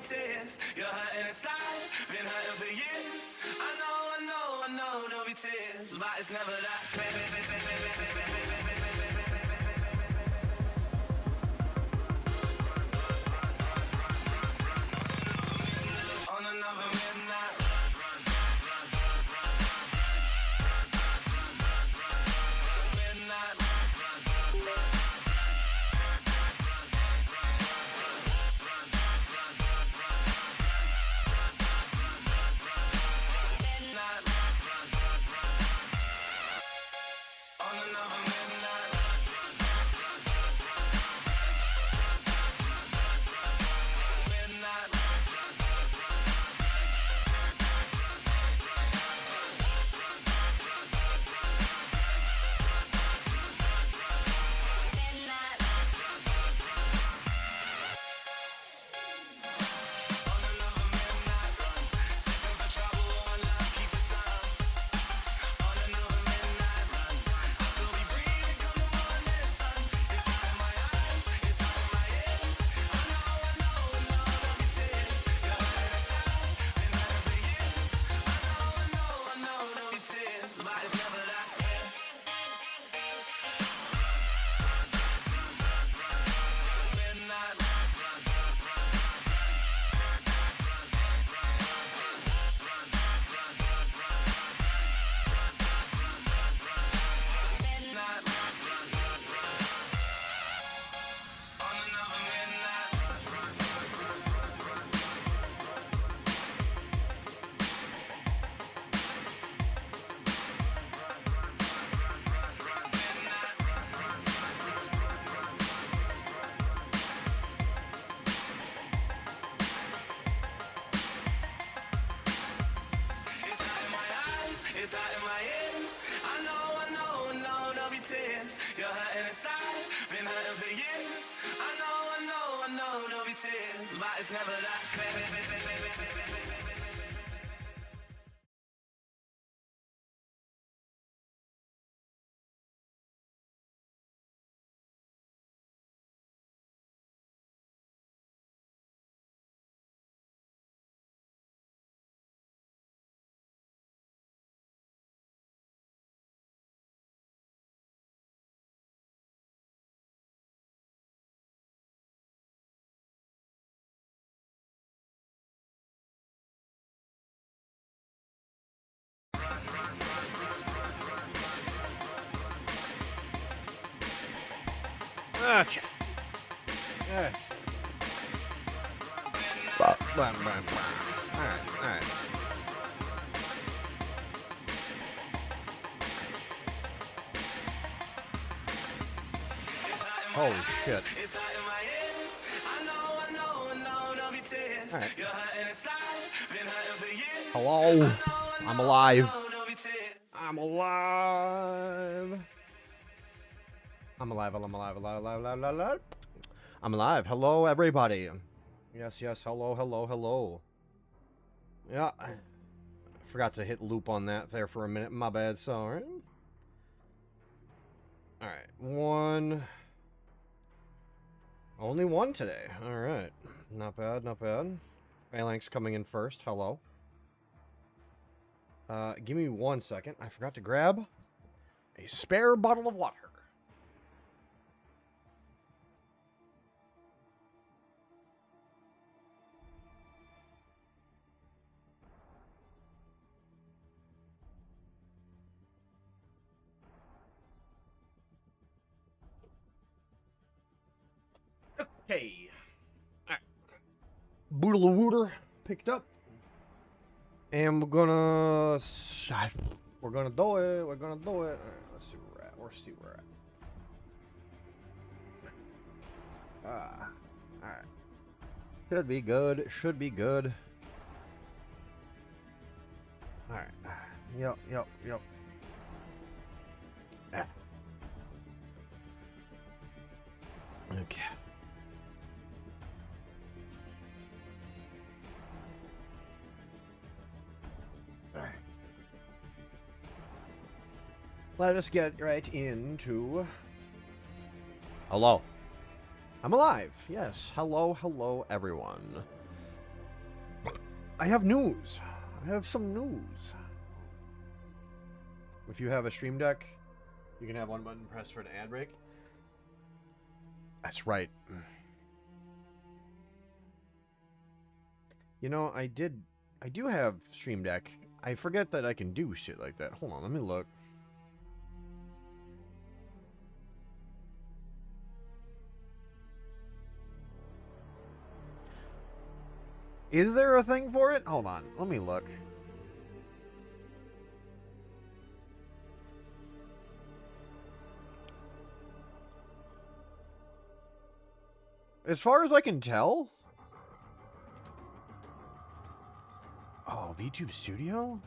tears. You're hurting inside, been hurting for years. I know, there'll be tears, but it's never that clear. On another midnight run, midnight run, midnight on another midnight midnight. It's hot in my ears. I know, there'll be tears. You're hurting inside, been hurting for years. I know, there'll be tears, but it's never that clear. Okay. Yeah. Alright. Holy shit. It's hot in my ears. I know, there'll be tears. All right. You're hurting inside, been hurting for years. Hello. I'm alive. There'll be tears. I'm alive. I'm alive. I'm alive. Hello, everybody. Yes. Hello. Yeah. I forgot to hit loop on that there for a minute. My bad. Sorry. Alright. One. Only one today. Alright. Not bad. Phalanx coming in first. Hello. Give me 1 second. I forgot to grab a spare bottle of water. Okay. Alright. Boodle of Wooter picked up. And we're gonna do it. Alright, let's see where we're at. Alright. Should be good. Alright. Yep. Okay. Alright. Let us get right into... Hello. I'm alive. Yes. Hello, everyone. I have news. I have some news. If you have a Stream Deck, you can have one button pressed for an ad break. That's right. You know, I do have Stream Deck. I forget that I can do shit like that. Hold on, let me look. Is there a thing for it? Hold on, let me look. As far as I can tell... Oh, VTube Studio?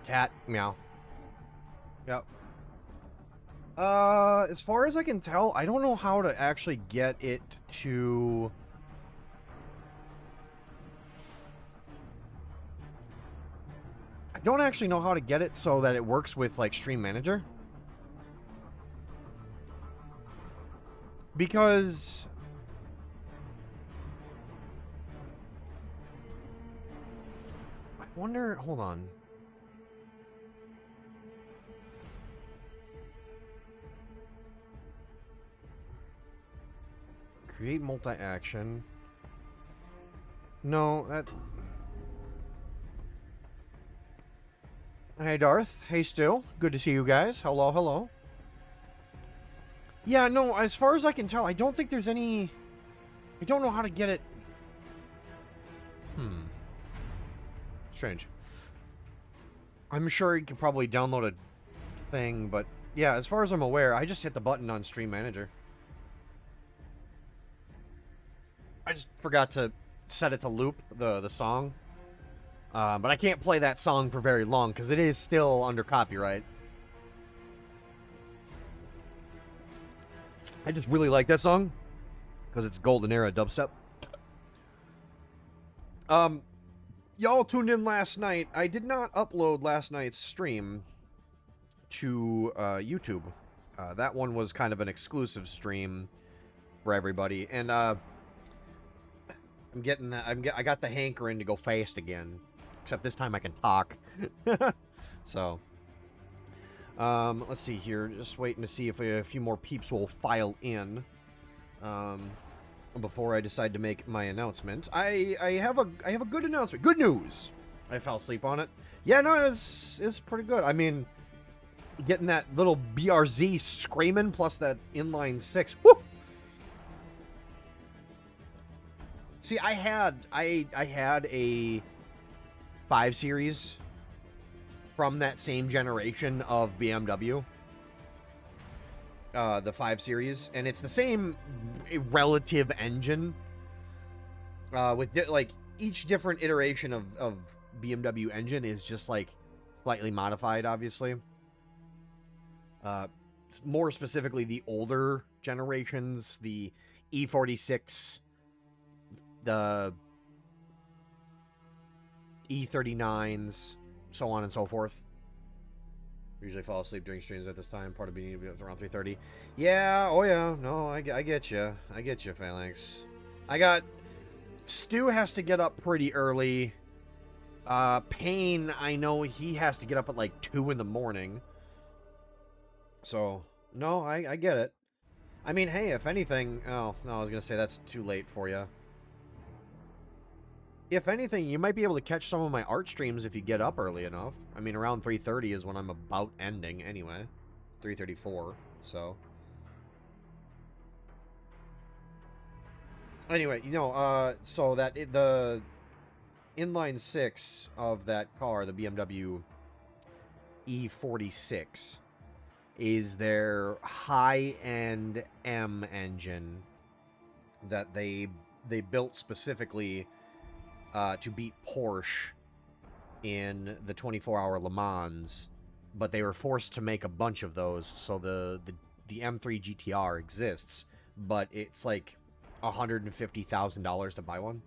Cat, meow. Yep. As far as I can tell, I don't know how to actually get it to... I don't actually know how to get it so that it works with, like, Stream Manager. Because... I wonder... Hold on. Create multi-action. No, that... Hey, Darth. Hey, Stu. Good to see you guys. Hello, hello. Yeah, no, as far as I can tell, I don't think there's any... I don't know how to get it... Strange. I'm sure you could probably download a thing, but... Yeah, as far as I'm aware, I just hit the button on Stream Manager. I just forgot to set it to loop, the song. But I can't play that song for very long, because it is still under copyright. I just really like that song, because it's golden era dubstep. Y'all tuned in last night. I did not upload last night's stream to YouTube. That one was kind of an exclusive stream for everybody, and I'm getting that. I got the hankering to go fast again, except this time I can talk. So, let's see here. Just waiting to see if a few more peeps will file in. Before I decide to make my announcement, I have a good announcement. Good news. I fell asleep on it. Yeah, no, it's pretty good. I mean, getting that little BRZ screaming plus that inline 6. Woo! See, I had a 5 Series from that same generation of BMW. The 5 Series, and it's the same relative engine. With like each different iteration of BMW engine is just like slightly modified, obviously. More specifically, the older generations, the E46, the E39s, so on and so forth. Usually fall asleep during streams at this time. Part of being around 3:30. Yeah, oh yeah. No, I get you. I get you, Phalanx. Stu has to get up pretty early. Payne, I know he has to get up at like 2 in the morning. So, no, I get it. I mean, hey, if anything... Oh, no, I was going to say that's too late for you. If anything, you might be able to catch some of my art streams if you get up early enough. I mean, around 3:30 is when I'm about ending anyway. 3:34, so... Anyway, you know, so that the inline 6 of that car, the BMW E46, is their high-end M engine that they built specifically to beat Porsche in the 24-hour Le Mans, but they were forced to make a bunch of those, so the M3 GTR exists, but it's like $150,000 to buy one,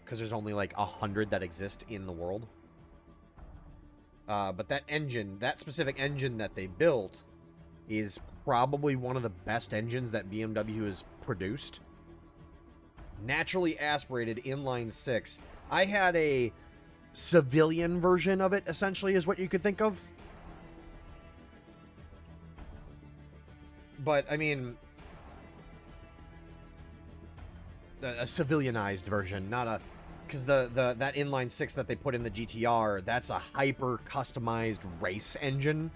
because there's only like 100 that exist in the world. But that engine, that specific engine that they built, is probably one of the best engines that BMW has produced. Naturally aspirated inline six. I had a civilian version of it, essentially, is what you could think of. But, I mean, a civilianized version, not a... Because that inline six that they put in the GTR, that's a hyper customized race engine.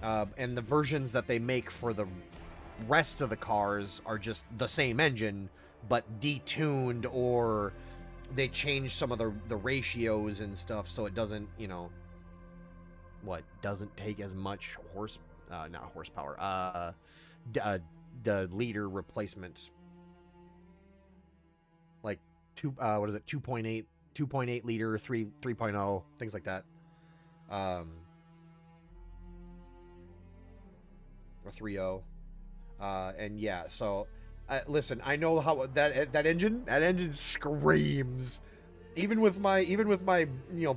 And the versions that they make for the rest of the cars are just the same engine, but detuned, or they change some of the ratios and stuff so it doesn't, you know, doesn't take as much not horsepower, the liter replacement. Like, 2.8 liter, 3.0, things like that. Or 3.0. And yeah, so listen, I know how that engine screams. Even with my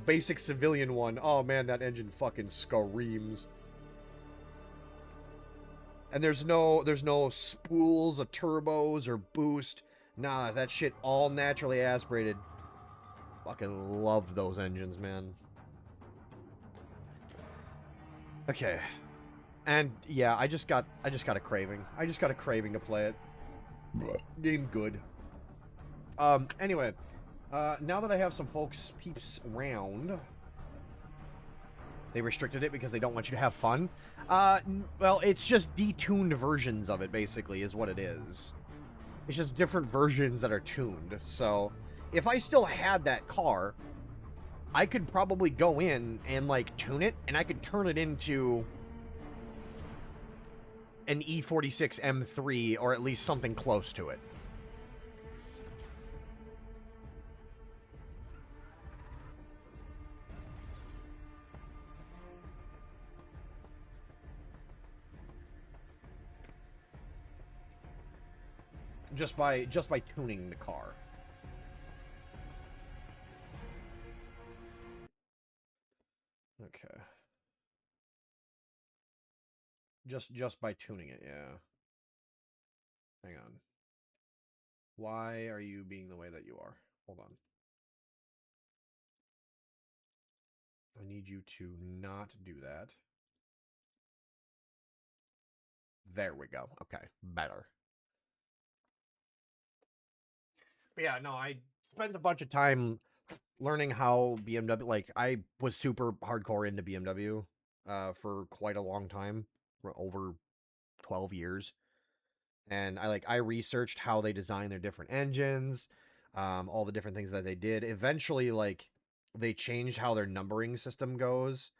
basic civilian one, oh man, that engine fucking screams. And there's no spools of turbos or boost. Nah, that shit all naturally aspirated. Fucking love those engines, man. Okay. And yeah, I just got a craving. I just got a craving to play it. Game good. Anyway, now that I have some peeps around, they restricted it because they don't want you to have fun. Well, it's just detuned versions of it, basically, is what it is. It's just different versions that are tuned. So, if I still had that car, I could probably go in and, like, tune it, and I could turn it into an E46 M3, or at least something close to it. Just by tuning the car. Okay. Just by tuning it, yeah. Hang on. Why are you being the way that you are? Hold on. I need you to not do that. There we go. Okay, better. But yeah, no, I spent a bunch of time learning how BMW, like, I was super hardcore into BMW for quite a long time, for over 12 years. And I researched how they design their different engines, all the different things that they did. Eventually, like, they changed how their numbering system goes.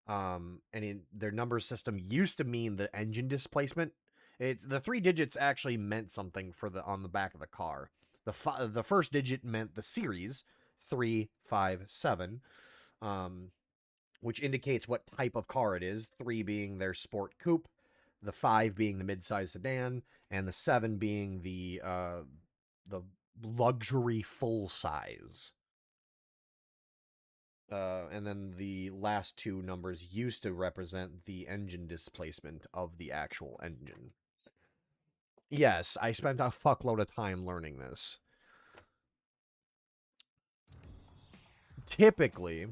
Their number system used to mean the engine displacement. The 3 digits actually meant something on the back of the car. The first digit meant the series 357, which indicates what type of car it is. 3 being their sport coupe, the 5 being the midsize sedan, and the 7 being the luxury full size. And then the last 2 numbers used to represent the engine displacement of the actual engine. Yes, I spent a fuckload of time learning this. Typically,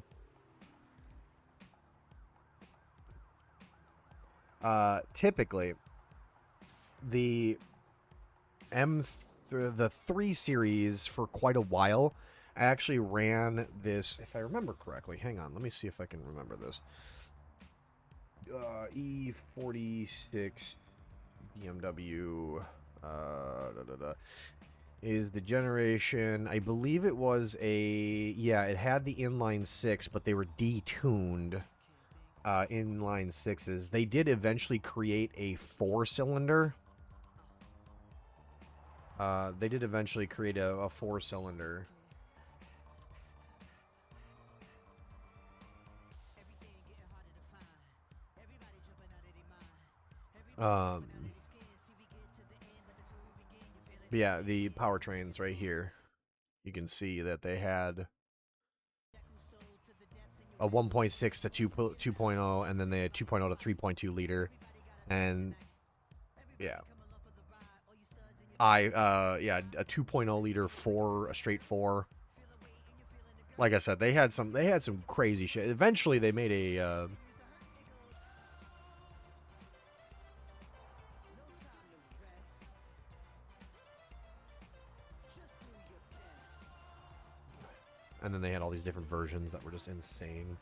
the the 3 series for quite a while, I actually ran this, if I remember correctly. Hang on, let me see if I can remember this. E46 BMW is the generation, I believe it was it had the inline 6, but they were detuned inline 6s. They did eventually create a 4-cylinder. They did eventually create a 4-cylinder. But yeah, the powertrains right here. You can see that they had a 1.6 to 2.0, and then they had 2.0 to 3.2 liter. And yeah. Yeah, a 2.0 liter 4, a straight 4. Like I said, they had some crazy shit. Eventually they made a and then they had all these different versions that were just insane.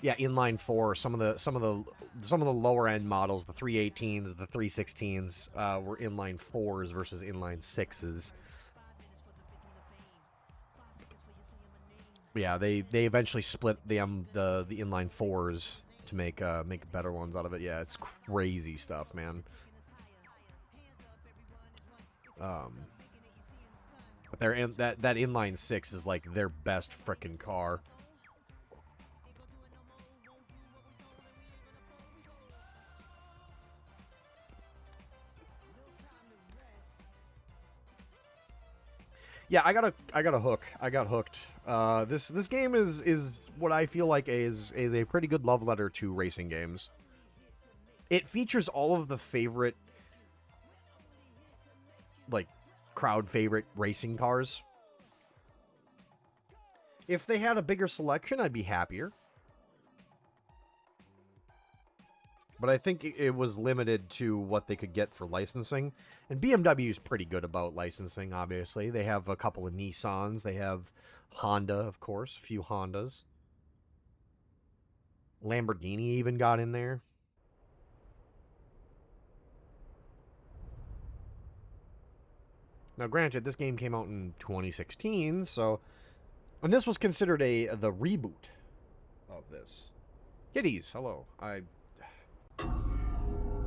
Yeah, inline 4, some of the lower end models, the 318s, the 316s, were inline 4s versus inline 6s. Yeah, they eventually split the inline 4s to make better ones out of it. Yeah, it's crazy stuff, man. But that inline 6 is like their best frickin' car. Yeah, I got a hook. I got hooked. This game is what I feel like is a pretty good love letter to racing games. It features all of the favorite, like, crowd favorite racing cars. If they had a bigger selection, I'd be happier. But I think it was limited to what they could get for licensing. And BMW is pretty good about licensing, obviously. They have a couple of Nissans. They have Honda, of course. A few Hondas. Lamborghini even got in there. Now, granted, this game came out in 2016, so... And this was considered the reboot of this. Kitties, hello.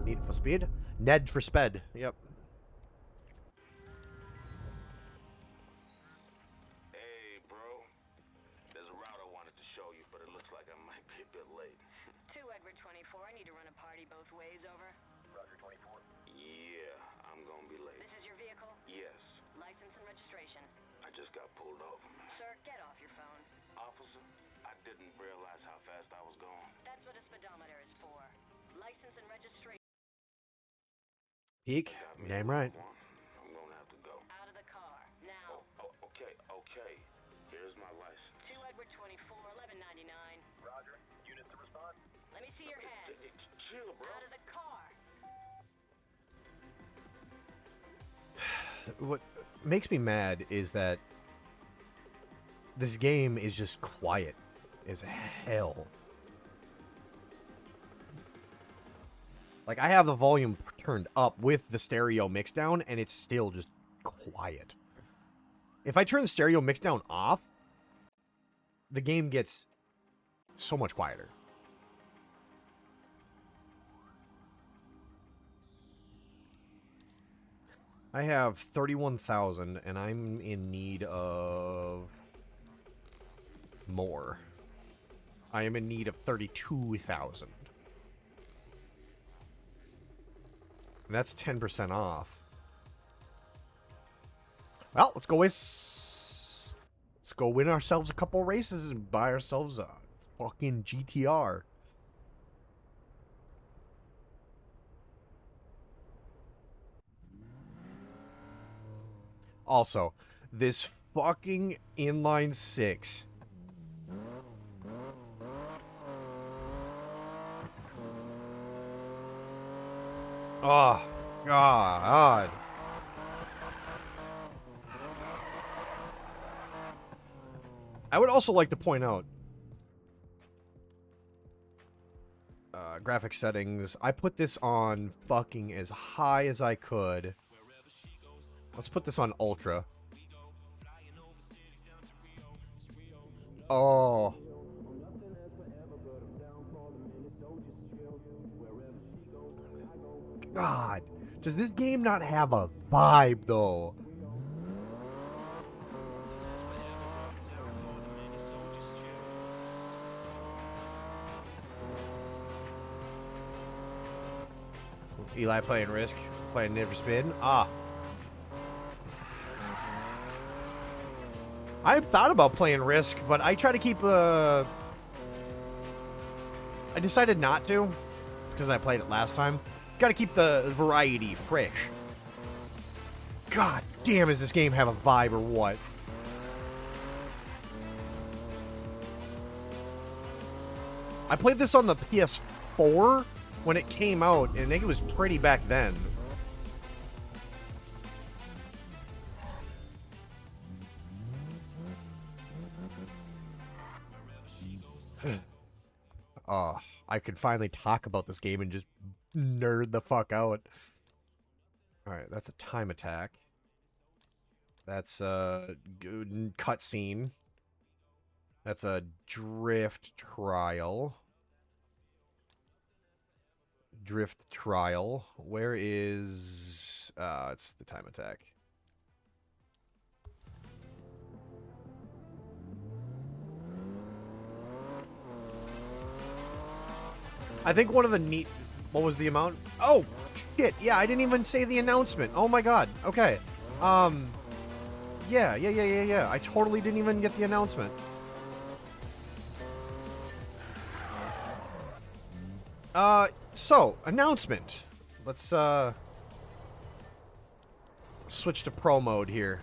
Need for Speed? Ned for Sped. Yep. Hey, bro. There's a route I wanted to show you, but it looks like I might be a bit late. 2 Edward 24. I need to run a party both ways, over. Roger 24. Yeah, I'm gonna be late. This is your vehicle? Yes. License and registration. I just got pulled over, man. Sir, get off your phone. Officer, I didn't realize how fast I was going. That's what a speedometer is for. License and registration. Peak? Damn right. I'm gonna have to go. Out of the car. Now. Okay. Here's my license. 2 Edward 24, 1199. Roger. Unit to respond. Let me see your hand. Chill, bro. Out of the car. What makes me mad is that this game is just quiet as hell. Like, I have the volume turned up with the stereo mix down, and it's still just quiet. If I turn the stereo mix down off, the game gets so much quieter. I have 31,000, and I'm in need of more. I am in need of 32,000. And that's 10% off. Well, let's go win ourselves a couple races and buy ourselves a fucking GTR. Also, this fucking inline 6. Oh, God. I would also like to point out graphic settings. I put this on fucking as high as I could. Let's put this on ultra. Oh. God, does this game not have a vibe, though? Eli playing Risk, playing Need for Speed. Ah. I've thought about playing Risk, but I try to keep I decided not to because I played it last time. Got to keep the variety fresh. God damn, does this game have a vibe or what? I played this on the PS4 when it came out, and I think it was pretty back then. Oh, I could finally talk about this game and just nerd the fuck out. Alright, that's a time attack. That's a good cutscene. That's a drift trial. Drift trial. Where is... it's the time attack. I think one of the neat... What was the amount? Oh, shit. Yeah, I didn't even say the announcement. Oh my god. Okay. Yeah. I totally didn't even get the announcement. So, announcement. Let's, switch to pro mode here.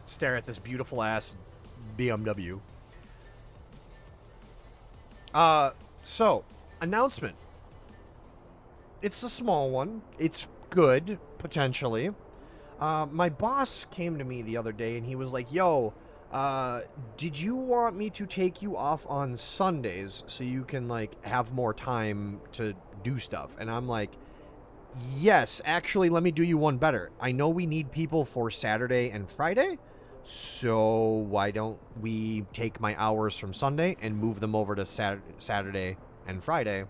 Stare at this beautiful ass BMW. So, announcement. It's a small one. It's good, potentially. My boss came to me the other day and he was like, yo, did you want me to take you off on Sundays so you can, like, have more time to do stuff? And I'm like, yes, actually, let me do you one better. I know we need people for Saturday and Friday, so why don't we take my hours from Sunday and move them over to Saturday and Friday?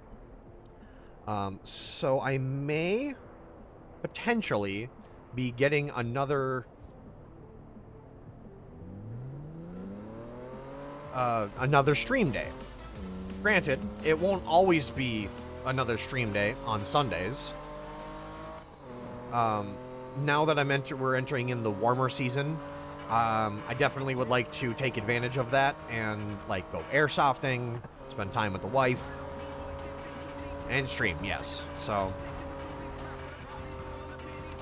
So I may potentially be getting another stream day. Granted, it won't always be another stream day on Sundays. Now that we're entering in the warmer season, I definitely would like to take advantage of that and, like, go airsofting, spend time with the wife, and stream, yes. So,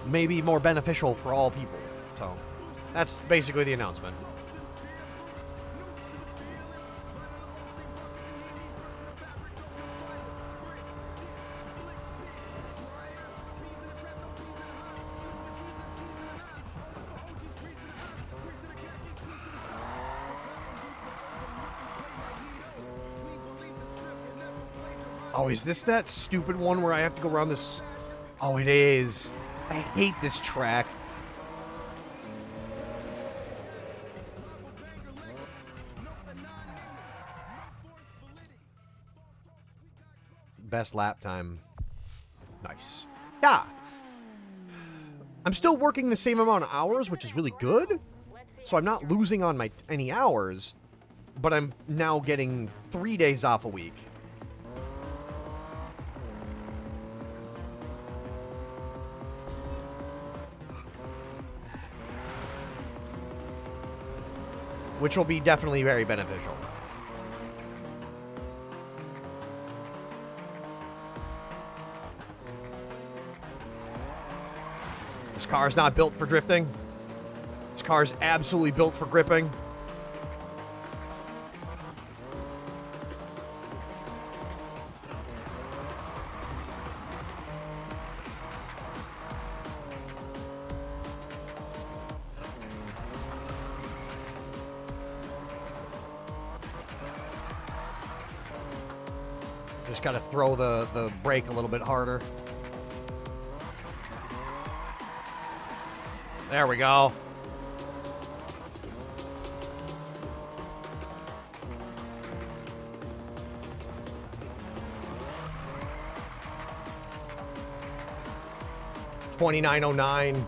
maybe more beneficial for all people. So, that's basically the announcement. Oh, is this that stupid one where I have to go around this? Oh, it is. I hate this track. Best lap time. Nice. Yeah. I'm still working the same amount of hours, which is really good. So I'm not losing on any hours, but I'm now getting 3 days off a week. Which will be definitely very beneficial. This car is not built for drifting. This car is absolutely built for gripping. Just got to throw the brake a little bit harder. There we go. $29.09.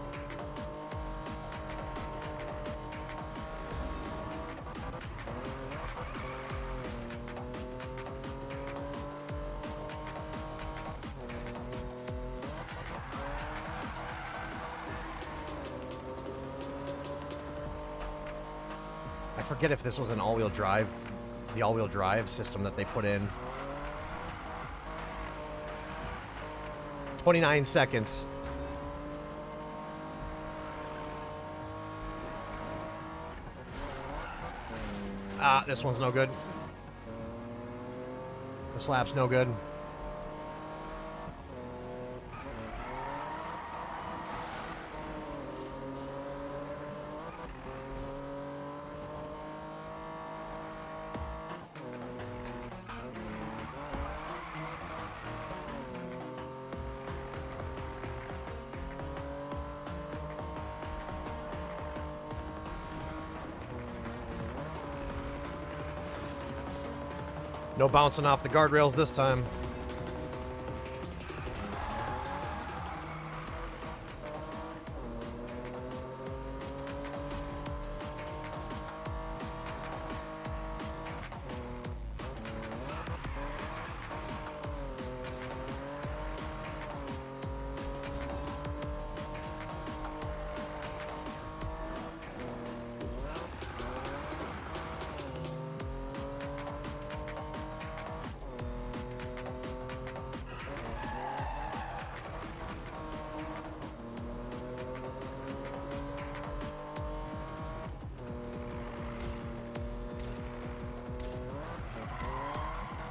I forget if this was an all-wheel drive, the all-wheel drive system that they put in. 29 seconds. Ah, this one's no good. This lap's no good. No bouncing off the guardrails this time.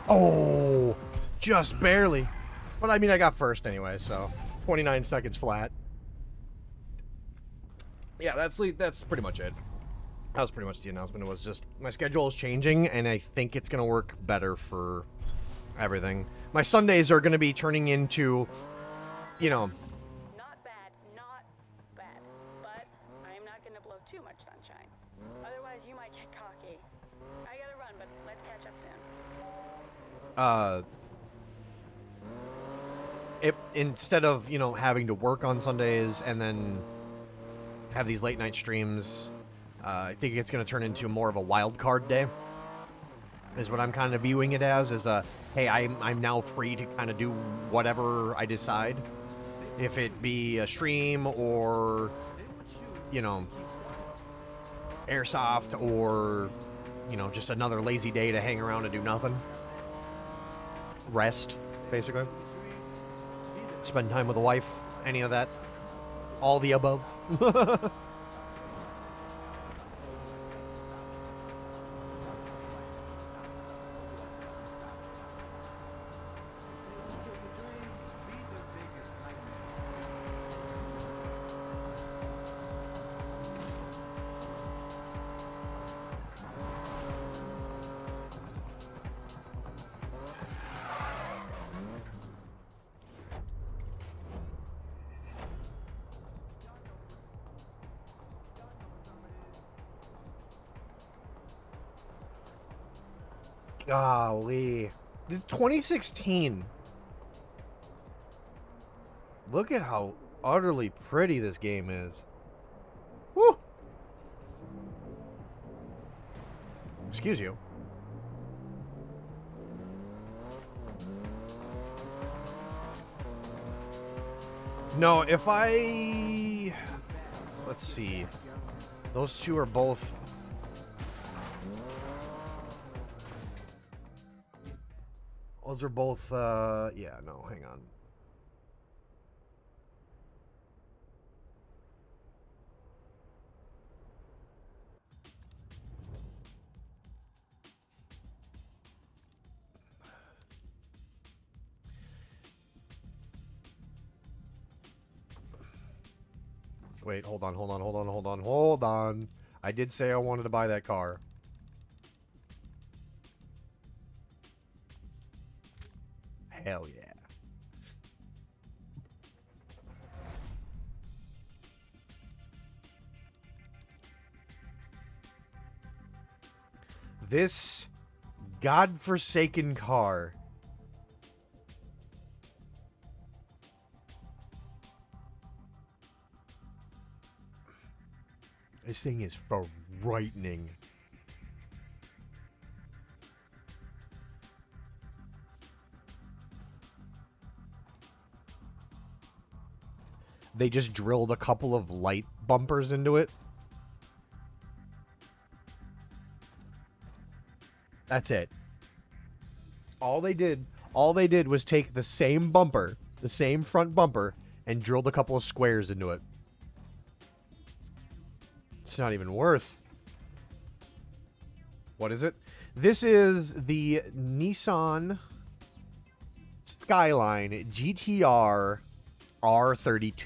Oh, just barely. But I mean, I got first anyway, so 29 seconds flat. Yeah, that's pretty much it. That was pretty much the announcement. It was just my schedule is changing, and I think it's gonna work better for everything. My Sundays are gonna be turning into, you know. Not bad, but I am not gonna blow too much sunshine. Otherwise, you might get cocky. I gotta run, but let's catch up soon. Instead of, you know, having to work on Sundays and then have these late night streams, I think it's going to turn into more of a wild card day, is what I'm kind of viewing it as, is hey, I'm now free to kind of do whatever I decide, if it be a stream or, you know, airsoft, or, you know, just another lazy day to hang around and do nothing. Rest, basically. Spend time with the wife, any of that. All the above. Golly. 2016. Look at how utterly pretty this game is. Woo! Excuse you. No, if I... Let's see. Those two are both... Those are both, yeah, no, hang on. Wait, hold on. I did say I wanted to buy that car. Hell yeah. This godforsaken car. This thing is frightening. They just drilled a couple of light bumpers into it. That's it. All they did was take the same bumper, the same front bumper, and drilled a couple of squares into it. It's not even worth. What is it? This is the Nissan Skyline GTR R32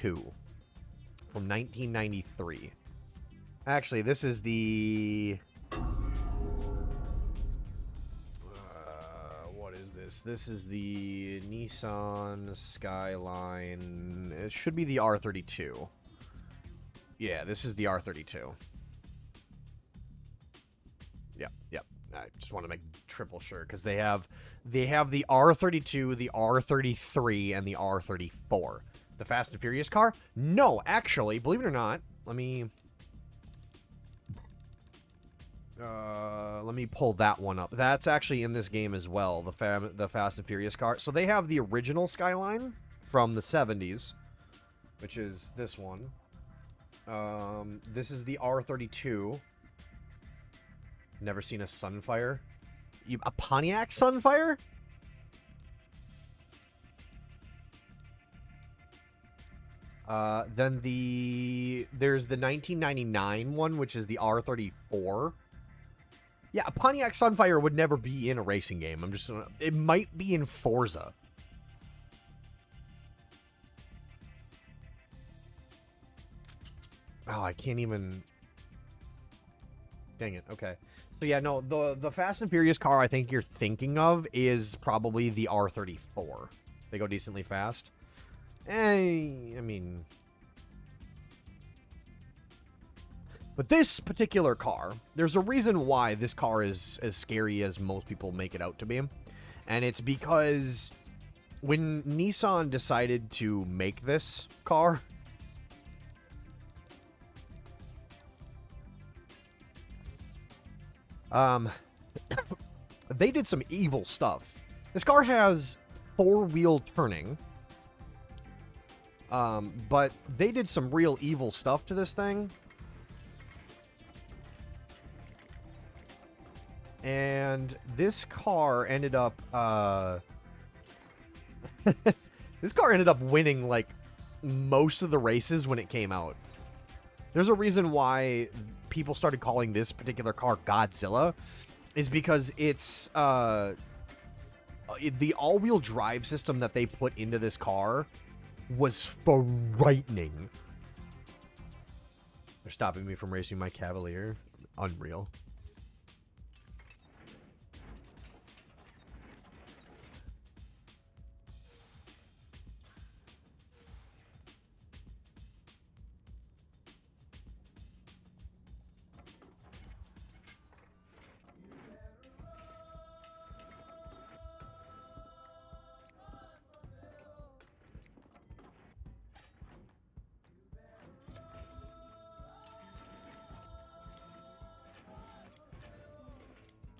from 1993. Actually, this is the... what is this? This is the Nissan Skyline. It should be the R32. Yeah, this is the R32. Yep. I just want to make triple sure because they have the R32, the R33, and the R34. The Fast and Furious car? No, actually, believe it or not, let me pull that one up. That's actually in this game as well, the Fast and Furious car. So they have the original Skyline from the 70s, which is this one. This is the R32. Never seen a Sunfire. A Pontiac Sunfire? Then there's the 1999 one, which is the R34. Yeah, a Pontiac Sunfire would never be in a racing game. It might be in Forza. Oh, I can't even... Dang it, okay. So yeah, no, the Fast and Furious car I think you're thinking of is probably the R34. They go decently fast. I mean... But this particular car, there's a reason why this car is as scary as most people make it out to be. And it's because when Nissan decided to make this car... they did some evil stuff. This car has four-wheel turning. But they did some real evil stuff to this thing. And this car ended up, this car ended up winning, like, most of the races when it came out. There's a reason why people started calling this particular car Godzilla, is because it's, the all-wheel drive system that they put into this car was frightening. They're stopping me from racing my Cavalier. Unreal.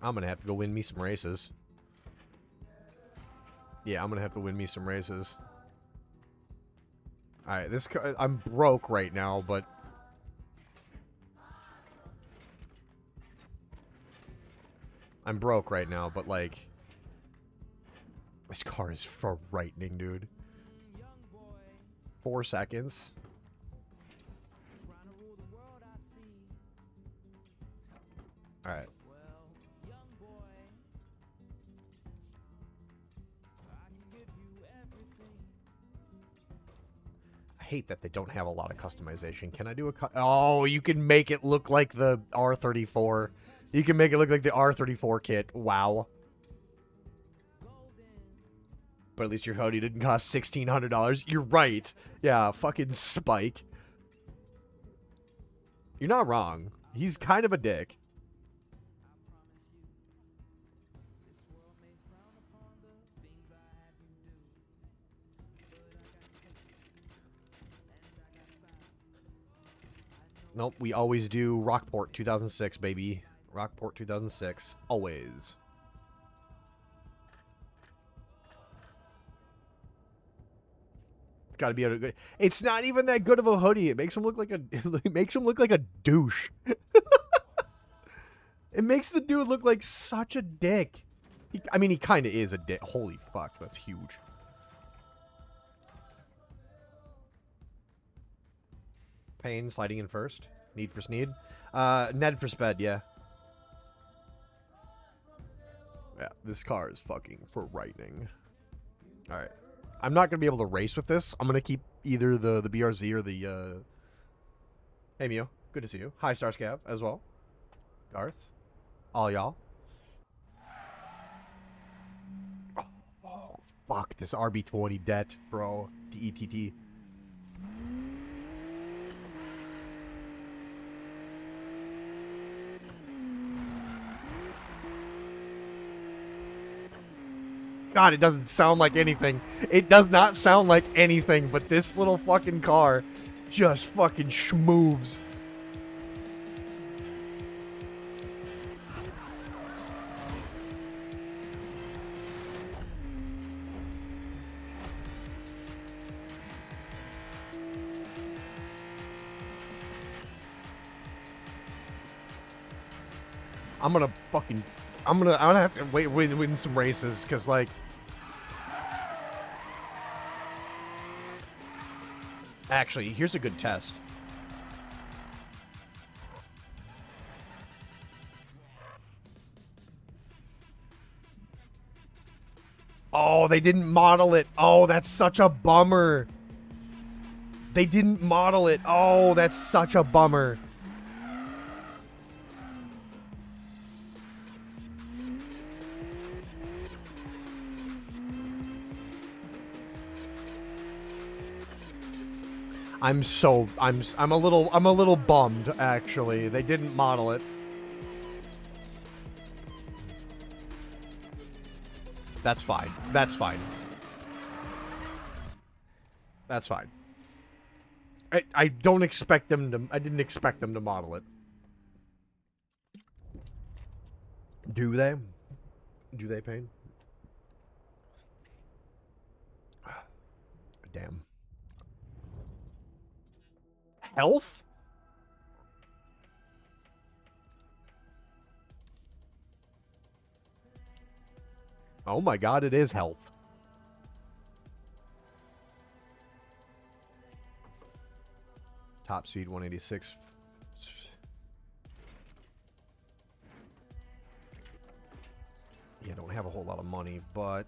I'm gonna have to go win me some races. Yeah, I'm gonna have to win me some races. Alright, this car, I'm broke right now, but... I'm broke right now, but like... This car is frightening, dude. 4 seconds. Alright. I hate that they don't have a lot of customization. Can I do a... Oh, you can make it look like the R34. You can make it look like the R34 kit. Wow. But at least your hoodie didn't cost $1,600. You're right. Yeah, fucking Spike. You're not wrong. He's kind of a dick. Nope, we always do Rockport 2006, baby. Rockport 2006. Always. Gotta be able to... It's not even that good of a hoodie. It makes him look like a... It makes him look like a douche. It makes the dude look like such a dick. I mean, he kind of is a dick. Holy fuck, that's huge. Payne sliding in first. Need for Sneed. Ned for Sped, yeah. Yeah, this car is fucking frightening. Alright. I'm not going to be able to race with this. I'm going to keep either the BRZ or the... Hey, Mio. Good to see you. Hi, Starscav, as well. Garth. All y'all. Oh, fuck. This RB20 debt, bro. DETT. God, it doesn't sound like anything. It does not sound like anything, but this little fucking car just fucking schmoves. I'm gonna have to win some races, cause like actually, here's a good test. Oh, they didn't model it. Oh, that's such a bummer. They didn't model it. Oh, that's such a bummer. I'm a little bummed, actually. They didn't model it. That's fine. That's fine. That's fine. I don't expect them to... I didn't expect them to model it. Do they? Do they, Payne? Damn. Health? Oh my god, it is health. Top speed 186. Yeah, don't have a whole lot of money, but...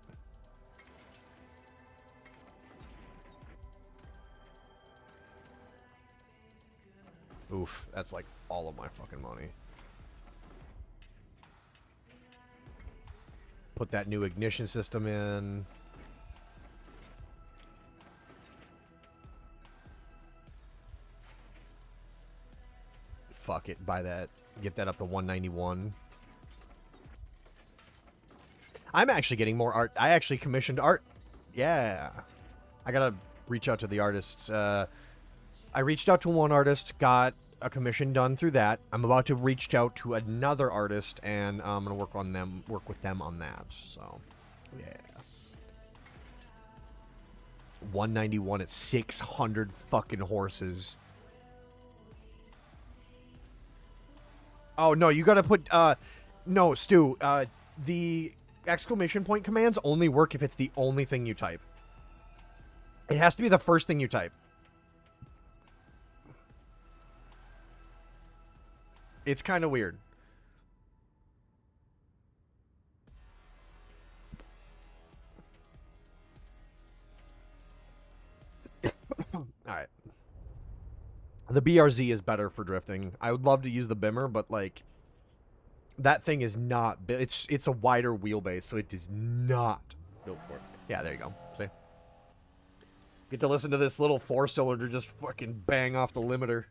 Oof, that's like all of my fucking money. Put that new ignition system in. Fuck it, buy that. Get that up to 191. I'm actually getting more art. I actually commissioned art. Yeah. I gotta reach out to the artists. I reached out to one artist, got a commission done through that. I'm about to reach out to another artist, and I'm gonna work with them on that. So, yeah. 191 at 600 fucking horses. Oh no, you gotta put no, Stu, the exclamation point commands only work if it's the only thing you type. It has to be the first thing you type. It's kind of weird. Alright. The BRZ is better for drifting. I would love to use the Bimmer, but like... That thing is not... It's a wider wheelbase, so it is not built for it. Yeah, there you go. See? Get to listen to this little four-cylinder just fucking bang off the limiter.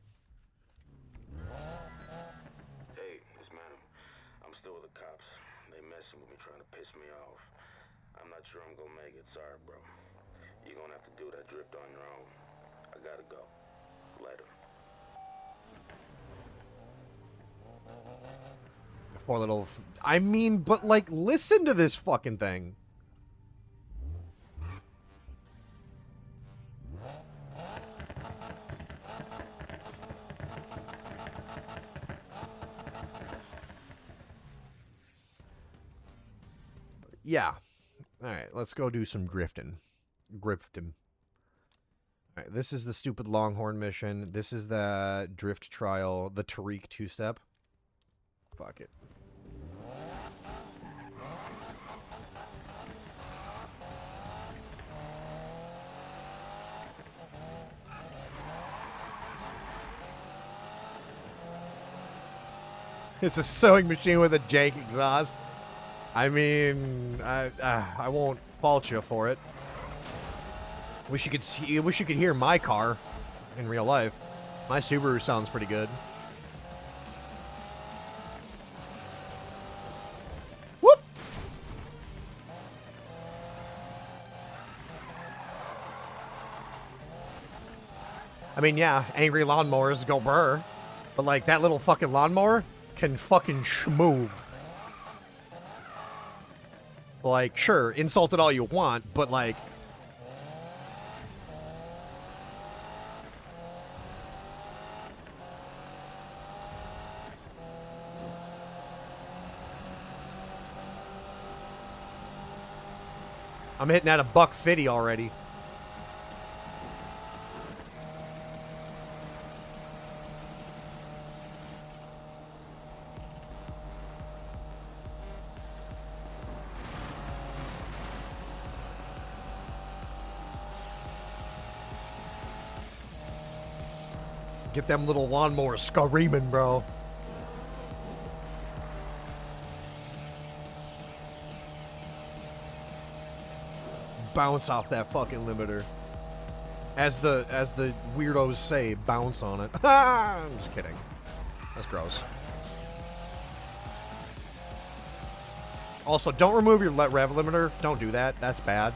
I'm gonna make it. Sorry, bro. You're gonna have to do that drift on your own. I gotta go. Later. Poor little... I mean, but like, listen to this fucking thing. Yeah. Alright, let's go do some grifting. Alright, this is the stupid Longhorn mission. This is the drift trial, the Tariq two-step. Fuck it. It's a sewing machine with a jank exhaust. I mean, I won't fault you for it. Wish you could see. Wish you could hear my car in real life. My Subaru sounds pretty good. Whoop! I mean, yeah, angry lawnmowers go brr, but like that little fucking lawnmower can fucking schmoove. Like, sure, insult it all you want, but like, I'm hitting at $150 already. Get them little lawnmowers screaming, bro. Bounce off that fucking limiter. As the weirdos say, bounce on it. I'm just kidding. That's gross. Also, don't remove your rev limiter. Don't do that. That's bad.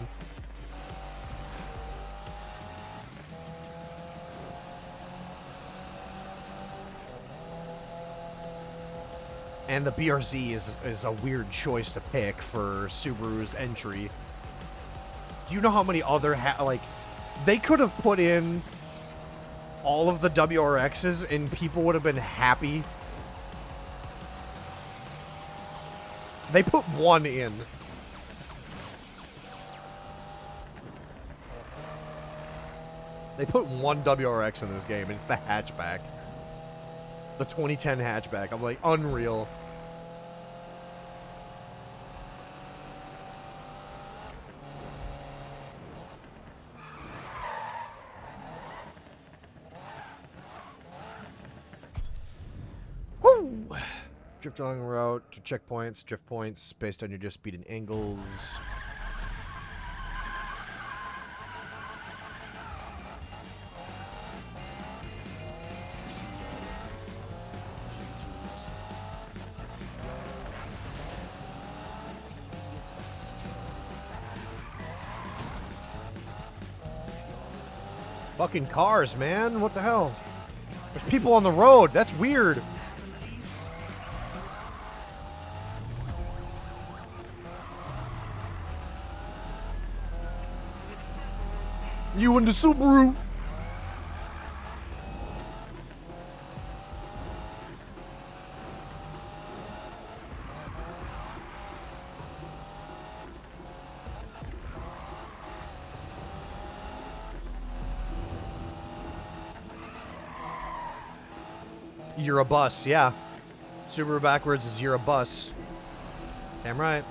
And the BRZ is a weird choice to pick for Subaru's entry. Do you know how many other like they could have put in all of the WRXs and people would have been happy? They put one in. They put one WRX in this game, and it's the hatchback. The 2010 hatchback. I'm like, unreal. Woo! Drift along the route to checkpoints, drift points based on your drift speed and angles. Fucking cars, man. What the hell? There's people on the road. That's weird. You and the Subaru. You're a bus, yeah. Subaru backwards is you're a bus. Damn right.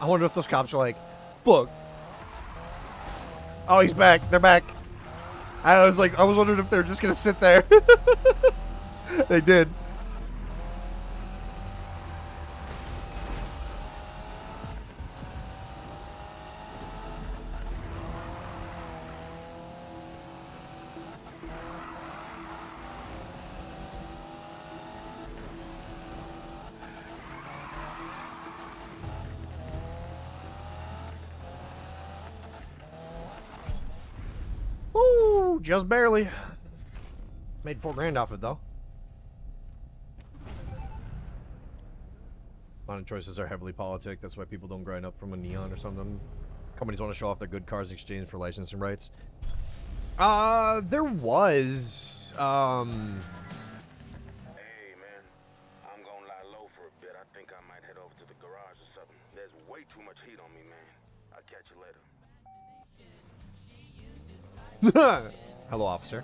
I wonder if those cops are like, fuck. Oh, he's back. They're back. I was wondering if they're just gonna sit there. They did. Ooh, just barely. Made $4,000 off it though. Modern choices are heavily politic. That's why people don't grind up from a neon or something. Companies want to show off their good cars in exchange for licensing rights. There was, Hey, man. I'm gonna lie low for a bit. I think I might head over to the garage or something. There's way too much heat on me, man. I'll catch you later. Hello, officer.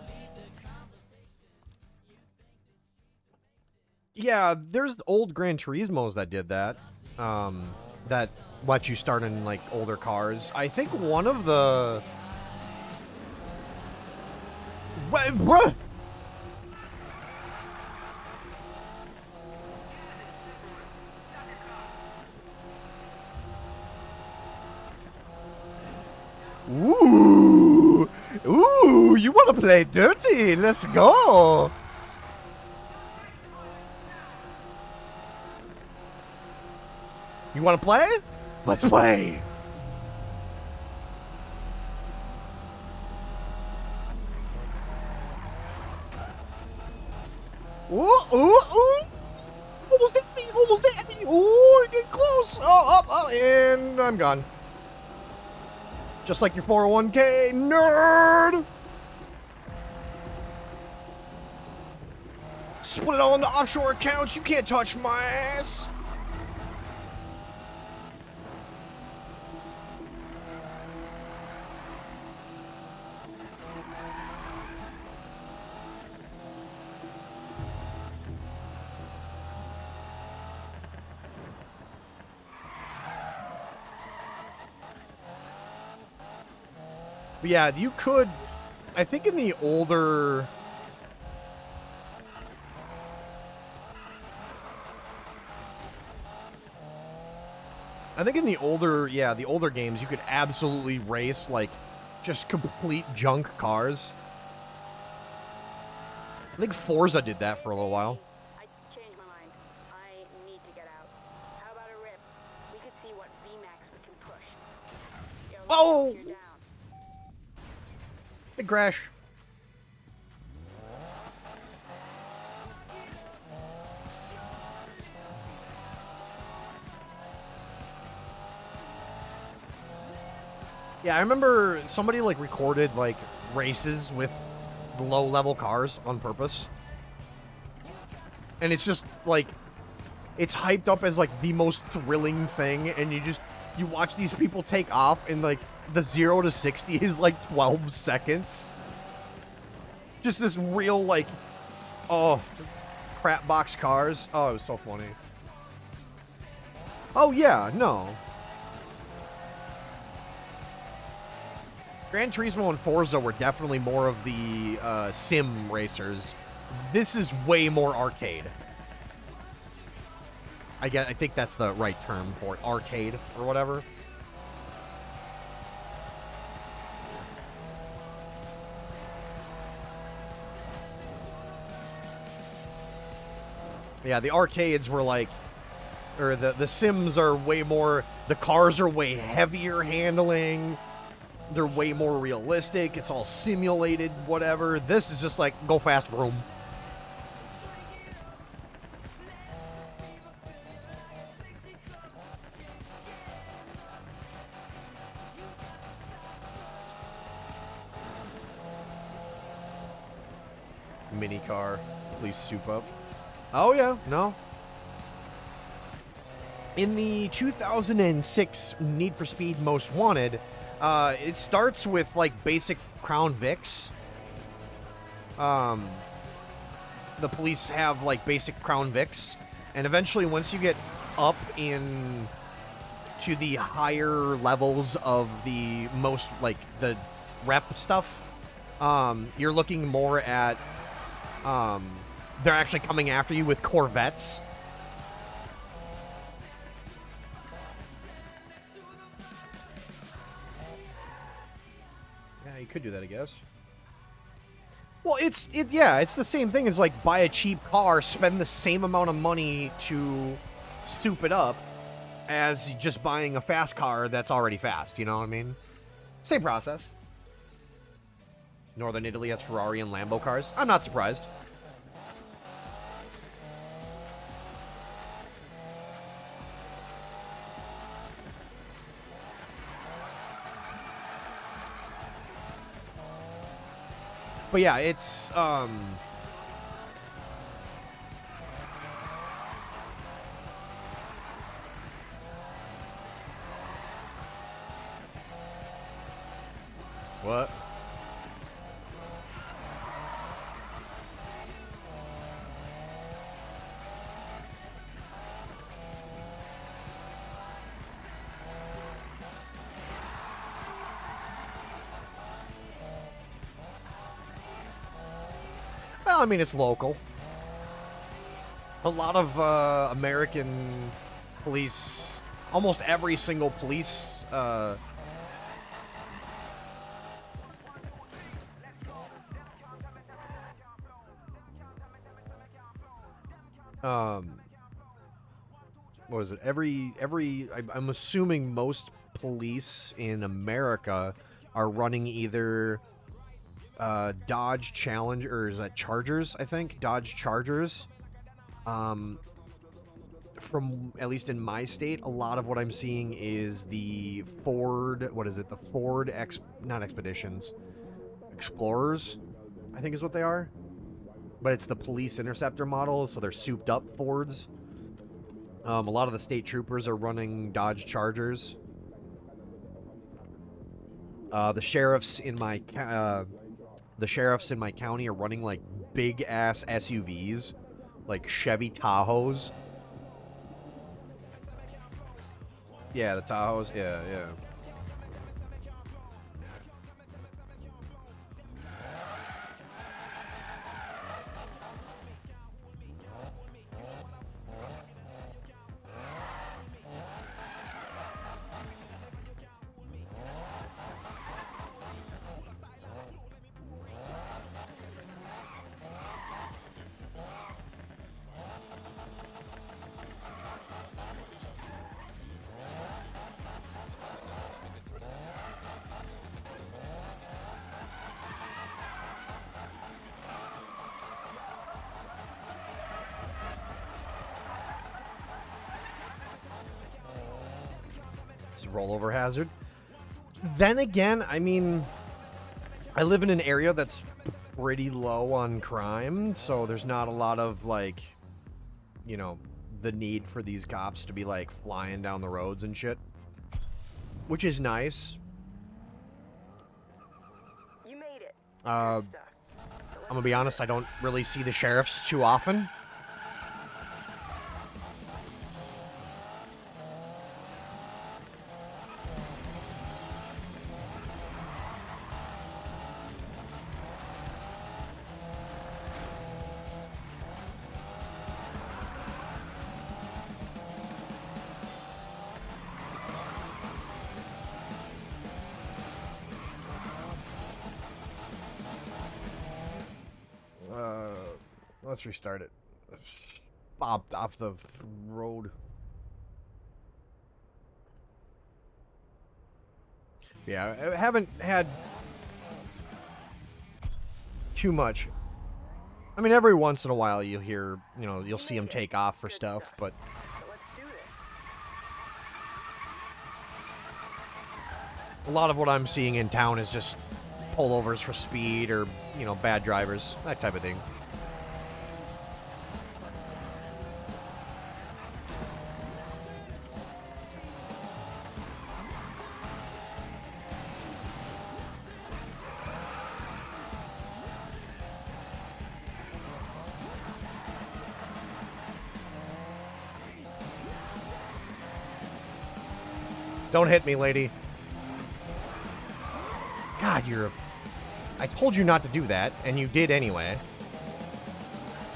Yeah, there's old Gran Turismos that did that. That let you start in, like, older cars. I think one of the... What, bruh? Ooh! Ooh, you want to play dirty? Let's go! You want to play? Let's play! Ooh, ooh, ooh! Almost hit me! Almost hit me! Ooh, get close! Oh, and I'm gone. Just like your 401k, nerd! Split it all into offshore accounts. You can't touch my ass. But yeah, you could, I think in the older... I think in the older, yeah, the older games, you could absolutely race, like, just complete junk cars. I think Forza did that for a little while. I changed my mind. I need to get out. How about a rip? We could see what VMAX we can push. Yo, Oh! you're down. Big crash. Yeah, I remember somebody, like, recorded, like, races with low-level cars on purpose. And it's just, like, it's hyped up as, like, the most thrilling thing, and you watch these people take off, and, like, the 0 to 60 is, like, 12 seconds. Just this real, like, oh, crap box cars. Oh, it was so funny. Oh, yeah, no. Gran Turismo and Forza were definitely more of the sim racers. This is way more arcade. I think that's the right term for it. Arcade or whatever. Yeah, the arcades were like, or the sims are way more, the cars are way heavier handling. They're way more realistic. It's all simulated, whatever. This is just like, go fast, vroom. Mini car. Please soup up. Oh, yeah. No. In the 2006 Need for Speed Most Wanted, it starts with, like, basic Crown Vics. The police have, like, basic Crown Vics. And eventually, once you get up in to the higher levels of the most, like, the rep stuff, you're looking more at, they're actually coming after you with Corvettes. Yeah, you could do that, I guess. Well, it's the same thing as, like, buy a cheap car, spend the same amount of money to soup it up as just buying a fast car that's already fast, you know what I mean? Same process. Northern Italy has Ferrari and Lambo cars. I'm not surprised. But yeah, it's what? Well, I mean, it's local. A lot of American police, almost every single police what is it? I'm assuming most police in America are running either Dodge Challenger, or is that Chargers? I think Dodge Chargers. From at least in my state, a lot of what I'm seeing is the Ford. What is it? The Ford not Expeditions, Explorers, I think is what they are. But it's the police interceptor model, so they're souped up Fords. A lot of the state troopers are running Dodge Chargers. The sheriffs in my county are running like big ass SUVs, like Chevy Tahoes. Yeah, the Tahoes. Yeah, yeah. Rollover hazard. Then again, I mean, I live in an area that's pretty low on crime, so there's not a lot of, like, you know, the need for these cops to be, like, flying down the roads and shit, which is nice. You made it. I'm gonna be honest, I don't really see the sheriffs too often. Let's restart it. Bobbed off the road. Yeah, I haven't had too much. I mean, every once in a while you'll hear, you know, you'll see them take off for stuff, but a lot of what I'm seeing in town is just pullovers for speed or, you know, bad drivers, that type of thing. Don't hit me, lady. God, you're... I told you not to do that, and you did anyway.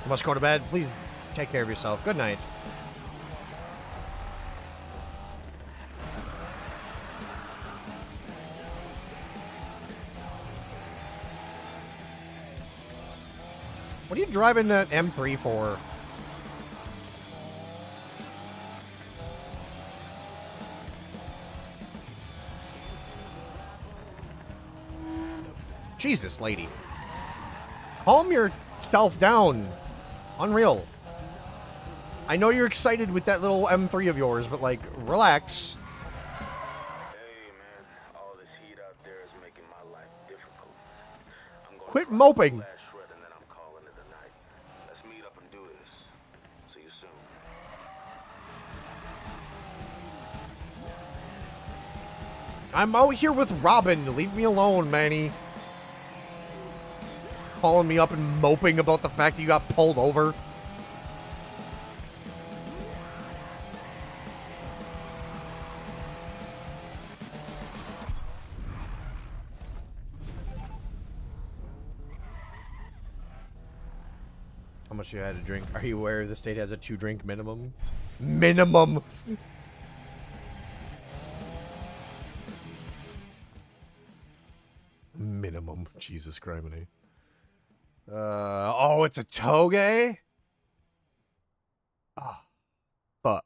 You must go to bed. Please take care of yourself. Good night. What are you driving that M3 for? Jesus, lady. Calm yourself down. Unreal. I know you're excited with that little M3 of yours, but, like, relax. Hey, man, all this heat out there is making my life difficult. I'm Quit moping. Last shred and then I'm calling it a night. Let's meet up and do this. See you soon. I'm out here with Robin. Leave me alone, Manny. Calling me up and moping about the fact that you got pulled over. How much you had to drink? Are you aware the state has a 2-drink minimum? Minimum! Minimum. Jesus criminy. Oh, it's a toge? Ah, fuck.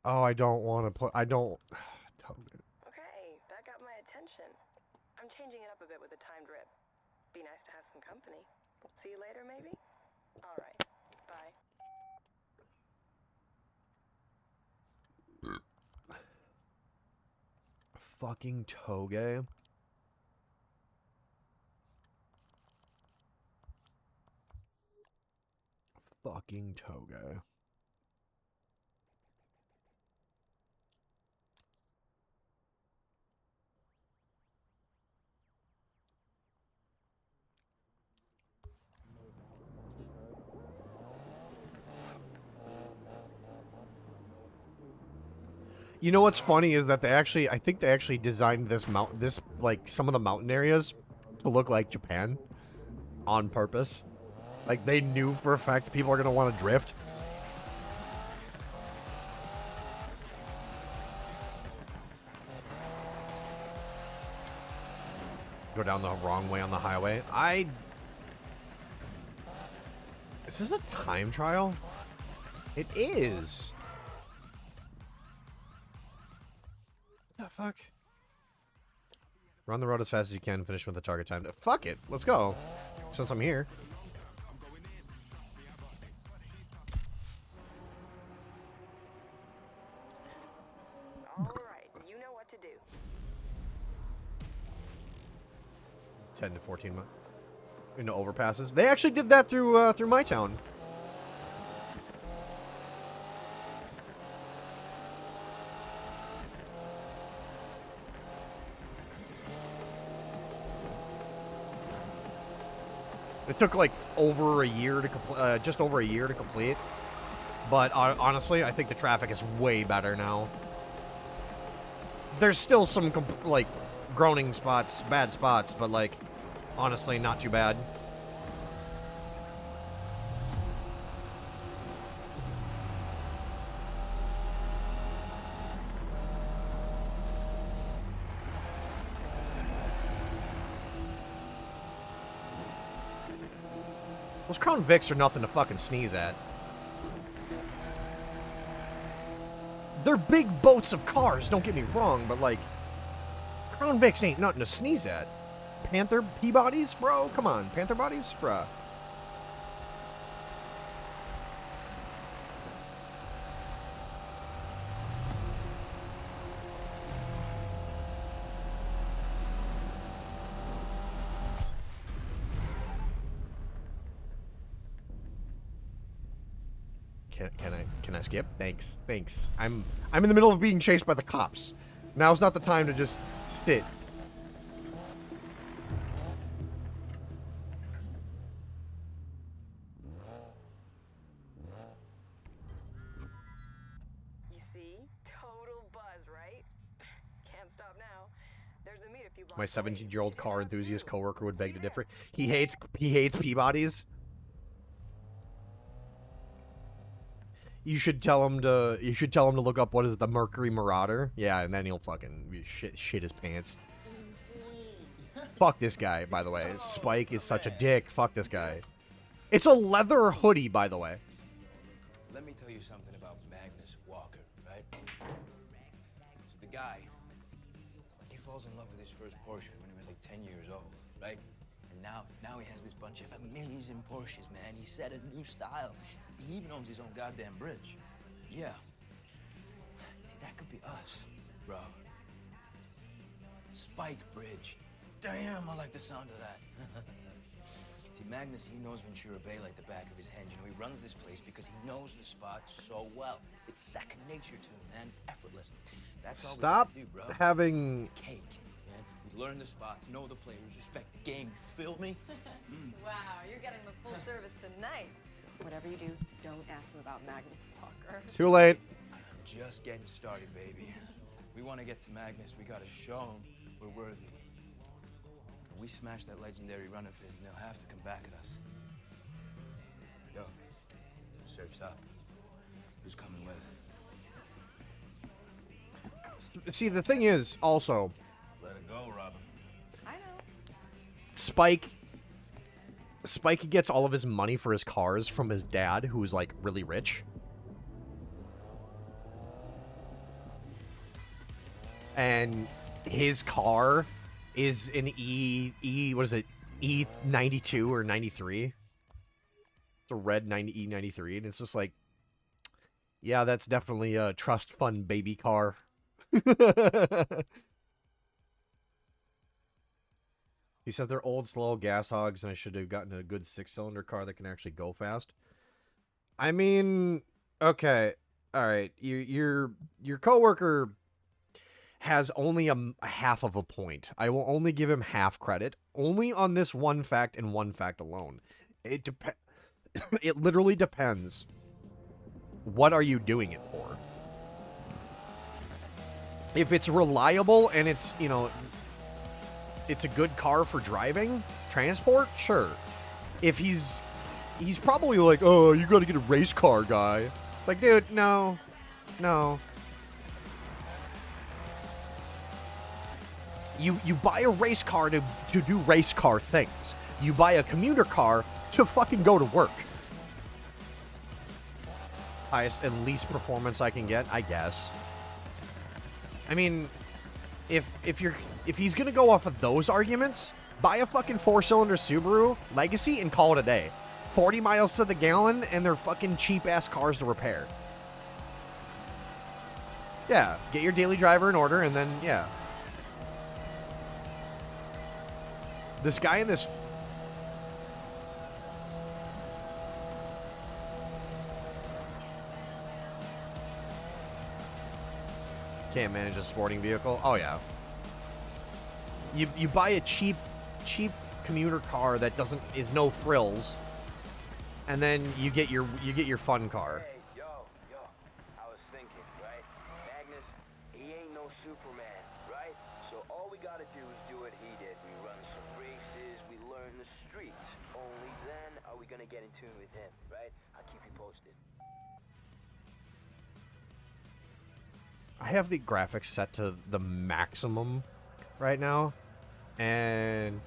Oh, I don't want to put. I don't. Toge. Okay, that got my attention. I'm changing it up a bit with a timed rip. Be nice to have some company. See you later, maybe? Alright, bye. Fucking toge. Fucking toge. You know what's funny is that I think they actually designed this like some of the mountain areas to look like Japan on purpose. Like they knew for a fact people are gonna want to drift. Go down the wrong way on the highway. Is this a time trial? It is. What the fuck? Run the road as fast as you can, finish with the target time. Fuck it, let's go. Since I'm here. Alright, you know what to do. 10 to 14 months into overpasses. They actually did that through my town. It took like over a year to just over a year to complete. But honestly, I think the traffic is way better now. There's still some like groaning spots, bad spots, but like honestly, not too bad. Those Crown Vics are nothing to fucking sneeze at. They're big boats of cars, don't get me wrong, but like, Crown Vics ain't nothing to sneeze at. Panther Peabodys, bro? Come on, Panther bodies? Bruh. Can I skip? Thanks. I'm in the middle of being chased by the cops. Now's not the time to just sit. You see? Total buzz, right? Can't stop now. There's a meet a few blocks My away. 17-year-old car enthusiast coworker would beg to differ. He hates Peabodys. You should tell him to look up what is it, the Mercury Marauder. Yeah, and then he'll fucking shit his pants. Fuck this guy, by the way. Spike is such a dick. Fuck this guy. It's a leather hoodie, by the way. Let me tell you something about Magnus Walker, right? So the guy, he falls in love with his first Porsche when he was like 10 years old, right? And now he has this bunch of amazing Porsches, man. He set a new style. He even owns his own goddamn bridge. Yeah. See, that could be us, bro. Spike Bridge. Damn, I like the sound of that. See, Magnus, he knows Ventura Bay like the back of his hand. You know, he runs this place because he knows the spot so well. It's second nature to him, man. It's effortless. That's all Stop we gotta do, bro. having... It's cake, man. We learn the spots, know the players, respect the game. You feel me? Wow, you're getting the full service tonight. Whatever you do, don't ask him about Magnus Walker. Too late. Just getting started, baby. We want to get to Magnus. We gotta show him we're worthy. When we smash that legendary run of his, and they'll have to come back at us. Yo, surf's up. Who's coming with? See, the thing is, also, Let it go, Robin. I know. Spike gets all of his money for his cars from his dad, who's, like, really rich. And his car is an what is it? E92 or 93? It's a red E93, and it's just like, yeah, that's definitely a trust fund baby car. He said they're old, slow gas hogs, and I should have gotten a good 6-cylinder car that can actually go fast. I mean, okay, all right. Your coworker has only a half of a point. I will only give him half credit, only on this one fact and one fact alone. It literally depends. What are you doing it for? If it's reliable and it's, you know, it's a good car for driving, transport, sure. If he's probably like, oh, you gotta get a race car guy. It's like, dude, no. You buy a race car to do race car things. You buy a commuter car to fucking go to work. Highest and least performance I can get, I guess. I mean, if he's gonna go off of those arguments, buy a fucking 4-cylinder Subaru Legacy and call it a day. 40 miles to the gallon, and they're fucking cheap-ass cars to repair. Yeah, get your daily driver in order, and then, yeah. This guy in this... Can't manage a sporting vehicle? Oh, yeah. You buy a cheap commuter car that is no frills, and then you get your fun car. Hey, yo, I was thinking, right? Magnus, he ain't no Superman, right? So all we gotta do is do what he did. We run some races, we learn the streets. Only then are we gonna get in tune with him, right? I'll keep you posted. I have the graphics set to the maximum right now, and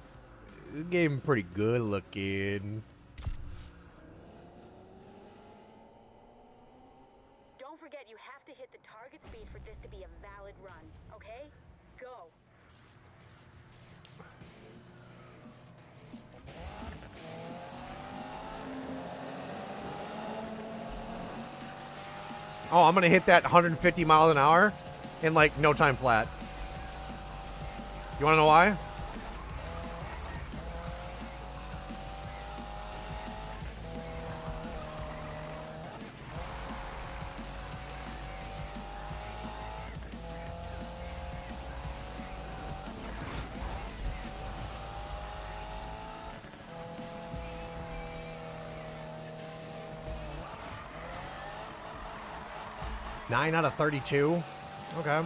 it's getting pretty good looking. Don't forget, you have to hit the target speed for this to be a valid run, okay? Go. Oh, I'm gonna hit that 150 miles an hour in like no time flat. You wanna know why? Nine out of 32. Okay.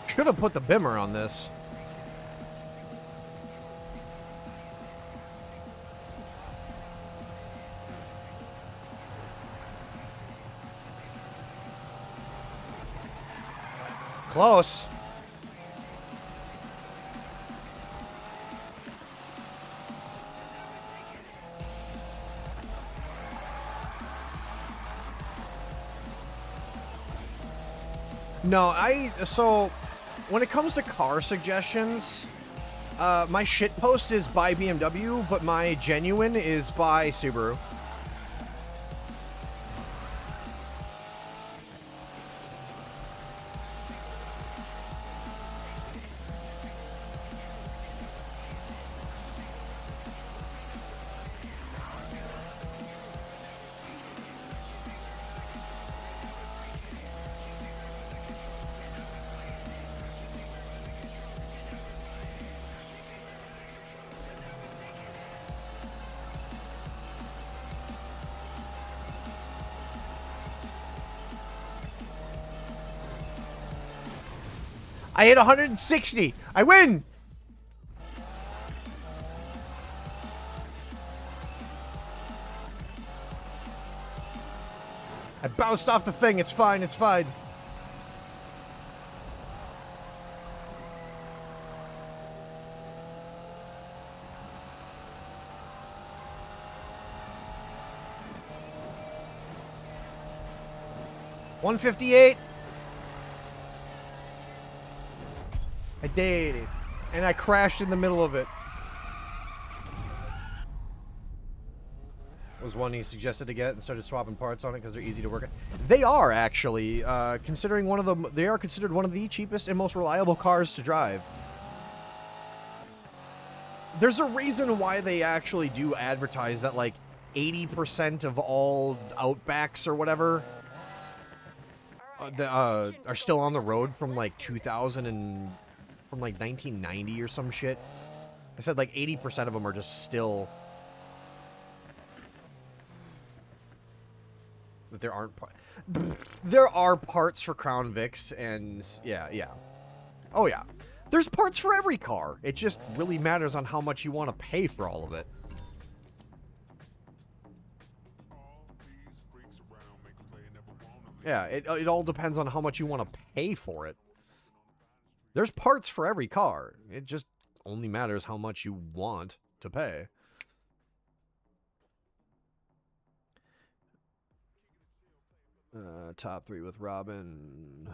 Should have put the bimmer on this. Close. No, so when it comes to car suggestions, My shitpost is by BMW, but my genuine is by Subaru. I hit 160. I win. I bounced off the thing. It's fine. It's fine. $158. I did it. And I crashed in the middle of it. Was one he suggested to get and started swapping parts on it because they're easy to work at. They are actually, considering they are considered one of the cheapest and most reliable cars to drive. There's a reason why they actually do advertise that like 80% of all Outbacks or whatever are still on the road from like 2000 and from like 1990 or some shit. I said like 80% of them are just still. That there are parts for Crown Vics and yeah. Oh yeah. There's parts for every car. It just really matters on how much you want to pay for all of it. Yeah, it all depends on how much you want to pay for it. There's parts for every car. It just only matters how much you want to pay. Top 3 with Robin.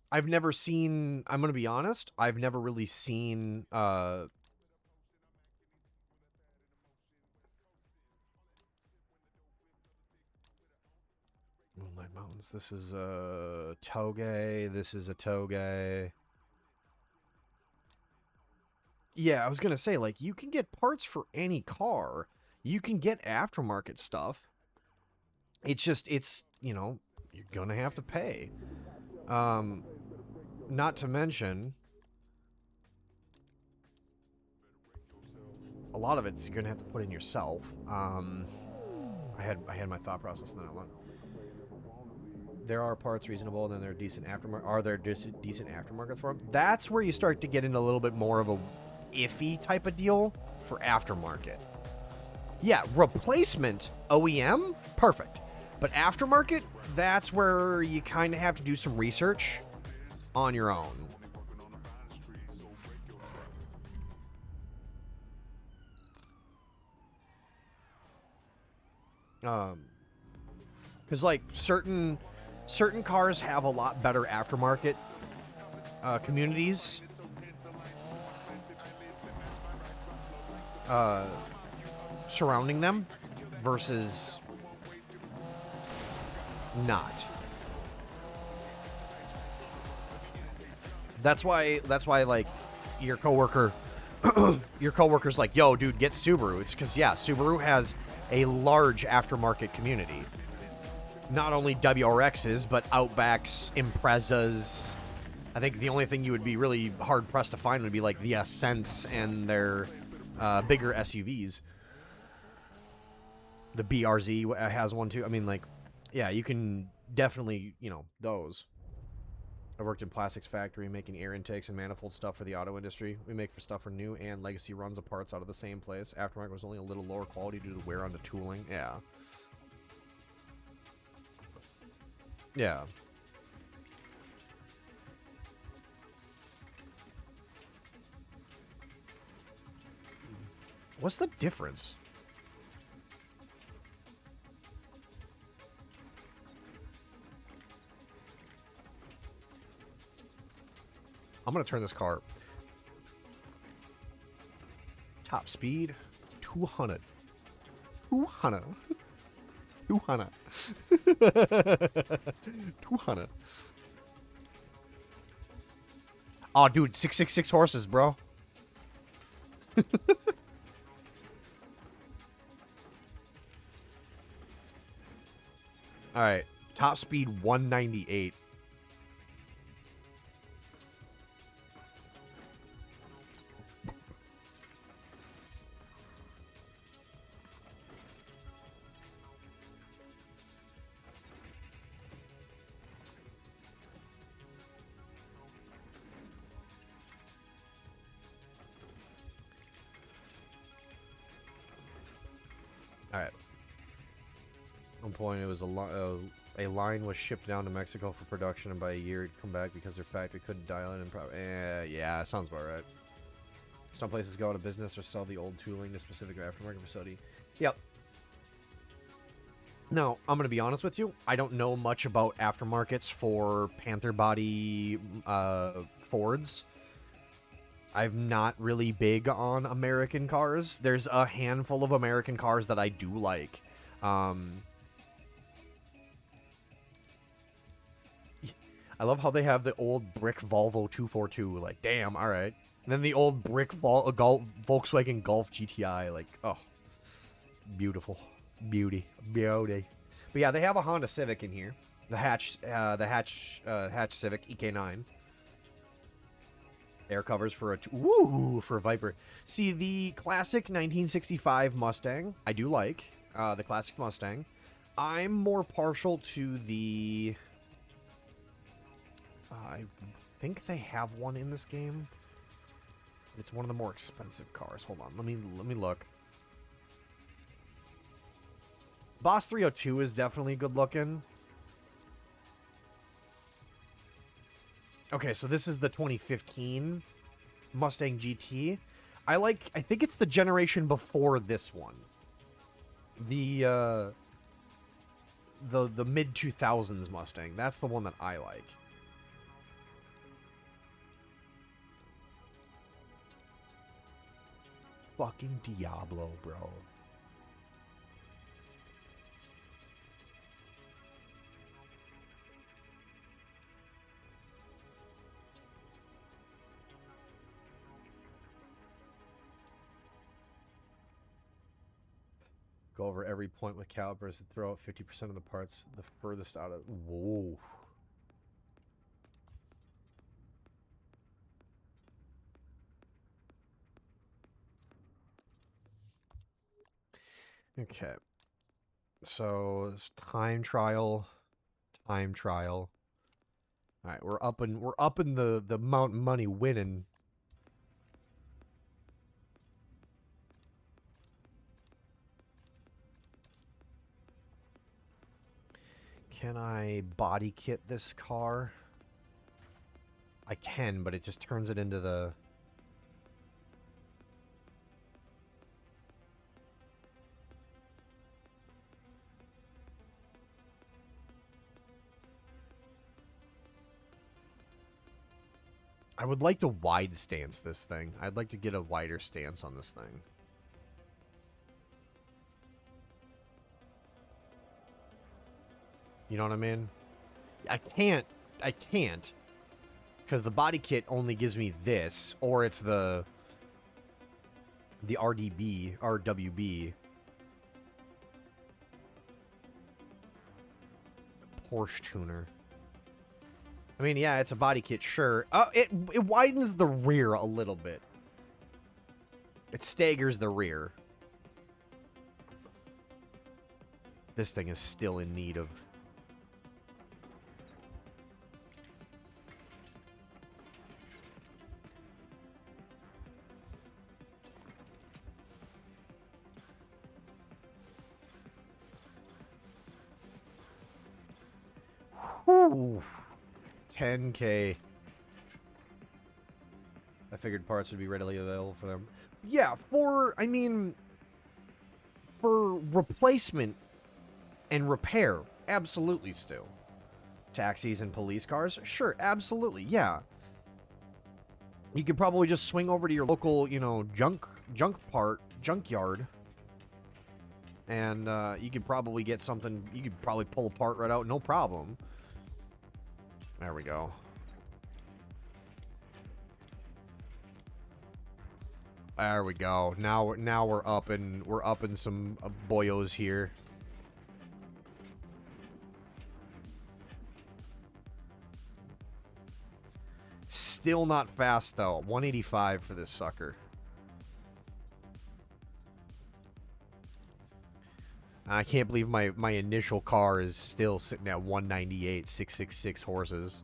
I've never seen, I'm going to be honest, I've never really seen, Moonlight Mountains. This is a Toge. This is a Toge. Yeah, I was going to say, like, you can get parts for any car. You can get aftermarket stuff. It's just, you know, you're going to have to pay. Not to mention, a lot of it's you're going to have to put in yourself. I had my thought process on that one. There are parts reasonable, and then there are decent aftermarket. Are there decent aftermarkets for them? That's where you start to get into a little bit more of a iffy type of deal for aftermarket. Yeah, replacement OEM, perfect. But aftermarket, that's where you kind of have to do some research on your own. Because like certain cars have a lot better aftermarket communities. Surrounding them versus not. That's why like your coworker's like, yo, dude, get Subaru. It's because, yeah, Subaru has a large aftermarket community. Not only WRXs, but Outbacks, Imprezas. I think the only thing you would be really hard-pressed to find would be like the Ascents and their bigger SUVs. The BRZ has one too. I mean, like, yeah, you can definitely, you know, those. I worked in plastics factory making air intakes and manifold stuff for the auto industry. We make for stuff for new and legacy runs of parts out of the same place. Aftermarket was only a little lower quality due to wear on the tooling. Yeah. Yeah. What's the difference? I'm going to turn this car. Top speed, 200. 200. 200. 200. Oh, dude, 666 horses, bro. All right, top speed 198. All right. One point, it was a line was shipped down to Mexico for production, and by a year it'd come back because their factory couldn't dial in and yeah, sounds about right. Some places go out of business or sell the old tooling to specific aftermarket facility. Yep. Now, I'm going to be honest with you. I don't know much about aftermarkets for Panther body Fords. I'm not really big on American cars. There's a handful of American cars that I do like. I love how they have the old brick Volvo 242. Like, damn, all right. And then the old brick Volkswagen Golf GTI. Like, oh, beautiful, beauty. But yeah, they have a Honda Civic in here. The hatch Civic EK9. Air covers for for a Viper. See, the classic 1965 Mustang, I do like. The classic Mustang. I'm more partial to the... I think they have one in this game. It's one of the more expensive cars. Hold on, let me look. Boss 302 is definitely good looking. Okay, so this is the 2015 Mustang GT. I think it's the generation before this one. The mid 2000s Mustang. That's the one that I like. Fucking Diablo, bro. Go over every point with calipers and throw out 50% of the parts the furthest out of... Whoa. Okay. So, it's time trial. Time trial. Alright, we're up in the mountain money winning. Can I body kit this car? I can, but it just turns it into the... I would like to wide stance this thing. I'd like to get a wider stance on this thing. You know what I mean? I can't. Because the body kit only gives me this, or it's the RWB. Porsche tuner. I mean, yeah, it's a body kit, sure. It widens the rear a little bit. It staggers the rear. This thing is still in need of... Whew. 10K. I figured parts would be readily available for them. Yeah, for replacement and repair, absolutely, Stu. Taxis and police cars? Sure, absolutely, yeah. You could probably just swing over to your local, you know, junkyard. And you could probably get something, you could probably pull a part right out, no problem. There we go. There we go. Now we're up in some boyos here. Still not fast though. 185 for this sucker. I can't believe my initial car is still sitting at 198, 666 horses.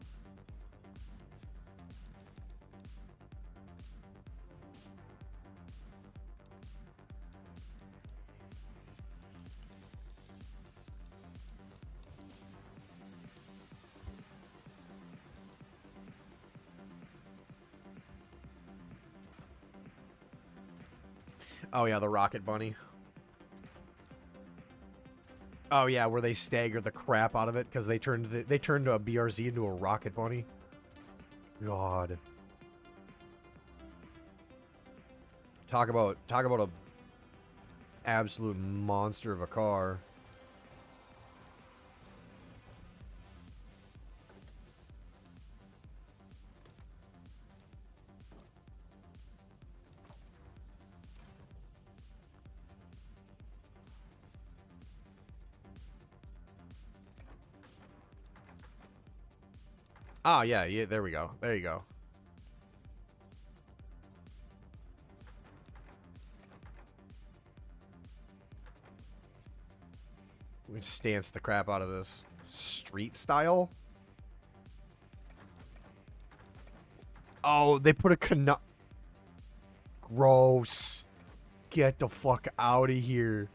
Oh yeah, the Rocket Bunny. Oh yeah, where they stagger the crap out of it because they turned a BRZ into a Rocket Bunny. God. Talk about a absolute monster of a car. Ah, yeah, there we go. There you go. We can stance the crap out of this. Street style? Oh, they put a cano... Gross. Get the fuck out of here.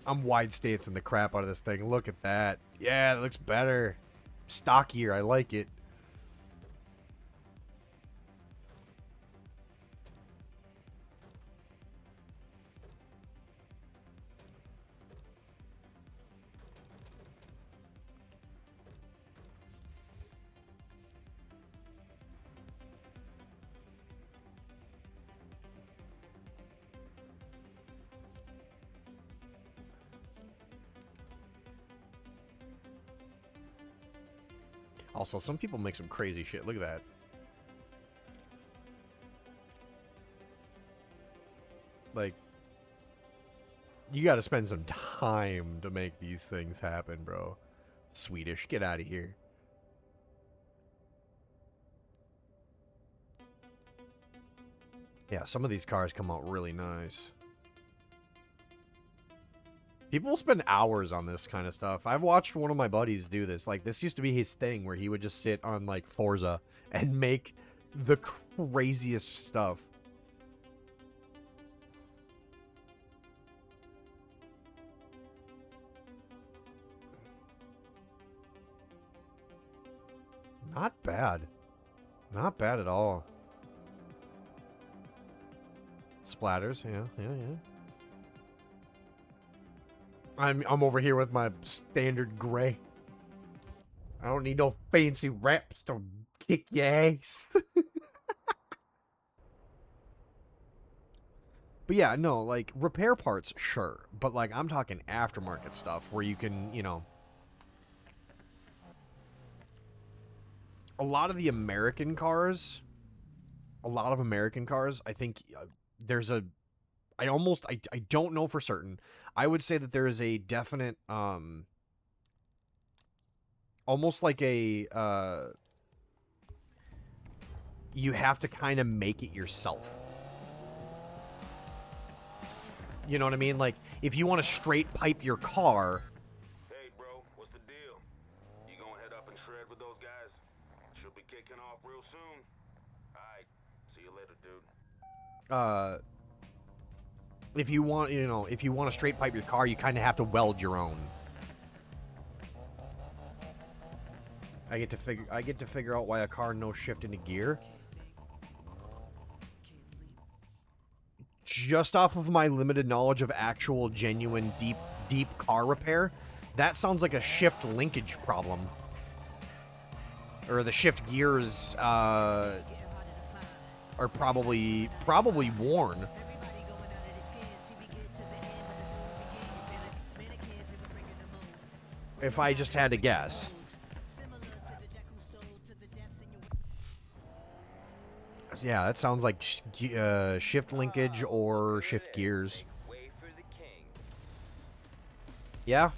I'm wide stancing the crap out of this thing. Look at that. Yeah, it looks better. Stockier. I like it. Also, some people make some crazy shit. Look at that. Like, you gotta spend some time to make these things happen, bro. Swedish, get out of here. Yeah, some of these cars come out really nice. People will spend hours on this kind of stuff. I've watched one of my buddies do this. Like, this used to be his thing where he would just sit on, like, Forza and make the craziest stuff. Not bad. Not bad at all. Splatters, yeah. I'm over here with my standard gray. I don't need no fancy wraps to kick your ass. But yeah, no, like, repair parts, sure. But, like, I'm talking aftermarket stuff where you can, you know... A lot of the American cars... I think there's a... I don't know for certain. I would say that there is a definite, almost like a, you have to kind of make it yourself. You know what I mean? Like, if you want to straight pipe your car... Hey, bro, what's the deal? You gonna head up and shred with those guys? Should be kicking off real soon. Alright, see you later, dude. If you want, you know, if you want to straight pipe your car, you kind of have to weld your own. I get to figure out why a car no shift into gear. Just off of my limited knowledge of actual genuine deep car repair, that sounds like a shift linkage problem. or the shift gears are probably worn. If I just had to guess. Yeah, that sounds like shift linkage or shift gears. Yeah?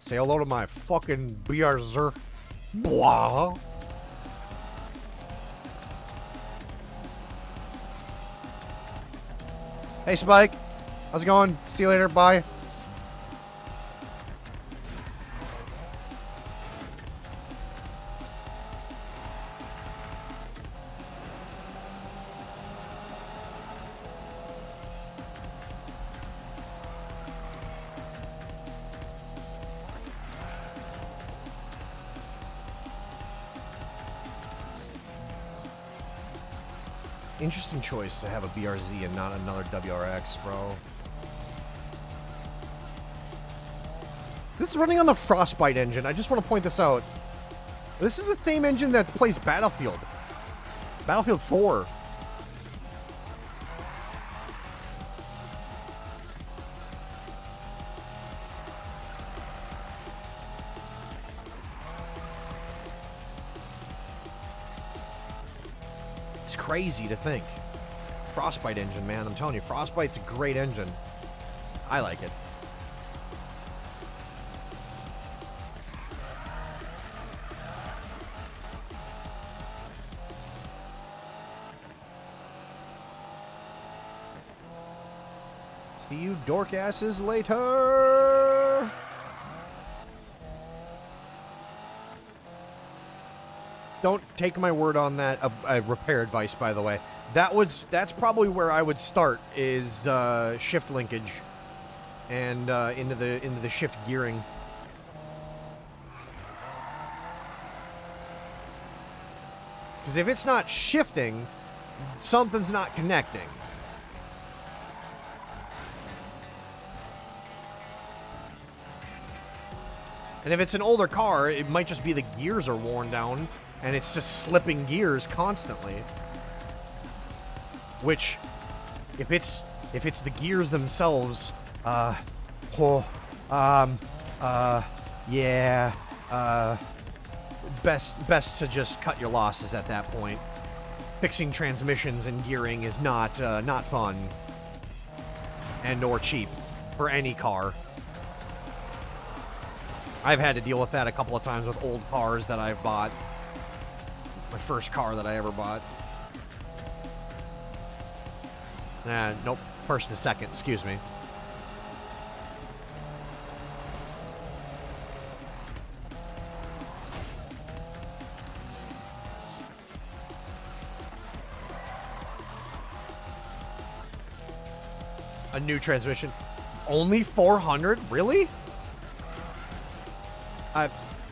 Say hello to my fucking vrrrrrrrrrm. Blah. Hey, Spike. How's it going? See you later. Bye. Interesting choice to have a BRZ and not another WRX, bro. This is running on the Frostbite engine. I just want to point this out. This is the same engine that plays Battlefield. Battlefield 4. Crazy to think. Frostbite engine, man. I'm telling you, Frostbite's a great engine. I like it. See you dork asses later. Don't take my word on that. Repair advice, by the way. That's probably where I would start, is shift linkage and into the shift gearing. Because if it's not shifting, something's not connecting. And if it's an older car, it might just be the gears are worn down. And it's just slipping gears constantly. Which, if it's the gears themselves, yeah, best to just cut your losses at that point. Fixing transmissions and gearing is not fun, and or cheap for any car. I've had to deal with that a couple of times with old cars that I've bought. My first car that I ever bought. Nope. First and second, excuse me. A new transmission. Only 400? Really?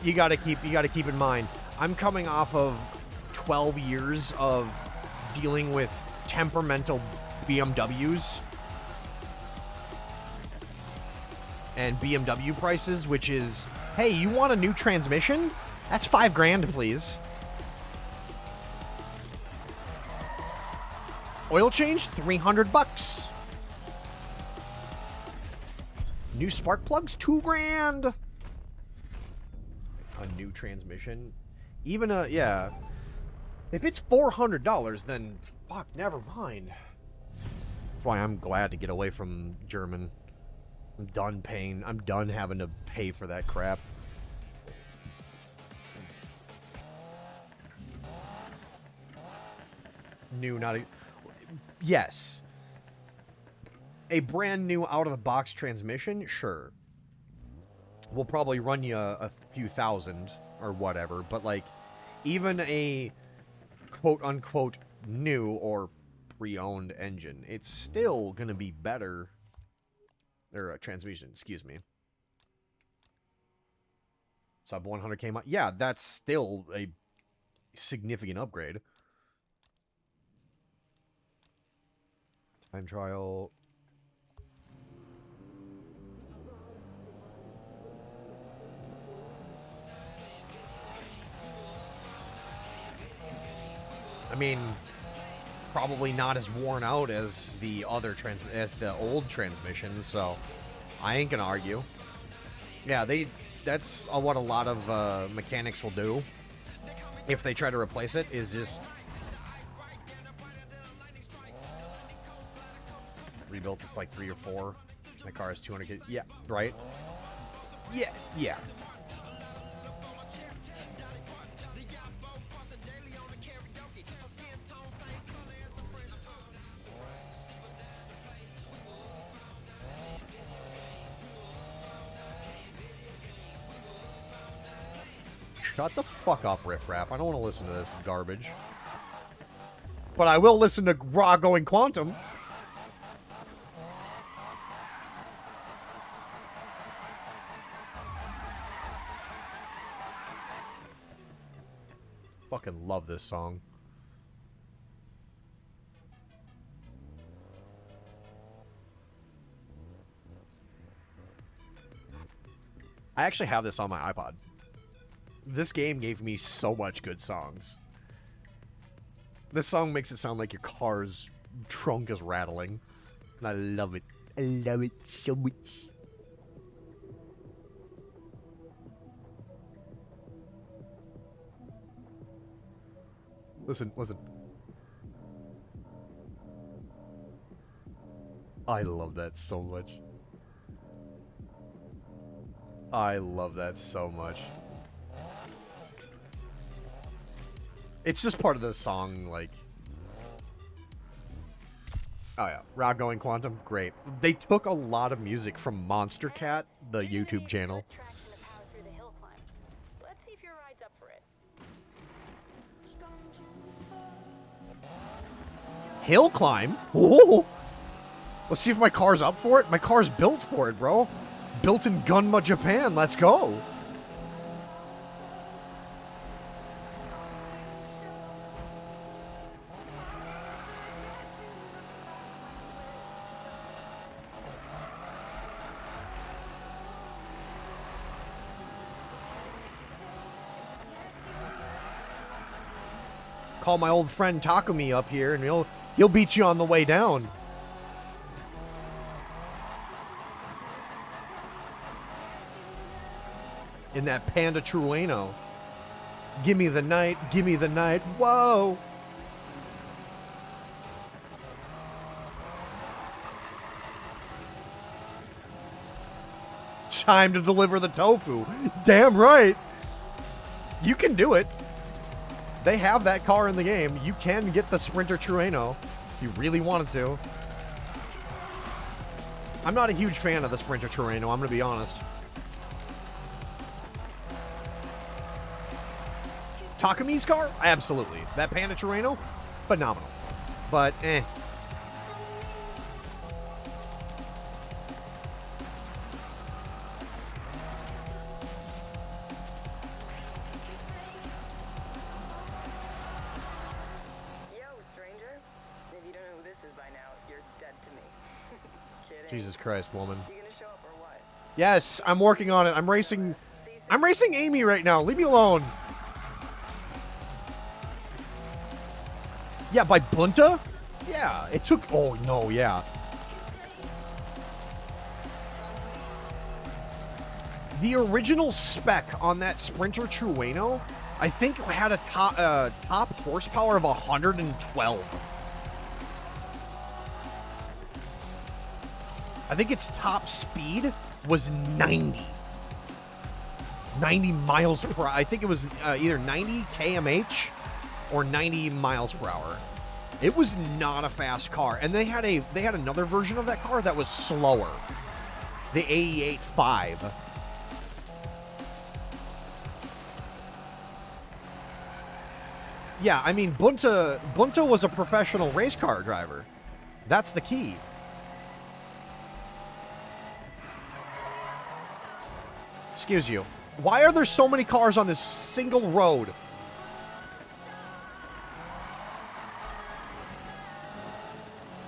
You gotta keep in mind, I'm coming off of 12 years of dealing with temperamental BMWs and BMW prices, which is, hey, you want a new transmission? That's $5,000, please. Oil change, $300. New spark plugs, $2,000. A new transmission, even yeah. If it's $400, then fuck, never mind. That's why I'm glad to get away from German. I'm done paying. I'm done having to pay for that crap. New, not a... Yes. A brand new out-of-the-box transmission? Sure. Will probably run you a few thousand or whatever, but like, even a quote-unquote new or pre-owned engine, it's still gonna be better. Or a transmission, excuse me. Sub 100k. Yeah, that's still a significant upgrade. Time trial. I mean, probably not as worn out as the old transmissions, so I ain't gonna argue. Yeah, that's what a lot of mechanics will do if they try to replace it, is just rebuilt this like 3 or 4. My car is 200. Yeah, right. Yeah. Shut the fuck up, Riff Raff. I don't want to listen to this garbage. But I will listen to Raw Going Quantum. Fucking love this song. I actually have this on my iPod. This game gave me so much good songs. This song makes it sound like your car's trunk is rattling. And I love it. I love it so much. Listen. I love that so much. I love that so much. It's just part of the song, like... Oh yeah, Raw Going Quantum, great. They took a lot of music from Monster Cat, the YouTube channel. Let's see if your ride's up for it. Hill climb? Ooh. Let's see if my car's up for it. My car's built for it, bro. Built in Gunma, Japan. Let's go. Call my old friend Takumi up here, and he'll beat you on the way down. In that Panda Trueno. Give me the night, whoa! Time to deliver the tofu. Damn right! You can do it. They have that car in the game. You can get the Sprinter Trueno if you really wanted to. I'm not a huge fan of the Sprinter Trueno, I'm going to be honest. Takumi's car? Absolutely. That Panda Trueno? Phenomenal. But, eh. Jesus Christ, woman. You gonna show up or what? Yes, I'm working on it. I'm racing Amy right now. Leave me alone. Yeah, by Bunta? Yeah, it took... Oh, no, yeah. The original spec on that Sprinter Trueno, I think had a top horsepower of 112. I think its top speed was 90. 90 miles per hour. I think it was either 90 kmh or 90 miles per hour. It was not a fast car. And they had another version of that car that was slower. The AE85. Yeah, I mean, Bunta was a professional race car driver. That's the key. Excuse you. Why are there so many cars on this single road?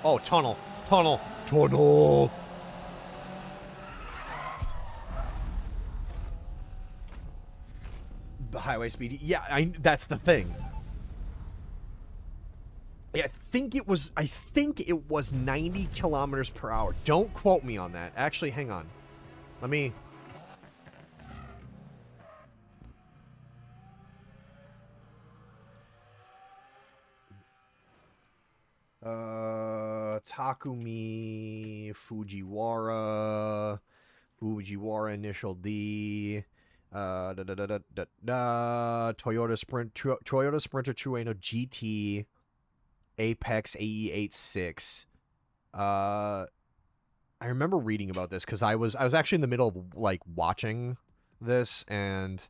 Oh, tunnel. The highway speed. Yeah, that's the thing. I think it was 90 kilometers per hour. Don't quote me on that. Actually, hang on. Let me... Takumi Fujiwara initial D, Toyota Sprinter Trueno GT, Apex AE86. I remember reading about this because I was actually in the middle of like watching this, and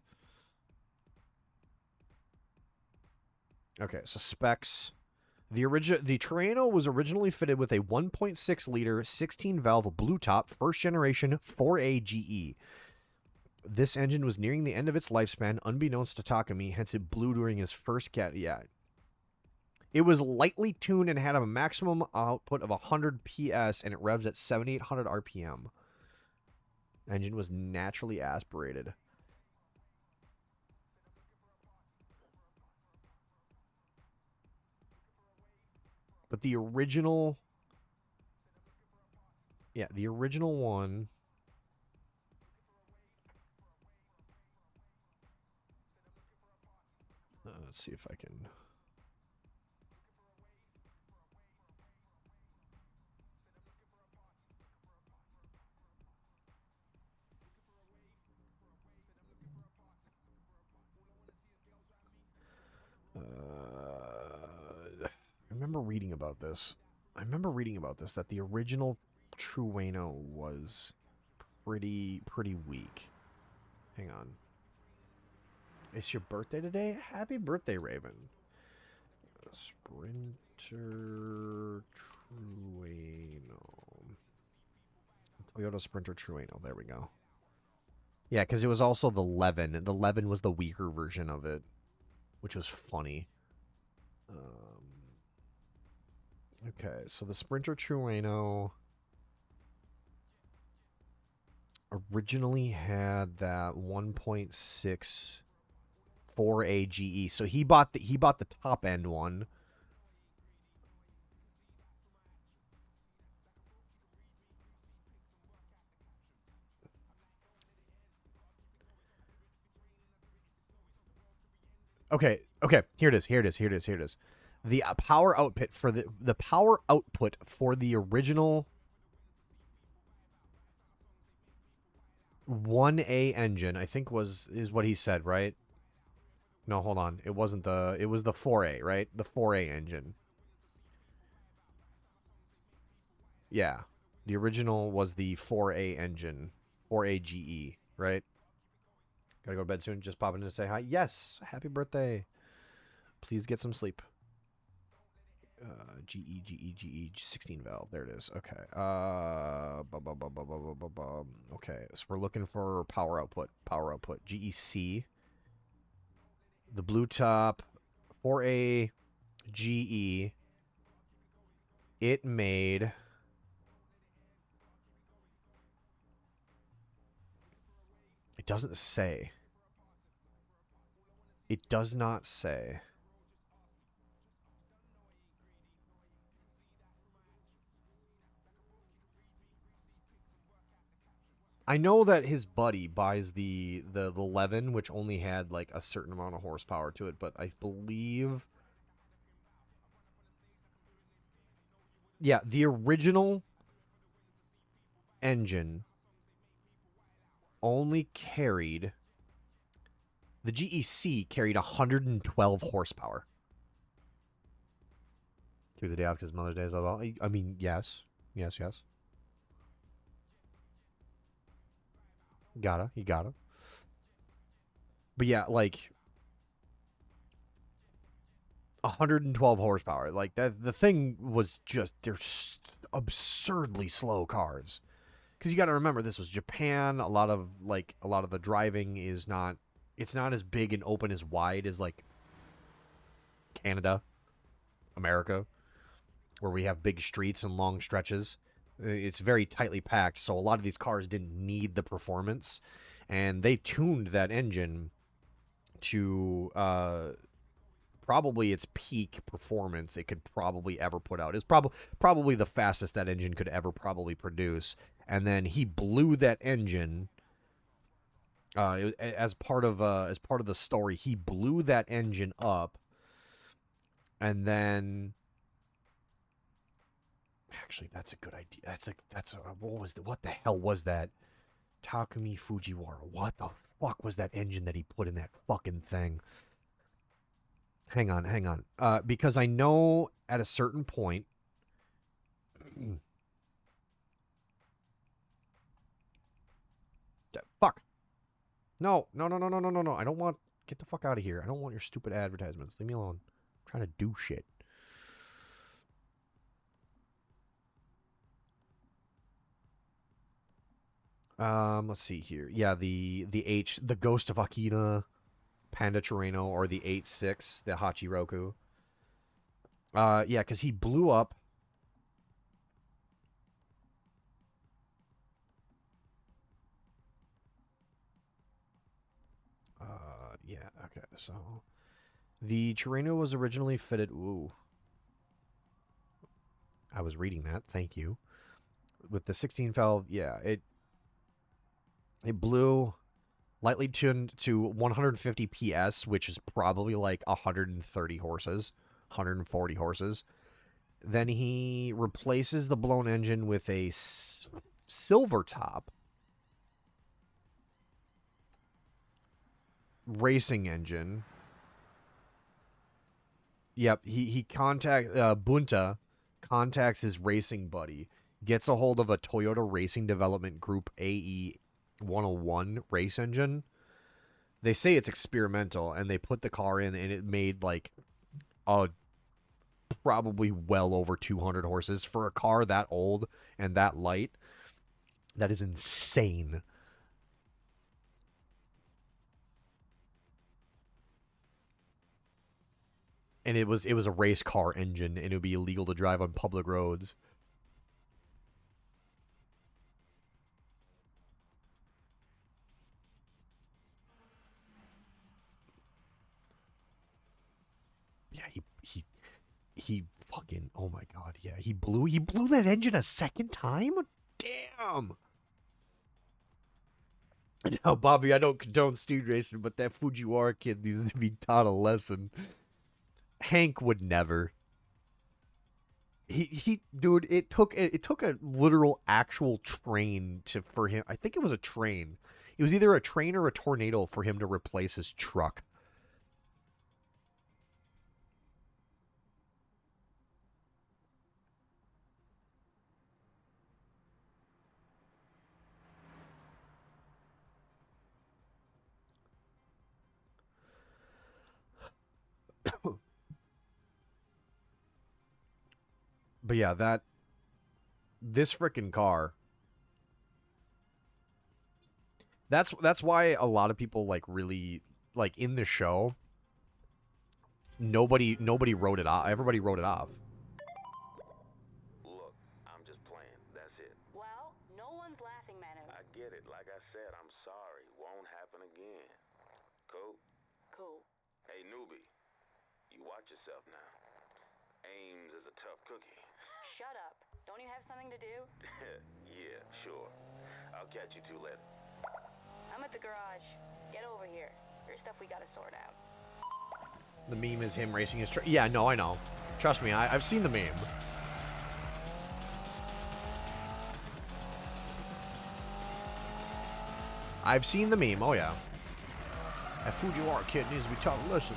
okay, so specs. The Trueno was originally fitted with a 1.6 liter 16 valve blue top first generation 4A GE. This engine was nearing the end of its lifespan, unbeknownst to Takumi, hence it blew during his first It was lightly tuned and had a maximum output of 100 PS, and it revs at 7,800 RPM. Engine was naturally aspirated. But the original... Yeah, the original one... let's see if I can... I remember reading about this. That the original Trueno was pretty weak. Hang on. It's your birthday today? Happy birthday, Raven. Sprinter Trueno. Toyota Sprinter Trueno. There we go. Yeah, because it was also the Levin. The Levin was the weaker version of it, which was funny. Okay, so the Sprinter Trueno originally had that 1.6 4A GE. So he bought the top end one. Okay, here it is. The power output for the power output for the original 1A engine, I think is what he said, right? No, hold on. It was the 4A, right? The 4A engine. Yeah. The original was the 4A engine. 4A GE, right? Gotta go to bed soon. Just popping in to say hi. Yes. Happy birthday. Please get some sleep. GE, 16 valve. There it is. Okay. Okay. So we're looking for power output. GEC. The blue top. 4A GE. It made... It doesn't say. It does not say. I know that his buddy buys the Levin, which only had like a certain amount of horsepower to it, but I believe... Yeah, the original engine only carried... The GEC carried 112 horsepower. Through the day off because Mother's Day is all... I mean, yes. You gotta. But yeah, like 112 horsepower. Like that, the thing was just, they're absurdly slow cars. Because you got to remember, this was Japan. A lot of the driving is not, it's not as big and open as wide as like Canada, America, where we have big streets and long stretches. It's very tightly packed, so a lot of these cars didn't need the performance, and they tuned that engine to probably its peak performance it could probably ever put out. It's probably the fastest that engine could ever probably produce. And then he blew that engine as part of the story. He blew that engine up, and then actually that's a good idea. What the hell was that? Takumi Fujiwara. What the fuck was that engine that he put in that fucking thing? Hang on. Because I know at a certain point. Fuck. No. I don't want. Get the fuck out of here. I don't want your stupid advertisements. Leave me alone. I'm trying to do shit. Let's see here. Yeah, the Ghost of Akina Panda Terreno, or the 8.6, the Hachiroku. Yeah, because he blew up. Yeah, okay, so the Terreno was originally fitted. Ooh. I was reading that, thank you. With the 16 valve, yeah, it blew lightly tuned to 150 PS, which is probably like 130 horses, 140 horses. Then he replaces the blown engine with a silver top racing engine. Yep, he Bunta contacts his racing buddy, gets a hold of a Toyota Racing Development Group AE 101 race engine. They say it's experimental, and they put the car in, and it made like probably well over 200 horses for a car that old and that light. That is insane. And it was a race car engine, and it would be illegal to drive on public roads. Yeah, he fucking, oh my god, yeah, he blew that engine a second time? Damn. Now, Bobby, I don't condone speed racing, but that Fujiwara kid needs to be taught a lesson. Hank would never. Dude, it took a literal actual train for him. I think it was a train. It was either a train or a tornado for him to replace his truck. But yeah, this frickin' car. That's why a lot of people like really like in the show. Nobody wrote it off. Everybody wrote it off. Look, I'm just playing. That's it. Well, no one's laughing, Manu. I get it. Like I said, I'm sorry. Won't happen again. Cool? Cool. Hey, newbie. You watch yourself now. Ames is a tough cookie. Shut up. Don't you have something to do? Yeah, sure. I'll catch you two later. I'm at the garage. Get over here. There's stuff we gotta sort out. The meme is him racing his truck. Yeah, no, I know. Trust me, I've seen the meme. I've seen the meme, oh yeah. That Fujiwara kid needs to be taught a lesson.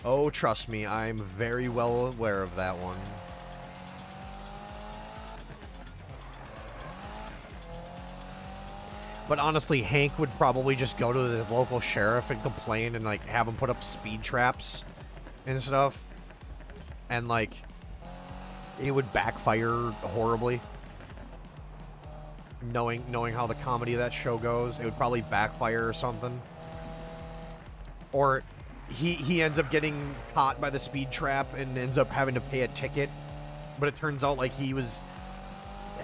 Oh, trust me, I'm very well aware of that one. But honestly, Hank would probably just go to the local sheriff and complain and, like, have him put up speed traps and stuff. And, like, it would backfire horribly. Knowing how the comedy of that show goes, it would probably backfire or something. Or he ends up getting caught by the speed trap and ends up having to pay a ticket But it turns out like he was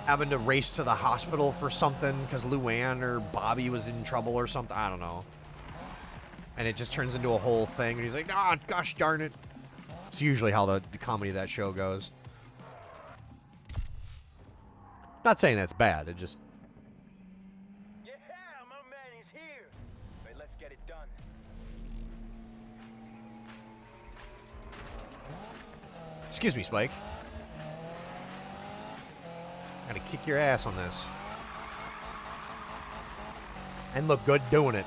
having to race to the hospital for something because Luann or Bobby was in trouble or something. I don't know. And it just turns into a whole thing. And he's like, ah, gosh darn it. It's usually how the comedy of that show goes. Not saying that's bad. It just... Yeah, my man is here. Right, let's get it done. Excuse me, Spike. Gotta kick your ass on this. And look good doing it.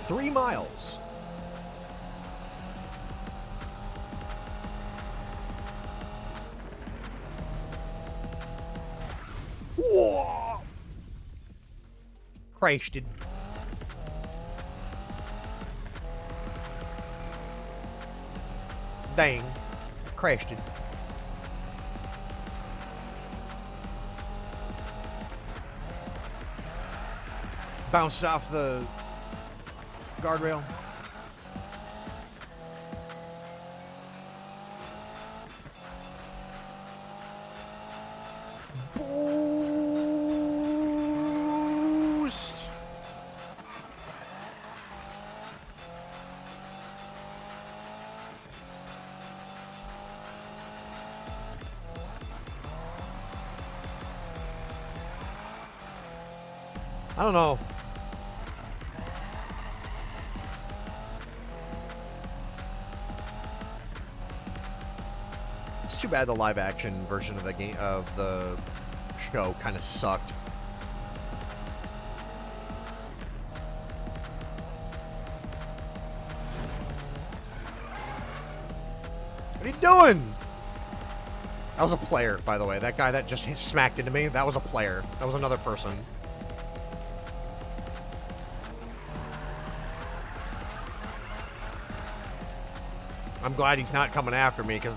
Three miles. Whoa! Crashed it. Dang. Crashed it. Bounced off the guardrail. Boost. I don't know. It's too bad the live action version of the game of the show kind of sucked. What are you doing? That was a player, by the way. That guy that just smacked into me, that was a player. That was another person. I'm glad he's not coming after me because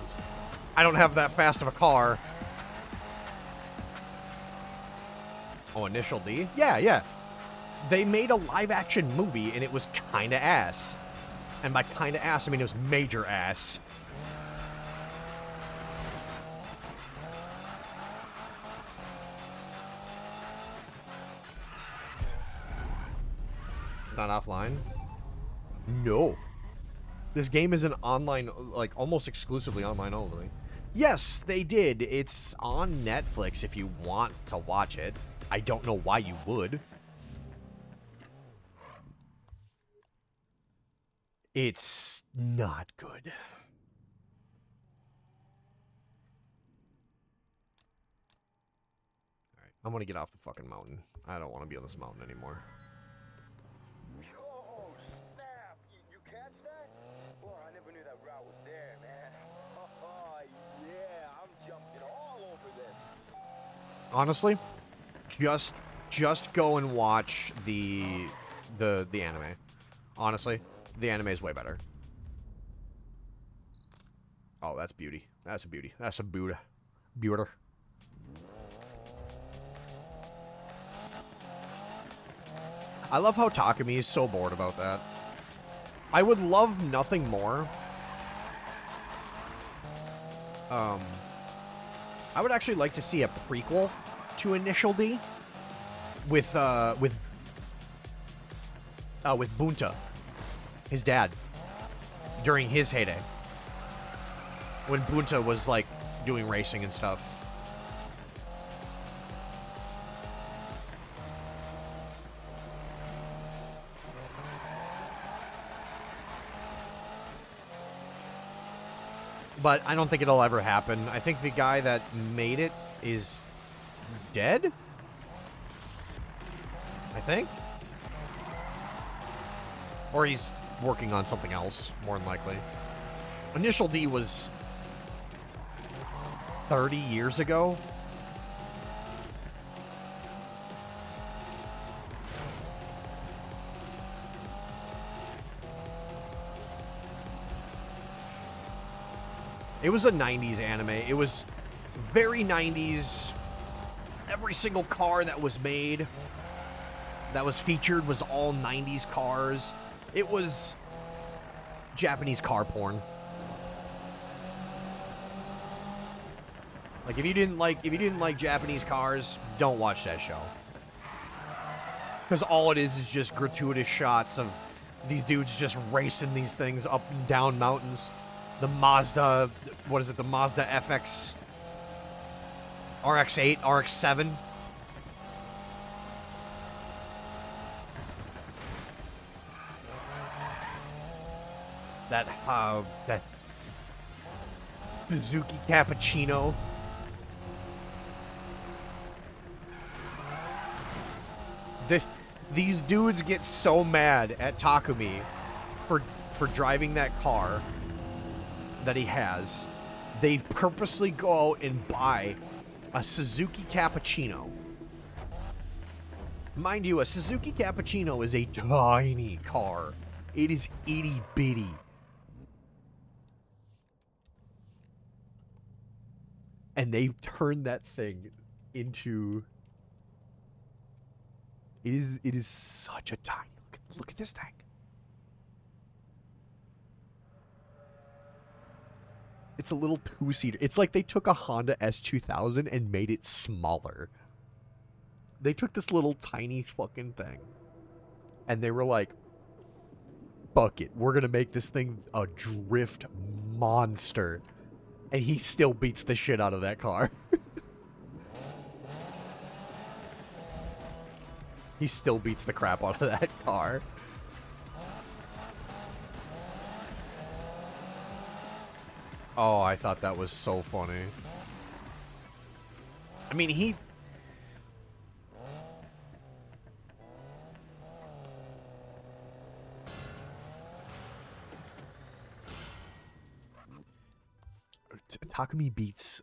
I don't have that fast of a car. Oh, Initial D? Yeah. They made a live-action movie, and it was kinda ass. And by kinda ass, I mean it was major ass. It's not offline? No. This game is an online, like, almost exclusively online only. Yes, they did. It's on Netflix if you want to watch it. I don't know why you would. It's not good. Alright, I'm gonna get off the fucking mountain. I don't want to be on this mountain anymore. Oh, snap! You catch that? Boy, I never knew that route was there, man. Oh, yeah, I'm jumping all over this. Honestly, just go and watch the anime. Honestly, the anime is way better. Oh, that's beauty. That's a beauty. That's a beauty. Beauty. I love how Takumi is so bored about that. I would love nothing more. I would actually like to see a prequel to Initial D with Bunta, his dad, during his heyday, when Bunta was like doing racing and stuff. But I don't think it'll ever happen. I think the guy that made it is dead? I think? Or he's working on something else, more than likely. Initial D was 30 years ago? It was a 90s anime. It was very 90s. Every single car that was made, that was featured, was all 90s cars. It was Japanese car porn. Like, if you didn't like Japanese cars, don't watch that show. Because all it is just gratuitous shots of these dudes just racing these things up and down mountains. The Mazda, what is it? The Mazda FX, RX-8, RX-7. That Suzuki Cappuccino. These dudes get so mad at Takumi for driving that car that he has. They purposely go out and buy a Suzuki Cappuccino. Mind you, a Suzuki Cappuccino is a tiny car. It is itty bitty. And they turned that thing into... It is such a tiny... Look at this thing. It's a little two-seater. It's like they took a Honda S2000 and made it smaller. They took this little tiny fucking thing. And they were like, fuck it. We're going to make this thing a drift monster. And he still beats the shit out of that car. He still beats the crap out of that car. Oh, I thought that was so funny. I mean, Takumi beats...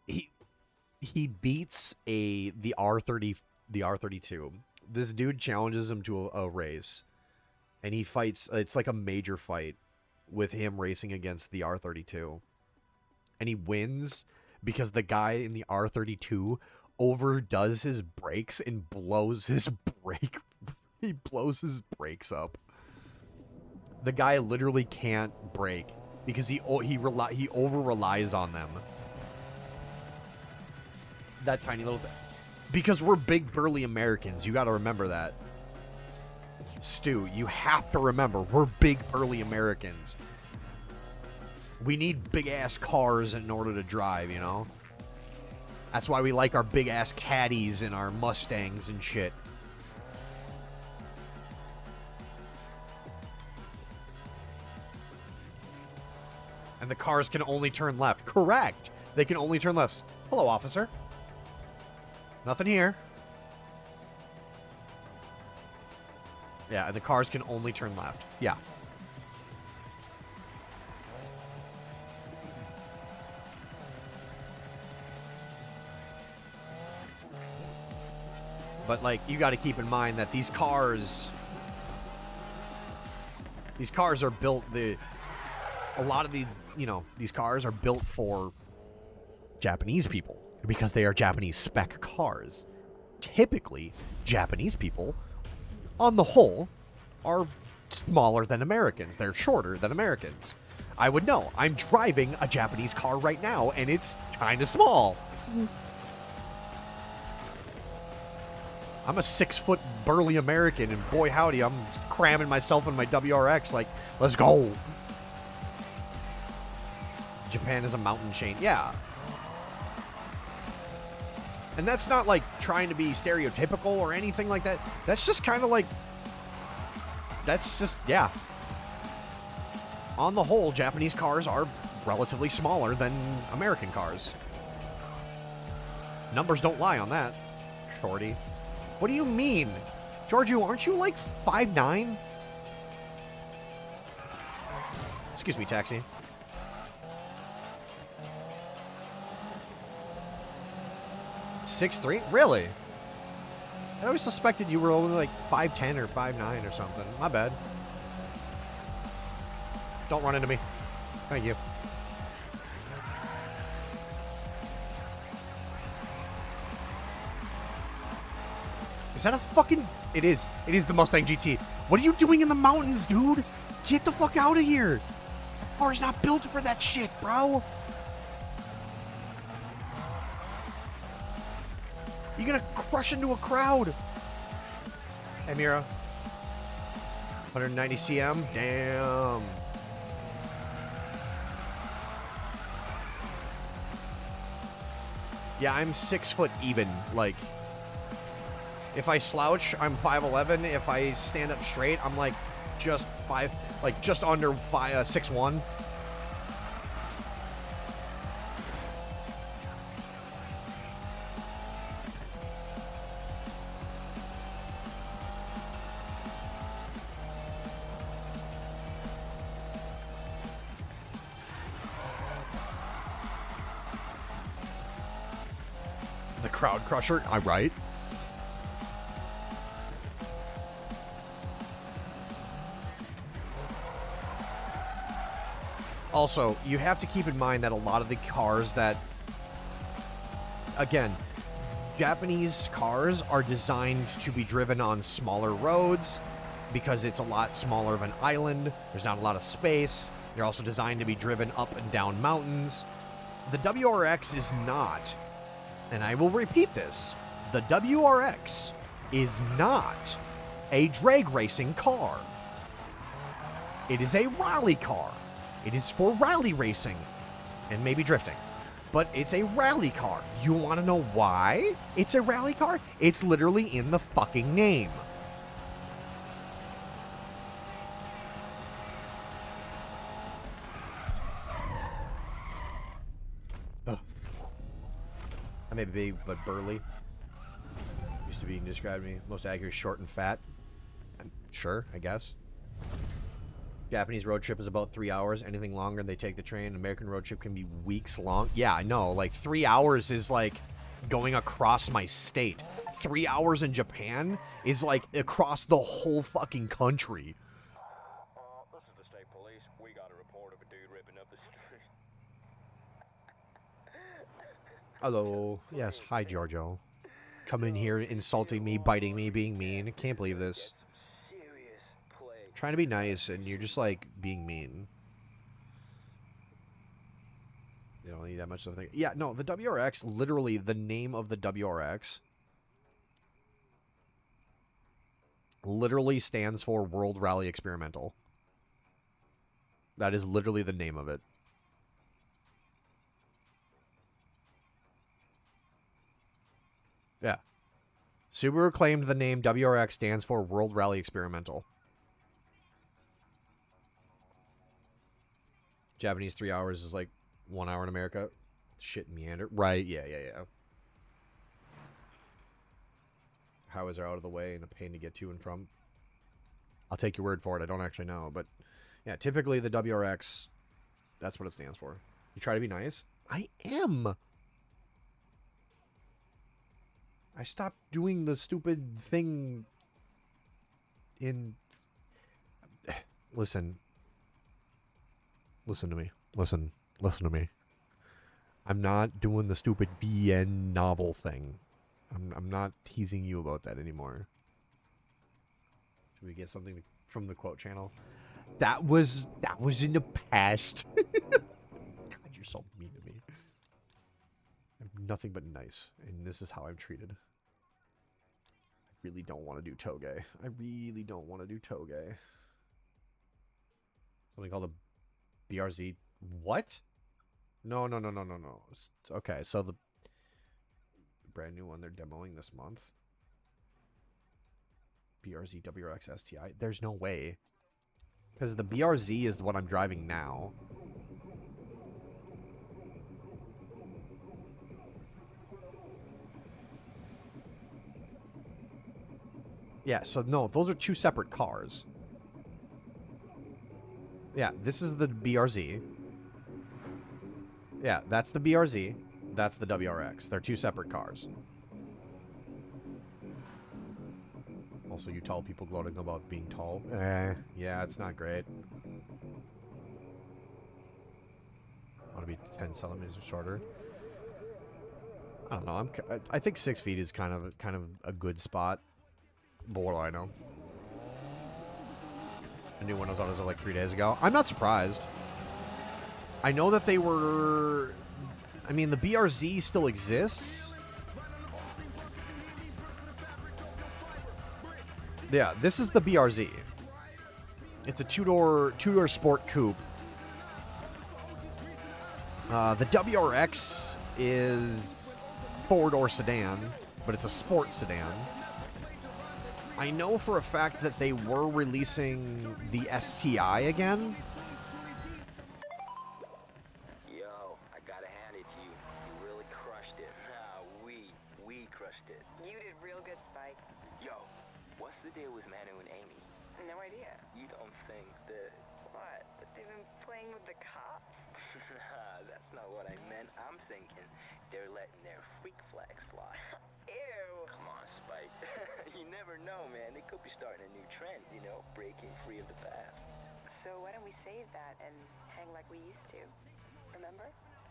He beats the R32. This dude challenges him to a race. And he fights... It's like a major fight with him racing against the R32. And he wins because the guy in the R32 overdoes his brakes and blows his brake. He blows his brakes up. The guy literally can't brake because he over relies on them. That tiny little thing. Because we're big burly Americans, you got to remember that. Stu, you have to remember, we're big burly Americans. We need big ass cars in order to drive, you know? That's why we like our big ass caddies and our Mustangs and shit. And the cars can only turn left. Correct. They can only turn left. Hello, officer. Nothing here. Yeah, and the cars can only turn left. Yeah. But, like, you got to keep in mind that these cars are built, a lot of the, you know, these cars are built for Japanese people because they are Japanese spec cars. Typically, Japanese people, on the whole, are smaller than Americans. They're shorter than Americans. I would know. I'm driving a Japanese car right now, and it's kind of small. I'm a 6-foot burly American, and boy howdy, I'm cramming myself in my WRX like, let's go. Japan is a mountain chain. Yeah. And that's not like trying to be stereotypical or anything like that. That's just kind of like, that's just, yeah. On the whole, Japanese cars are relatively smaller than American cars. Numbers don't lie on that, shorty. What do you mean? Giorgio, aren't you like 5'9"? Excuse me, taxi. 6'3"? Really? I always suspected you were only like 5'10" or 5'9" or something. My bad. Don't run into me. Thank you. Is that a fucking... It is. It is the Mustang GT. What are you doing in the mountains, dude? Get the fuck out of here. That car's not built for that shit, bro. You're gonna crush into a crowd. Hey, Mira. 190 cm? Damn. Yeah, I'm 6 foot even. Like, if I slouch, I'm 5'11". If I stand up straight, I'm like just just under 6'1". The crowd crusher, I'm right. Also, you have to keep in mind that a lot of the cars that, again, Japanese cars are designed to be driven on smaller roads because it's a lot smaller of an island. There's not a lot of space. They're also designed to be driven up and down mountains. The WRX is not, and I will repeat this, the WRX is not a drag racing car. It is a rally car. It is for rally racing and maybe drifting, but it's a rally car. You want to know why it's a rally car? It's literally in the fucking name. Ugh. I may be big, but burly. Used to be described me most accurate, short and fat. Sure, I guess. Japanese road trip is about 3 hours. Anything longer, they take the train. American road trip can be weeks long. Yeah, I know. Like, 3 hours is like going across my state. 3 hours in Japan is like across the whole fucking country. This is the state police. We got a report of a dude ripping up the street. Hello. Yes, hi, Giorgio. Come in here insulting me, biting me, being mean. I can't believe this. Trying to be nice, and you're just, like, being mean. You don't need that much of a thing. Yeah, no, the WRX, literally, the name of the WRX literally stands for World Rally Experimental. That is literally the name of it. Yeah. Subaru claimed the name WRX stands for World Rally Experimental. Japanese 3 hours is like 1 hour in America. Shit, meander. Right, yeah. Highways are out of the way and a pain to get to and from. I'll take your word for it. I don't actually know. But, yeah, typically the WRX, that's what it stands for. You try to be nice? I am. I stopped doing the stupid thing in... Listen to me. Listen to me. I'm not doing the stupid VN novel thing. I'm not teasing you about that anymore. Should we get something from the quote channel? That was in the past. God, you're so mean to me. I'm nothing but nice, and this is how I'm treated. I really don't want to do toge. Something called a BRZ. What? No. Okay, so the brand new one they're demoing this month. BRZ WRX STI. There's no way. Because the BRZ is what I'm driving now. Yeah, so no, those are two separate cars. Yeah, this is the BRZ. Yeah, that's the BRZ. That's the WRX. They're two separate cars. Also, you tall people gloating about being tall. Yeah, it's not great. Want to be 10 centimeters shorter. I don't know. I think 6 feet is kind of a good spot. But what do I know? The new Windows Autos are like 3 days ago. I'm not surprised. I know that they were... I mean, the BRZ still exists. Yeah, this is the BRZ. It's a two-door sport coupe. The WRX is four-door sedan, but it's a sport sedan. I know for a fact that they were releasing the STI again. Yo, I gotta hand it to you. You really crushed it. We crushed it. You did real good, Spike. Yo, what's the deal with Manu and Amy? No idea. You don't think that... What? That they've been playing with the cops? That's not what I meant. I'm thinking they're letting their freak flag fly. Ew. Come on, Spike. You never know, man. They could be starting a new trend, you know, breaking free of the past. So why don't we save that and hang like we used to? Remember?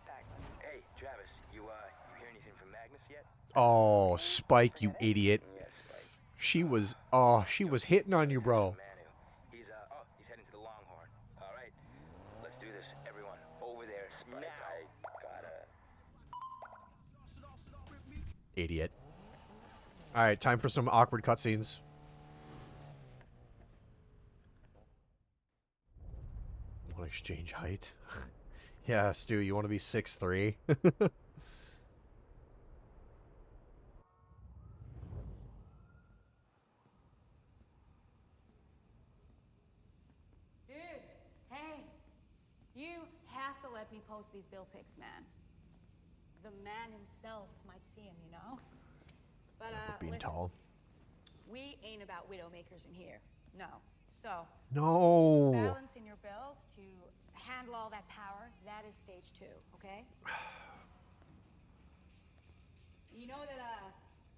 Back when... Hey, Travis, you hear anything from Magnus yet? Oh, Spike, you idiot. Yes, Spike. She was hitting on you, bro. Manu. He's heading to the Longhorn. All right, let's do this, everyone. Over there, Spike. I gotta... Idiot. Alright, time for some awkward cutscenes. Want to exchange height? Yeah, Stu, you want to be 6'3"? Dude, hey, you have to let me post these bill pics, man. The man himself might see him, you know? But, Being listen, tall. we ain't about widowmakers in here. No. So, No. balance in your build to handle all that power, that is stage 2, okay? You know that,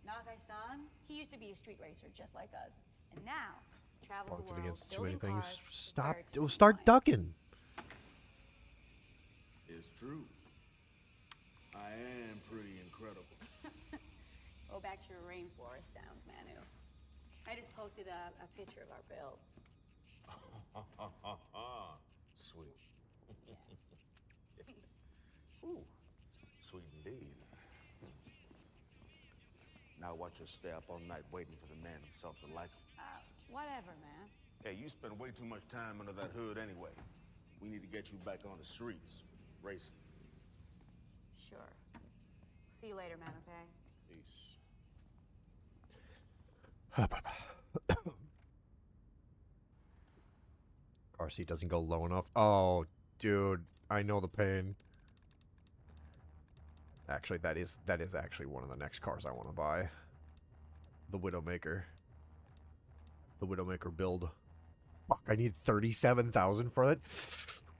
Nakai-san, he used to be a street racer just like us. And now, travels the Bumped it world against too many building things. cars Stop. for It'll extreme start clients. ducking. It's true. I am pretty incredible. Go back to your rainforest sounds, Manu. I just posted a picture of our builds. Sweet. Ooh, sweet indeed. Now watch her stay up all night waiting for the man himself to like him. Whatever, man. Hey, you spend way too much time under that hood anyway. We need to get you back on the streets, racing. Sure. See you later, man, okay? Peace. Car seat doesn't go low enough. Oh, dude, I know the pain. Actually, that is actually one of the next cars I want to buy. The Widowmaker. The Widowmaker build. Fuck, I need 37,000 for it.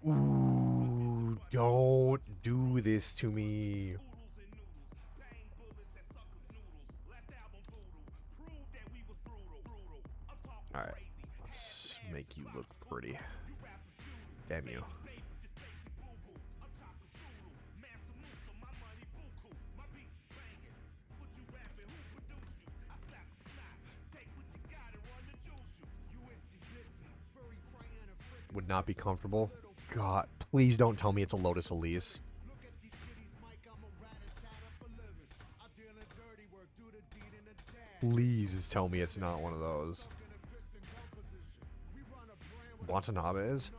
Ooh, don't do this to me. Alright, let's make you look pretty. Damn you. Would not be comfortable. God, please don't tell me it's a Lotus Elise. Please tell me it's not one of those. Watanabe is?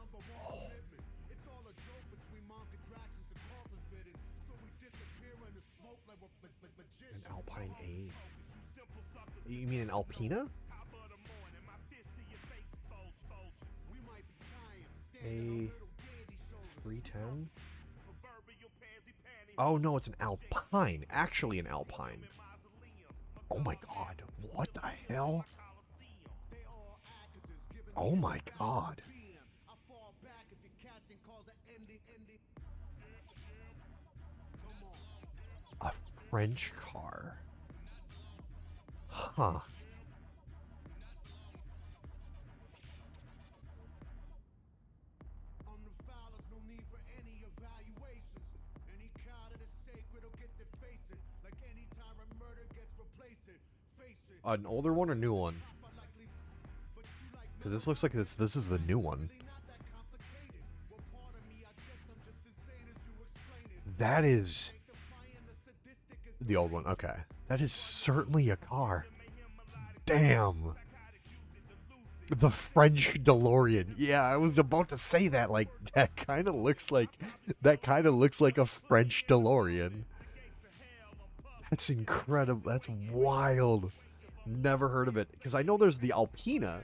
An Alpine A. You mean an Alpina? A 310? Oh no, it's an Alpine. Actually an Alpine. Oh my god. What the hell? Oh my god. A French car. Huh. An older one or new one? Because this looks like this is the new one. That is the old one. Okay. That is certainly a car. Damn. The French DeLorean. Yeah, I was about to say that. Like, that kind of looks like a French DeLorean. That's incredible. That's wild. Never heard of it. Because I know there's the Alpina,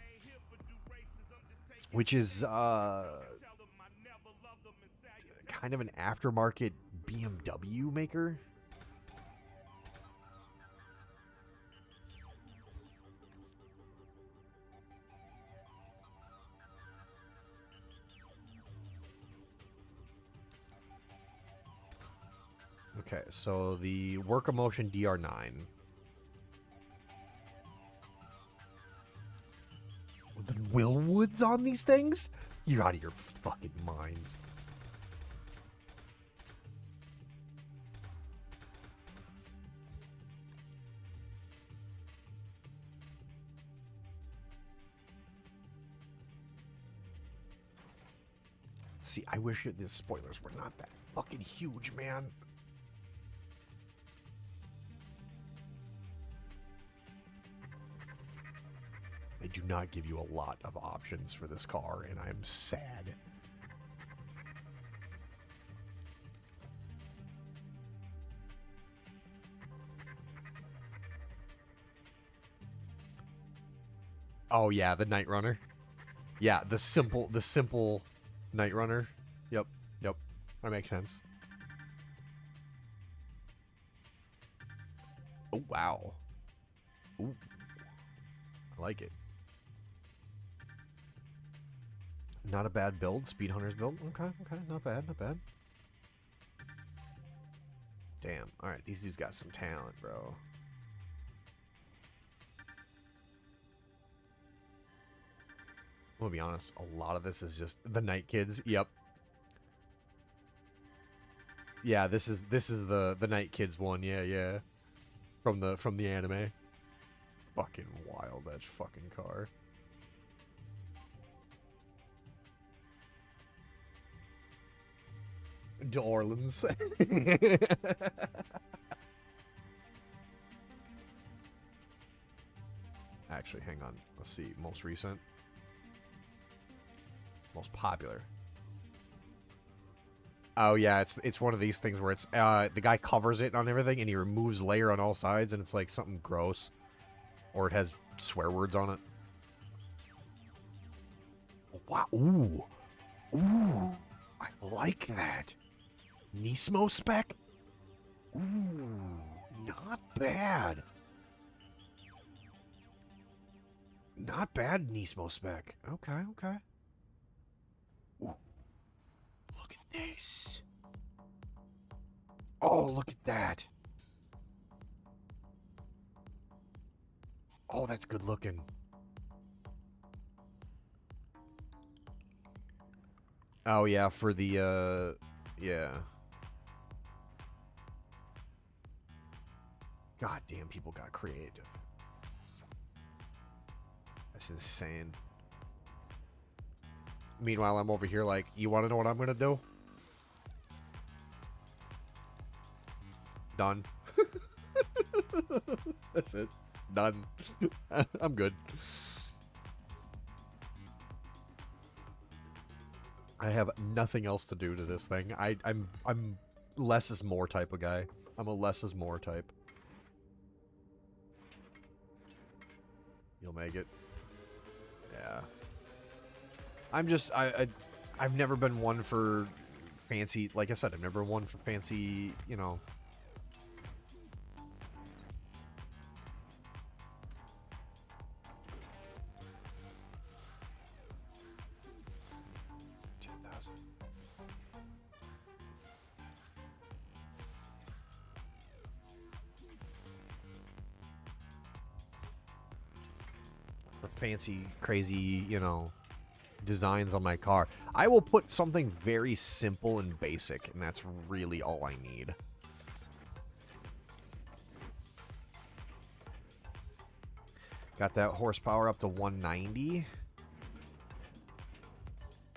which is kind of an aftermarket BMW maker. Okay, so the Work-A-Motion DR9. The Willwoods on these things? You're out of your fucking minds. See, I wish the spoilers were not that fucking huge, man. They do not give you a lot of options for this car, and I'm sad. Oh yeah, the Night Runner. Yeah, the simple Night Runner. Yep. That makes sense. Oh wow. Ooh. I like it. Not a bad build. Speed Hunter's build. Okay. Not bad. Damn. Alright, these dudes got some talent, bro. I'm gonna be honest, a lot of this is just the Night Kids. Yep. Yeah, this is the Night Kids one. Yeah. From the anime. Fucking wild, that fucking car. De Orleans. Actually, hang on. Let's see. Most recent. Most popular. Oh yeah, it's one of these things where it's the guy covers it on everything and he removes layer on all sides and it's like something gross. Or it has swear words on it. Wow. Ooh. I like that. Nismo spec? Ooh. Not bad. Not bad, Nismo spec. Okay. Ooh. Look at this. Oh, look at that. Oh, that's good looking. Oh, yeah, for the, yeah. God damn, people got creative. That's insane. Meanwhile, I'm over here like, you want to know what I'm going to do? Done. That's it. Done. I'm good. I have nothing else to do to this thing. I'm less is more type of guy. I'm a less is more type. You'll make it. Yeah. I've never been one for fancy, like I said, I've never been one for fancy, you know. Fancy, crazy, you know, designs on my car. I will put something very simple and basic, and that's really all I need. Got that horsepower up to 190.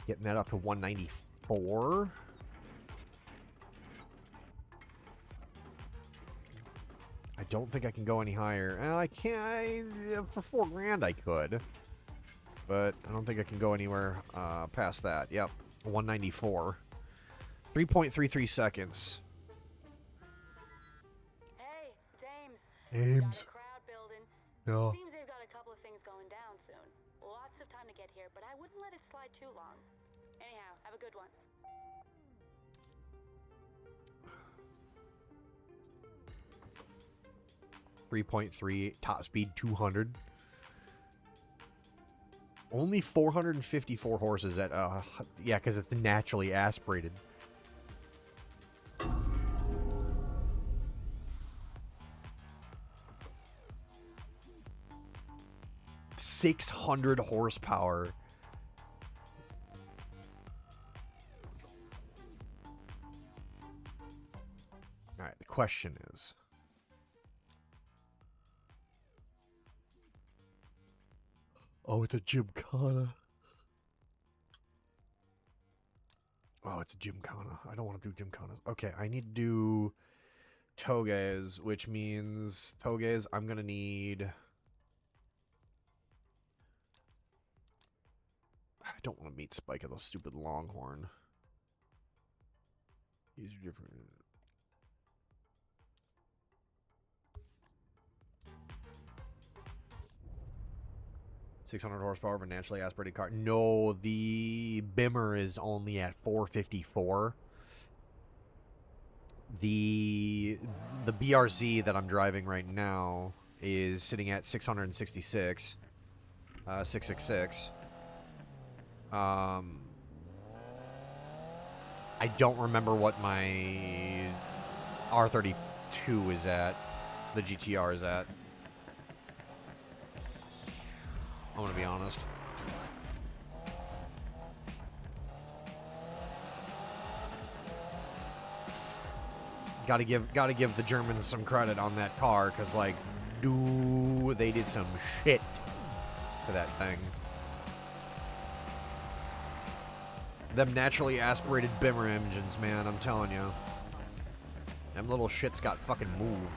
Getting that up to 194. I don't think I can go any higher. I can't. For $4,000 I could. But I don't think I can go anywhere past that. Yep. 194. 3.33 seconds. Hey, James. James. Got a crowd building. Yeah. Seems they've got a couple of things going down soon. Lots of time to get here, but I wouldn't let it slide too long. Anyhow, have a good one. 3.3, top speed 200. Only 454 horses at, yeah, because it's naturally aspirated. .600 horsepower. All right, the question is, oh, it's a gymkhana. Oh, it's a gymkhana. I don't want to do gymkhanas. Okay, I need to do toges, which means toges, I'm going to need... I don't want to meet Spike at those stupid Longhorn. These are different. 600 horsepower of a naturally aspirated car. No, the Bimmer is only at 454. The BRZ that I'm driving right now is sitting at 666. 666. I don't remember what my R32 is at. The GTR is at. I'm gonna be honest. Gotta give the Germans some credit on that car, cause like, dude, they did some shit to that thing. Them naturally aspirated Bimmer engines, man, I'm telling you. Them little shits got fucking moved.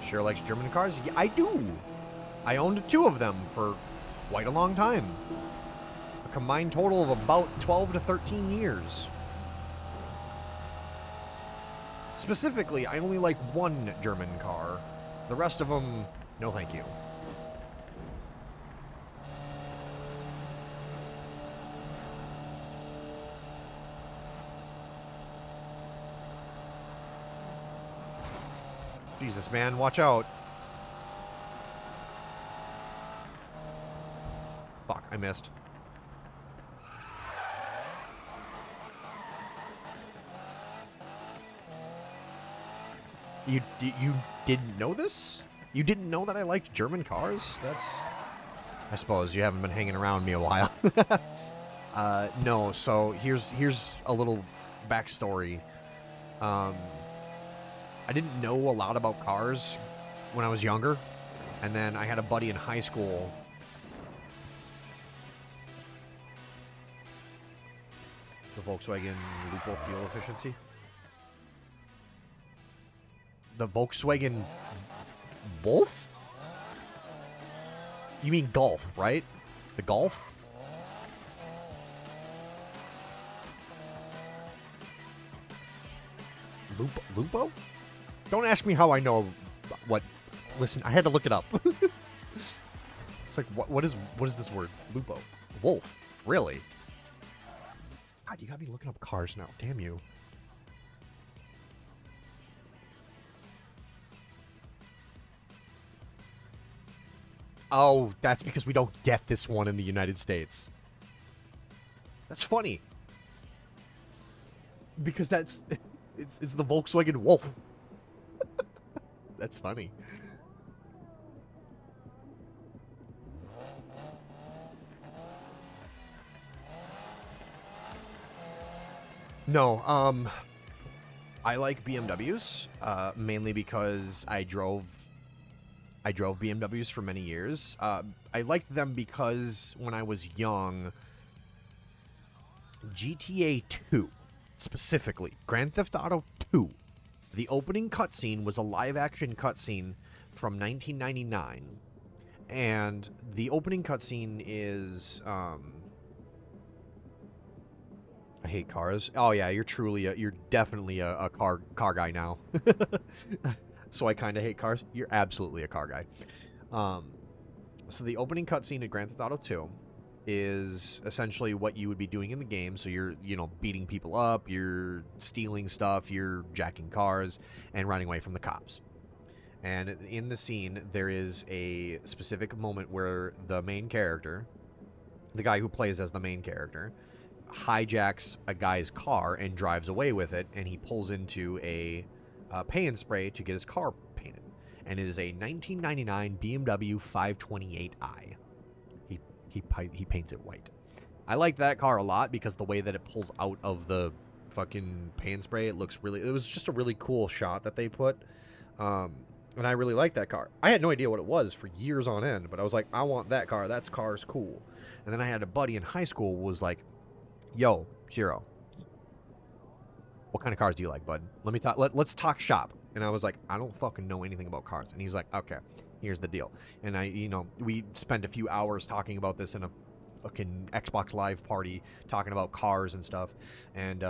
Sure likes German cars? Yeah, I do. I owned 2 of them for quite a long time. A combined total of about 12 to 13 years. Specifically, I only like 1 German car. The rest of them, no thank you. Jesus, man, watch out. Fuck, I missed. You didn't know this? You didn't know that I liked German cars? That's... I suppose you haven't been hanging around me a while. No, so here's a little backstory. I didn't know a lot about cars when I was younger, and then I had a buddy in high school. The Volkswagen Lupo fuel efficiency. The Volkswagen Wolf? You mean Golf, right? The Golf? Lupo? Don't ask me how I know what. Listen, I had to look it up. It's like, what is this word? Lupo. Wolf. Really? God, you got me looking up cars now. Damn you. Oh, that's because we don't get this one in the United States. That's funny. Because it's the Volkswagen Wolf. That's funny. No, I like BMWs, mainly because I drove BMWs for many years. I liked them because when I was young, GTA 2, specifically, Grand Theft Auto 2, the opening cutscene was a live-action cutscene from 1999, and the opening cutscene is, I hate cars. Oh yeah, you're definitely a car guy now. So I kind of hate cars. You're absolutely a car guy. So the opening cutscene at Grand Theft Auto 2 is essentially what you would be doing in the game. So you're, beating people up, you're stealing stuff, you're jacking cars, and running away from the cops. And in the scene, there is a specific moment where the main character, the guy who plays as the main character, hijacks a guy's car and drives away with it, and he pulls into a pay and spray to get his car painted. And it is a 1999 BMW 528i. He paints it white. I like that car a lot because the way that it pulls out of the fucking paint spray, it was just a really cool shot that they put. And I really like that car. I had no idea what it was for years on end, but I was like, I want that car. That car's cool. And then I had a buddy in high school who was like, yo, Shiro, what kind of cars do you like, bud? Let's talk shop. And I was like, I don't fucking know anything about cars. And he's like, okay, here's the deal. And we spent a few hours talking about this in a fucking Xbox Live party, talking about cars and stuff. And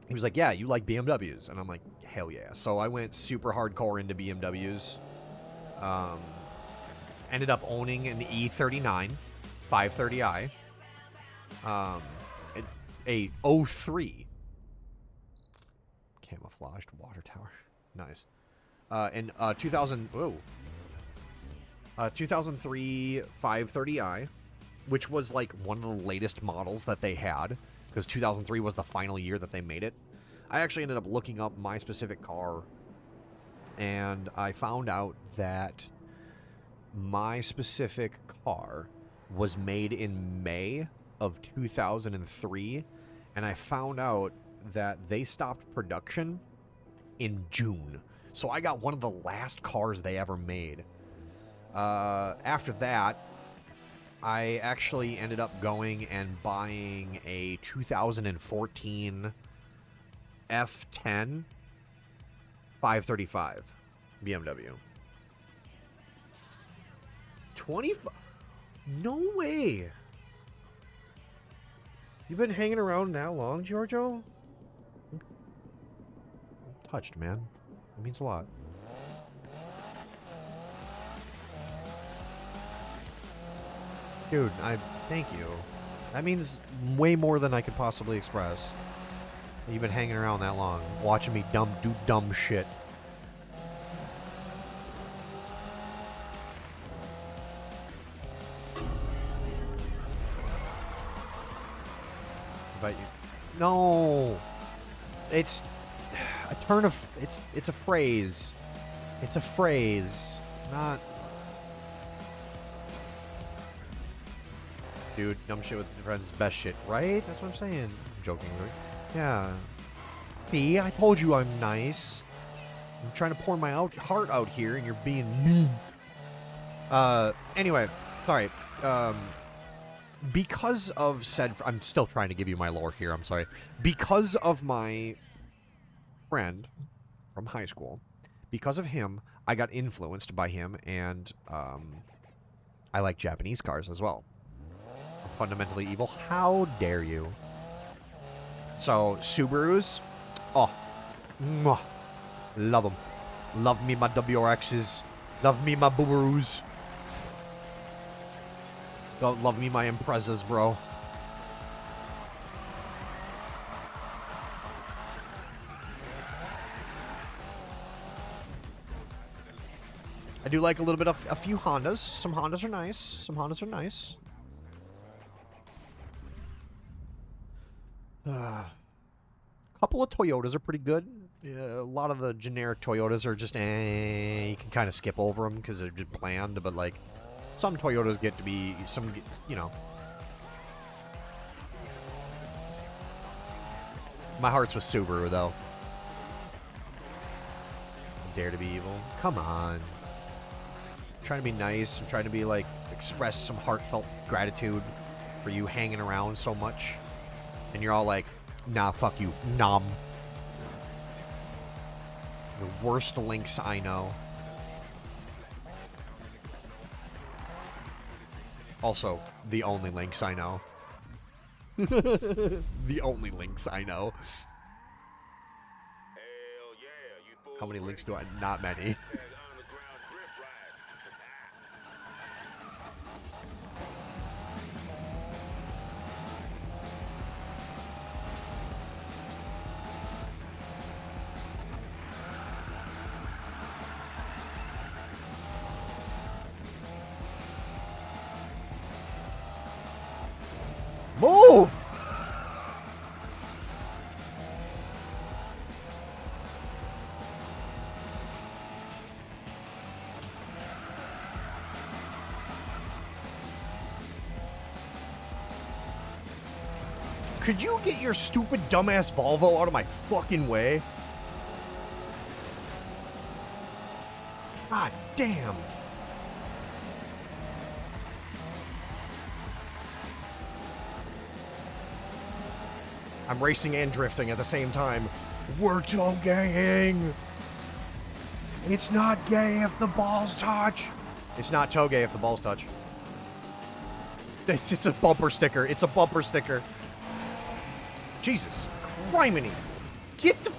he was like, yeah, you like BMWs. And I'm like, hell yeah. So I went super hardcore into BMWs. Ended up owning an E39 530i. A 03 camouflaged water tower. Nice. And 2003 530i, which was like one of the latest models that they had, because 2003 was the final year that they made it. I actually ended up looking up my specific car, and I found out that my specific car was made in May of 2003, and I found out that they stopped production in June. So I got one of the last cars they ever made. After that, I actually ended up going and buying a 2014 F10 535 BMW. 25? No way. You've been hanging around that long, Giorgio? I'm touched, man. It means a lot. Dude, thank you. That means way more than I could possibly express. You've been hanging around that long, watching me do dumb shit. But no, it's a turn of it's a phrase. It's a phrase, not. Dude, dumb shit with friends is best shit, right? That's what I'm saying. I'm joking, right? Yeah. See, I told you I'm nice. I'm trying to pour my heart out here, and you're being mean. Anyway, sorry. Because of said... I'm still trying to give you my lore here, I'm sorry. Because of my friend from high school, because of him, I got influenced by him, and I like Japanese cars as well. I'm fundamentally evil. How dare you? So, Subarus, oh, mwah, love them. Love me my WRXs. Love me my Boobaroos. Love me my Imprezas, bro. I do like a little bit of a few Hondas. Some Hondas are nice. Some Hondas are nice. Couple of Toyotas are pretty good. A lot of the generic Toyotas are just you can kind of skip over them because they're just bland. But like, some Toyotas get to be you know. My heart's with Subaru, though. Dare to be evil. Come on. I'm trying to be nice. I'm trying to be, like, express some heartfelt gratitude for you hanging around so much. And you're all like, nah, fuck you. Nom. The worst Lynx I know. Also, the only Lynx I know. The only Lynx I know. Hell yeah, you How many Lynx do I? Not many. Move! Could you get your stupid dumbass Volvo out of my fucking way? God damn. I'm racing and drifting at the same time. We're toe-gaying. It's not gay if the balls touch. It's not toe-gay if the balls touch. It's a bumper sticker. It's a bumper sticker. Jesus. Criminy. Get the...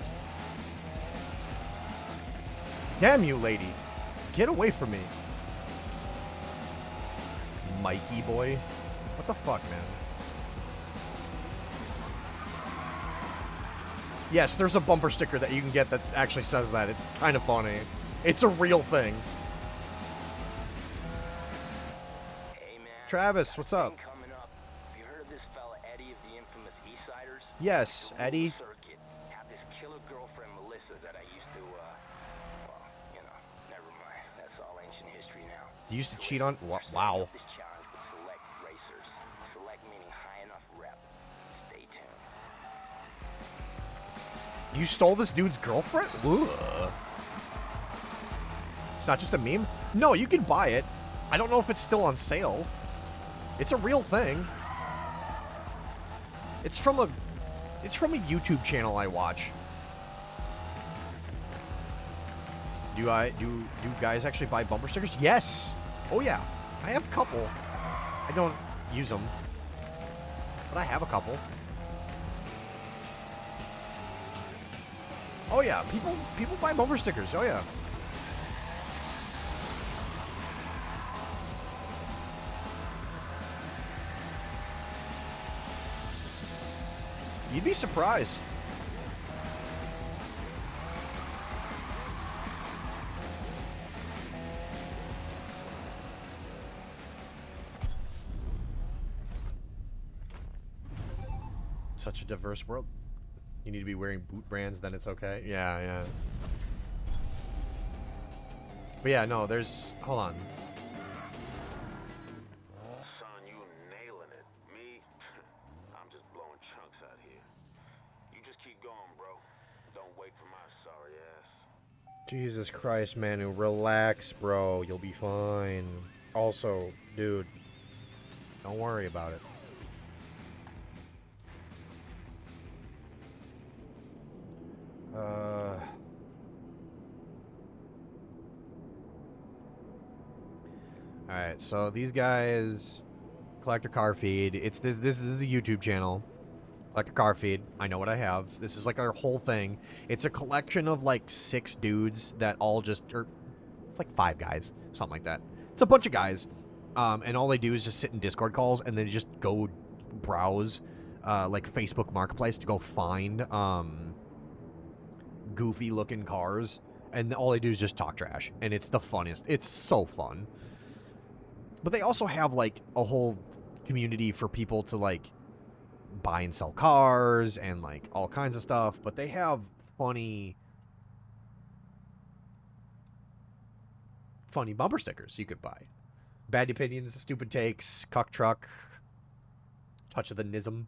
Damn you, lady. Get away from me. Mikey boy. What the fuck, man? Yes, there's a bumper sticker that you can get that actually says that. It's kind of funny. It's a real thing. Hey, man. Travis, what's up? Coming up. Have you heard of this fella Eddie of the infamous Eastsiders? Yes, Eddie. Circuit. Have this killer girlfriend Melissa that I used to, well, you know, never mind. That's all ancient history now. You used to cheat on... Wow. This challenge with select racers. Select meaning high enough rep. Stay tuned. You stole this dude's girlfriend? Ugh. It's not just a meme? No, you can buy it. I don't know if it's still on sale. It's a real thing. It's from a YouTube channel I watch. Do guys actually buy bumper stickers? Yes. Oh yeah. I have a couple. I don't use them. But I have a couple. Oh yeah, people buy bumper stickers. Oh yeah. You'd be surprised. Such a diverse world. You need to be wearing boot brands, then it's okay. Yeah, yeah. But yeah, no, there's... Hold on. Son, you nailing it. Me, I'm just blowing chunks out here. You just keep going, bro. Don't wait for my sorry ass. Jesus Christ, Manu. Relax, bro. You'll be fine. Also, dude, don't worry about it. Alright, so these guys collect a car feed. This is a YouTube channel. Collect a car feed. I know what I have. This is like our whole thing. It's a collection of like 6 dudes that all just or it's like 5 guys, something like that. It's a bunch of guys. And all they do is just sit in Discord calls and then just go browse like Facebook Marketplace to go find goofy looking cars, and all they do is just talk trash, and it's the funniest. It's so fun. But they also have like a whole community for people to like buy and sell cars and like all kinds of stuff, but they have funny bumper stickers you could buy. Bad opinions, stupid takes, cuck truck, touch of the nism.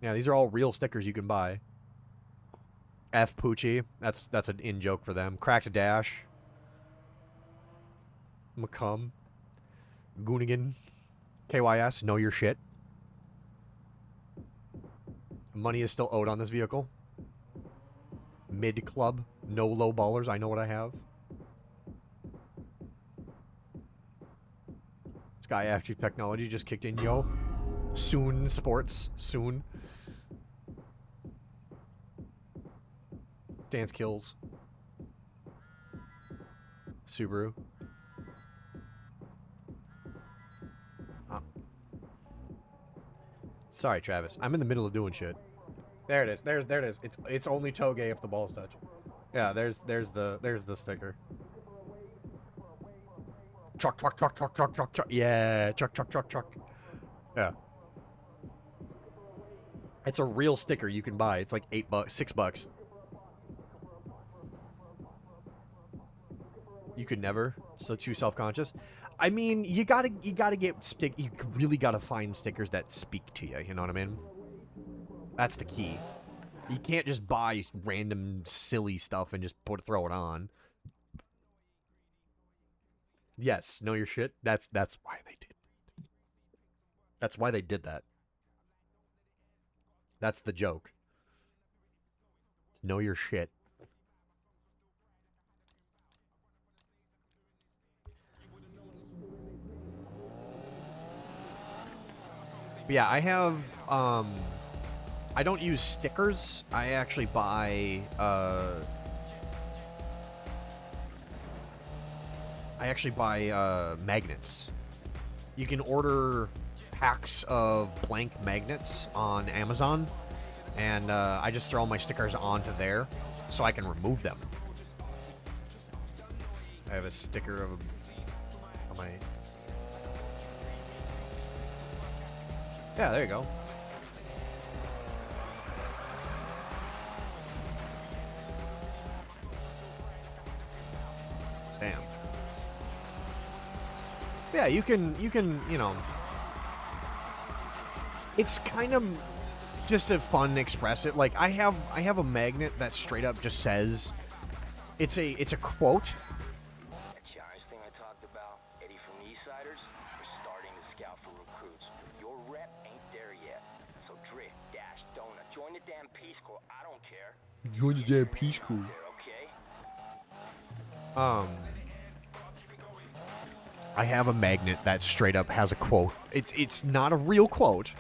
Yeah, these are all real stickers you can buy. F Poochie. That's an in joke for them. Cracked Dash. McCum. Goonigan. KYS. Know your shit. Money is still owed on this vehicle. Mid Club. No low ballers. I know what I have. Sky Active Technology just kicked in, yo. Soon Sports. Soon. Dance Kills. Subaru. Sorry, Travis. I'm in the middle of doing shit. There it is. There it is. It's only Toge if the balls touch. Yeah, there's the sticker. Truck. Yeah, truck. Yeah. It's a real sticker you can buy. It's like $8, $6. You could never. So too self-conscious. I mean, you gotta get you really gotta find stickers that speak to you. You know what I mean? That's the key. You can't just buy random silly stuff and just throw it on. Yes, know your shit. That's why they did. That's why they did that. That's the joke. Know your shit. But yeah, I have I don't use stickers. I actually buy magnets. You can order packs of blank magnets on Amazon, and I just throw my stickers onto there so I can remove them. I have a sticker of my... Yeah, there you go. Damn. Yeah, you can, you know, it's kind of just a fun expressive. Like I have a magnet that straight up just says, it's a quote. That Giants thing I talked about, Eddie from Eastsiders, we're starting to scout for recruits. Your rep ain't there yet. So Drift, Dash, Donut, join the damn Peace Corps. I don't care. Join the damn Peace Corps. Okay? I have a magnet that straight up has a quote. It's not a real quote.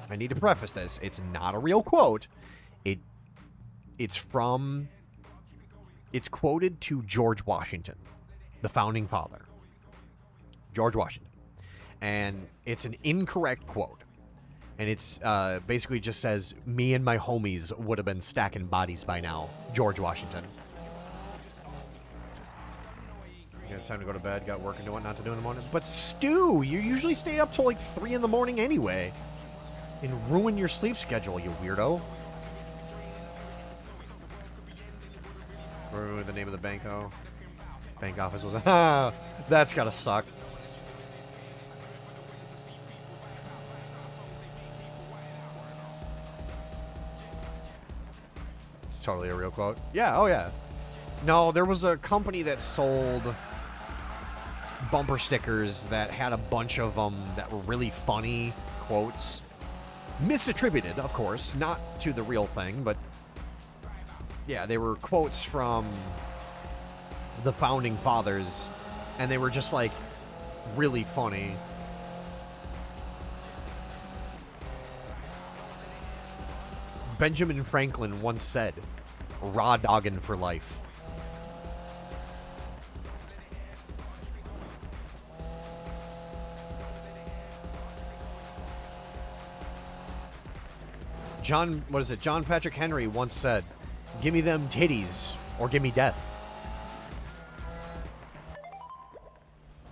I need to preface this. It's not a real quote. It's quoted to George Washington, the founding father. George Washington. And it's an incorrect quote. And it's basically just says, me and my homies would have been stacking bodies by now. George Washington. You got time to go to bed, got work and what not to do in the morning. But Stu, you usually stay up till like 3 in the morning anyway. And ruin your sleep schedule, you weirdo. Remember the name of the bank, though? Bank office was... that's gotta suck. It's totally a real quote. Yeah, oh yeah. No, there was a company that sold bumper stickers that had a bunch of them that were really funny quotes. Misattributed, of course, not to the real thing, but yeah, they were quotes from the founding fathers, and they were just like really funny. Benjamin Franklin once said, "Raw doggin' for life." John Patrick Henry once said, "Give me them titties, or give me death."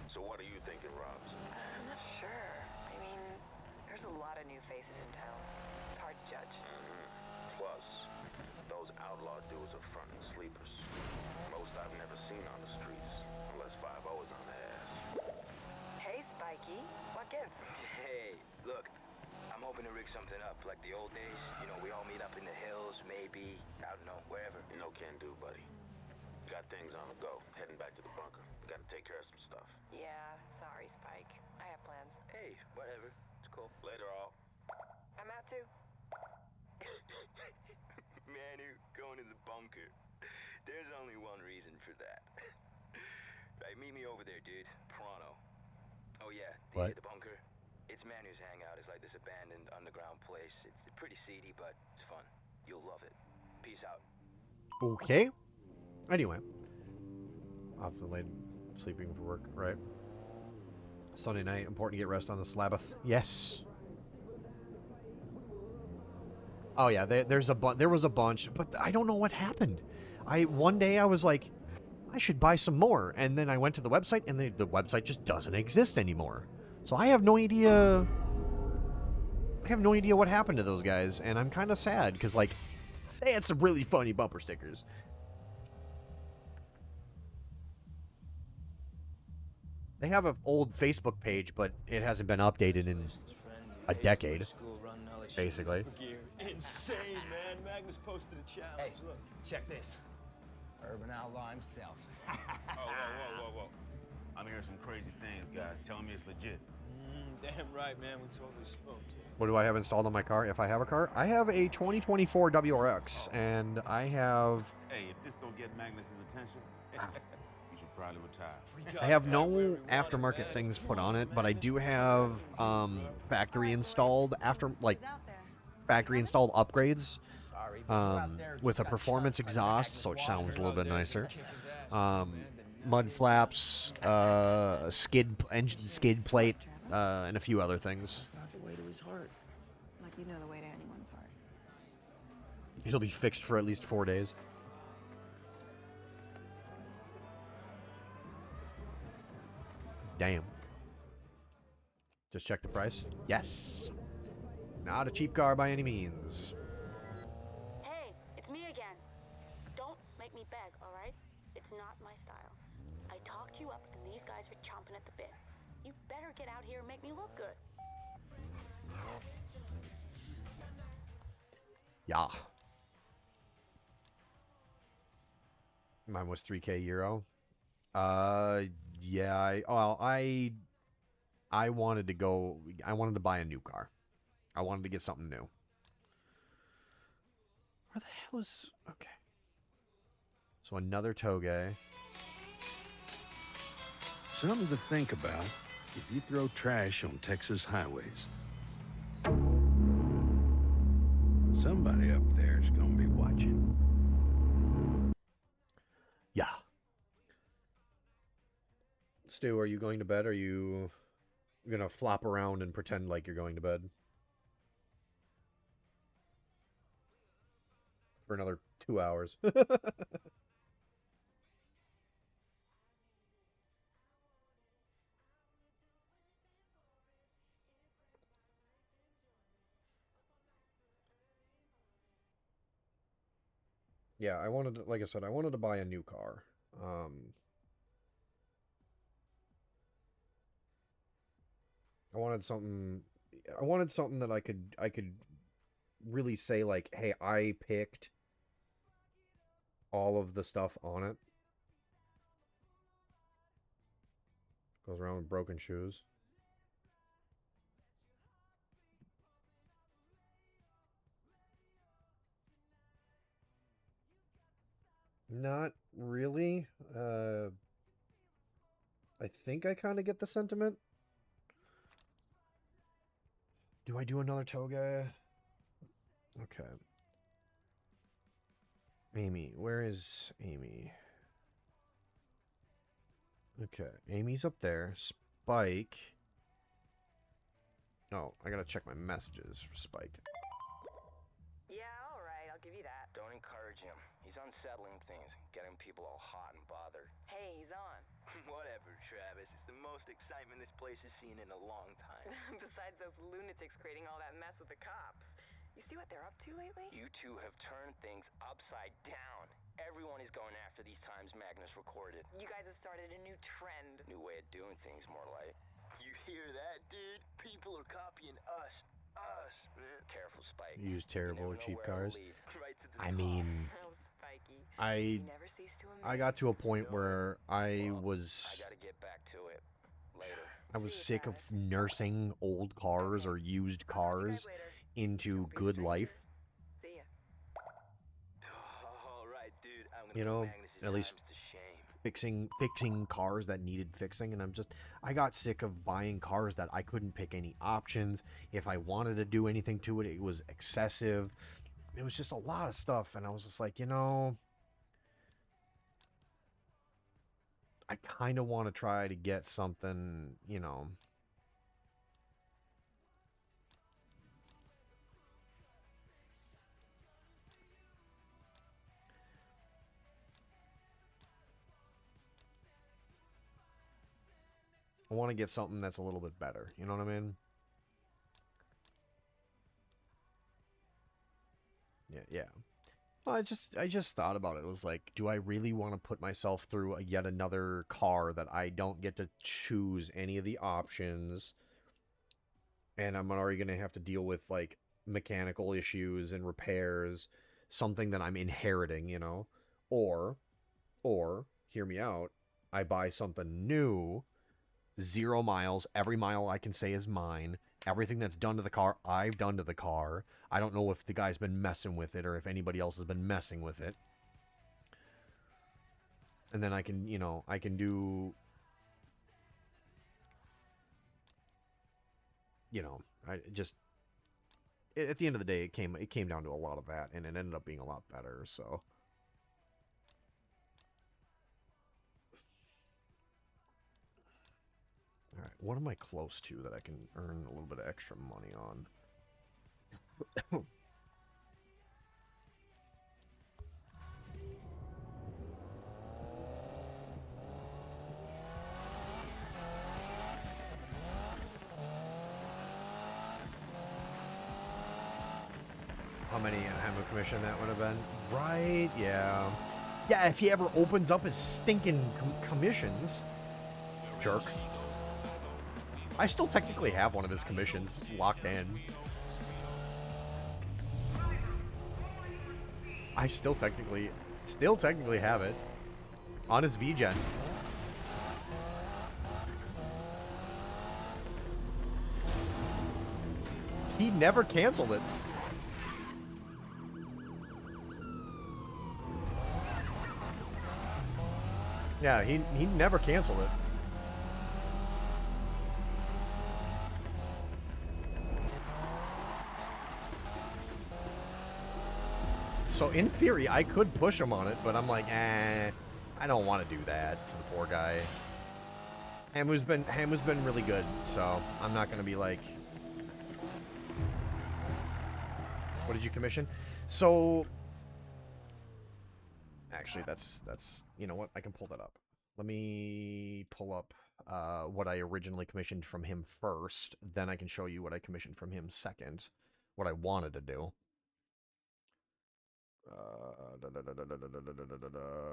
So what are you thinking, Robs? I'm not sure. I mean, there's a lot of new faces in town. It's hard to judge. Plus, those outlaw dudes are front and sleepers. Most I've never seen on the streets, unless 5-0 is on their ass. Hey, Spikey. What gives? Hey, look, I'm hoping to rig something up, like the old days. You know, we all meet up in the hills, maybe, I don't know, wherever. You know, can do, buddy. Got things on the go. Heading back to the bunker. Gotta take care of some stuff. Yeah, sorry, Spike. I have plans. Hey, whatever. It's cool. Later, all. I'm out too. Manu, going to the bunker. There's only one reason for that. Right, meet me over there, dude. Pronto. Oh yeah, What? the bunker. It's Manu's hangout. It's like this abandoned underground place. It's pretty seedy, but it's fun. You'll love it. Peace out. Okay. Anyway. Off the late sleeping for work, right? Sunday night, important to get rest on the Sabbath. Yes. Oh yeah, there was a bunch, but I don't know what happened. One day I was like, I should buy some more, and then I went to the website, and the website just doesn't exist anymore. So I have no idea. I have no idea what happened to those guys, and I'm kind of sad because like they had some really funny bumper stickers. They have an old Facebook page, but it hasn't been updated in a decade, basically. Insane, man. Magnus posted a challenge. Hey, Look. check this. Urban outlaw himself. Whoa. I'm hearing some crazy things, guys. Telling me it's legit. Damn right, man. We totally smoked. What do I have installed on my car? If I have a car, I have a 2024 WRX, and I have. Hey, if this don't get Magnus's attention, you should probably retire. I have no aftermarket things put on it, but I do have factory installed factory installed upgrades with a performance exhaust, so it sounds a little bit nicer. Mud flaps, skid plate, and a few other things. That's not the way to his heart. Like you know the way to anyone's heart. It'll be fixed for at least 4 days. Damn. Just check the price. Yes. Not a cheap car by any means. Hey, it's me again. Don't make me beg, all right? It's not my style. I talked you up, and these guys are chomping at the bit. You better get out here and make me look good. Yeah. Mine was 3K euro. Yeah. I wanted to buy a new car. I wanted to get something new. Where the hell is... Okay. So another Toge. Something to think about if you throw trash on Texas highways. Somebody up there is going to be watching. Yeah. Stu, are you going to bed? Or are you going to flop around and pretend like you're going to bed? For another 2 hours. Yeah, I wanted to, like I said, I wanted to buy a new car. I wanted something that I could really say like, hey, I picked all of the stuff on it. Goes around with broken shoes. Not really. I think I kind of get the sentiment. Do I do another toga? Okay. Amy. Where is Amy? Okay. Amy's up there. Spike. Oh, I gotta check my messages for Spike. Yeah, all right, I'll give you that. Don't encourage him. He's unsettling things, getting people all hot and bothered. Hey, he's on. Whatever, Travis. It's the most excitement this place has seen in a long time. Besides those lunatics creating all that mess with the cops. You see what they're up to lately? You two have turned things upside down. Everyone is going after these times Magnus recorded. You guys have started a new trend. New way of doing things, more like. You hear that, dude? People are copying us. us, man. Careful, Spike. Use terrible or cheap cars. Right to the I mean, Oh, Spikey. I You never cease to amaze. got to a point where I Well, I was gotta get back to it later. See you, sick of Travis. nursing old cars or used I'll talk to you guys cars later. into Don't be a good stranger. life. See ya. All right, dude. I'm gonna You put know, Magnus's at least times to shame. fixing cars that needed fixing, and I got sick of buying cars that I couldn't pick any options. If I wanted to do anything to it, it was excessive. It was just a lot of stuff, and I was just like, I kind of want to try to get something, I want to get something that's a little bit better. You know what I mean? Yeah. Well, I just thought about it. It was like, do I really want to put myself through yet another car that I don't get to choose any of the options, and I'm already going to have to deal with like mechanical issues and repairs, something that I'm inheriting, or hear me out, I buy something new, 0 miles, every mile I can say is mine. Everything that's done to the car, I've done to the car. I don't know if the guy's been messing with it or if anybody else has been messing with it. And then I can, I can do, I just, at the end of the day, it came down to a lot of that, and it ended up being a lot better, so. Alright, what am I close to that I can earn a little bit of extra money on? How many ammo commission that would have been? Right, yeah. Yeah, if he ever opens up his stinking commissions. Jerk. I still technically have one of his commissions locked in. I still technically have it. On his VGen. He never canceled it. Yeah, he never canceled it. So in theory, I could push him on it, but I'm like, I don't want to do that to the poor guy. Hamu's been really good, so I'm not gonna be like, what did you commission? So actually, that's you know what? I can pull that up. Let me pull up what I originally commissioned from him first. Then I can show you what I commissioned from him second. What I wanted to do.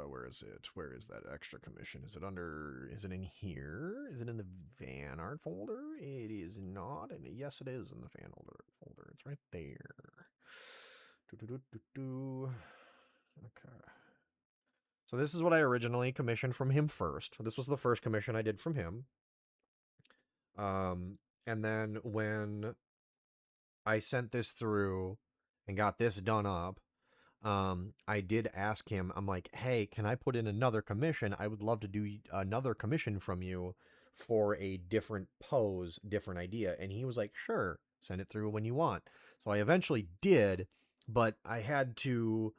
Where is it? Where is that extra commission? Is it in here? Is it in the van art folder? It is not. And yes, it is in the fan folder. It's right there. Okay. So this is what I originally commissioned from him first. This was the first commission I did from him. And then when I sent this through and got this done up, I did ask him, I'm like, hey, can I put in another commission? I would love to do another commission from you for a different pose, different idea. And he was like, sure, send it through when you want. So I eventually did, but I had to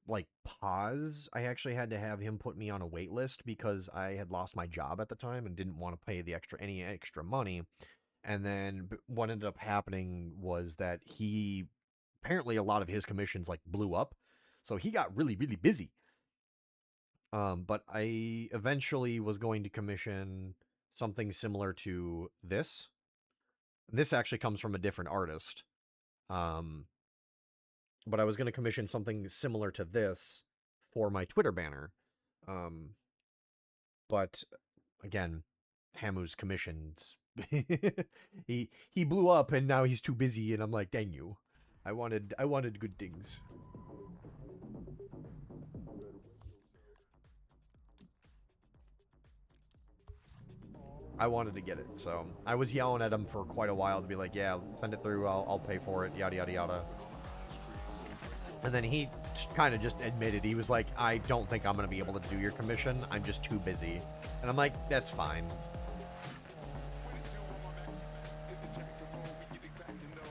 like pause. I actually had to have him put me on a wait list because I had lost my job at the time and didn't want to pay any extra money. And then what ended up happening was that apparently a lot of his commissions like blew up. So he got really, really busy. But I eventually was going to commission something similar to this. This actually comes from a different artist. But I was going to commission something similar to this for my Twitter banner. But again, Hamu's commissions he blew up and now he's too busy, and I'm like, dang you. I wanted good things. I wanted to get it, so I was yelling at him for quite a while to be like, yeah, send it through, I'll pay for it, yada yada yada. And then he kind of just admitted, he was like, I don't think I'm going to be able to do your commission, I'm just too busy. And I'm like, that's fine.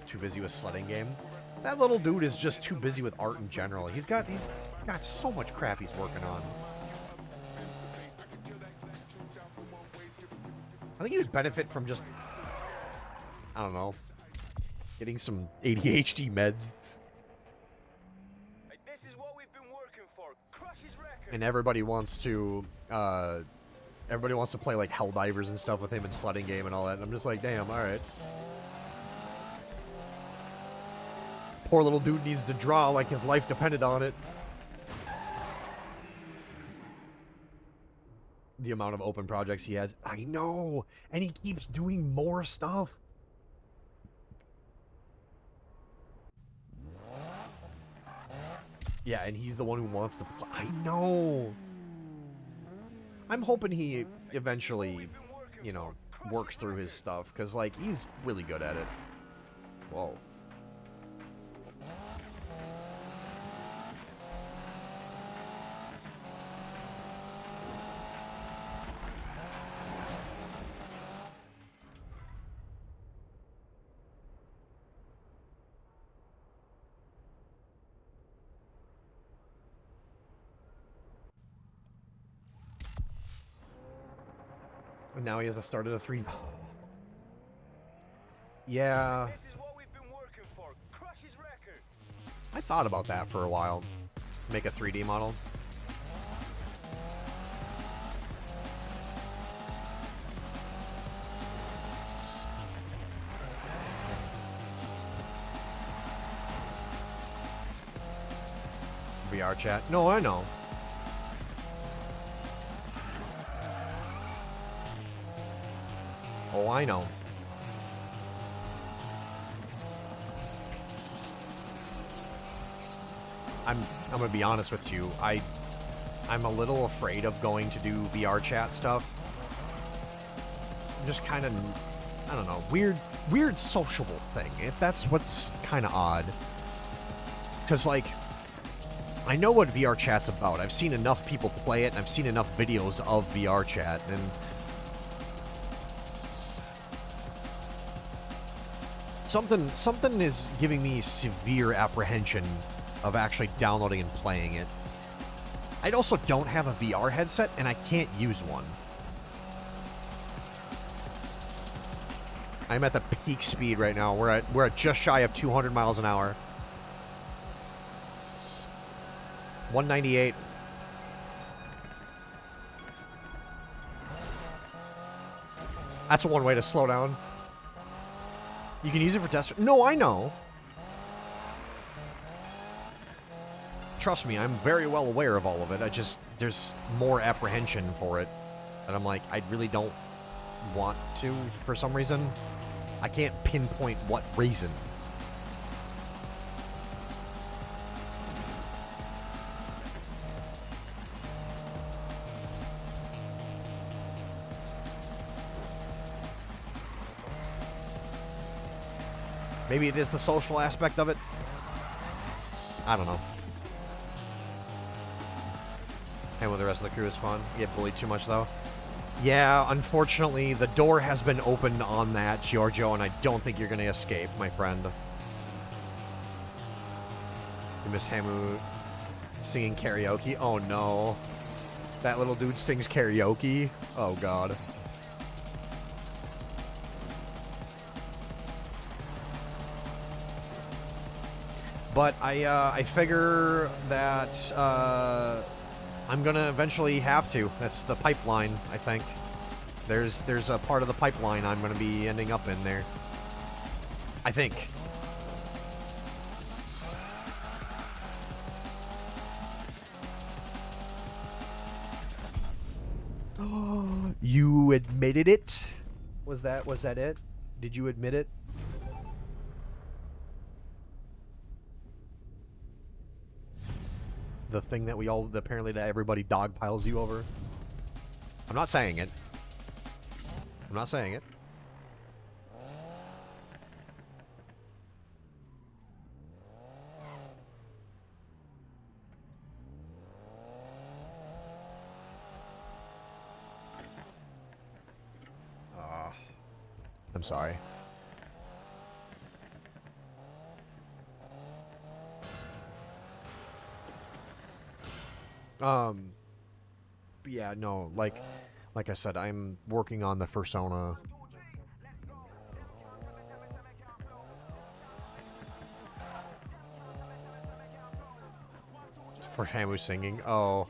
Too busy with sledding game? That little dude is just too busy with art in general. He's got so much crap he's working on. I think he would benefit from just, I don't know, getting some ADHD meds. This is what we've been working for. Crush his record. And everybody wants to play like Helldivers and stuff with him and sledding game and all that. And I'm just like, damn, all right. Poor little dude needs to draw like his life depended on it. The amount of open projects he has. I know! And he keeps doing more stuff. Yeah, and he's the one who wants to play. I know! I'm hoping he eventually, you know, works through his stuff, because, like, he's really good at it. Whoa. And now he has started a 3. Yeah. This is what we've been working for. Crush his record. I thought about that for a while. Make a 3D model. VR chat. No, I know. Oh, I know. I'm gonna be honest with you. I'm a little afraid of going to do VR chat stuff. Just kind of, I don't know, weird sociable thing. That's what's kind of odd. Because, like, I know what VR chat's about. I've seen enough people play it, and I've seen enough videos of VR chat, and something is giving me severe apprehension of actually downloading and playing it. I also don't have a VR headset, and I can't use one. I'm at the peak speed right now. We're at just shy of 200 miles an hour. 198. That's one way to slow down. You can use it for test. No, I know. Trust me, I'm very well aware of all of it. There's more apprehension for it. And I'm like, I really don't want to for some reason. I can't pinpoint what reason. Maybe it is the social aspect of it. I don't know. And with the rest of the crew is fun. You get bullied too much, though. Yeah, unfortunately, the door has been opened on that, Giorgio, and I don't think you're going to escape, my friend. You miss Hamu singing karaoke? Oh, no. That little dude sings karaoke? Oh, God. But I figure that I'm gonna eventually have to. That's the pipeline, I think. There's a part of the pipeline I'm gonna be ending up in there. I think. You admitted it? Was that it? Did you admit it? The thing that apparently that everybody dogpiles you over? I'm not saying it. I'm not saying it. I'm sorry. But yeah, no, like I said, I'm working on the Fursona. For Hamu singing. Oh.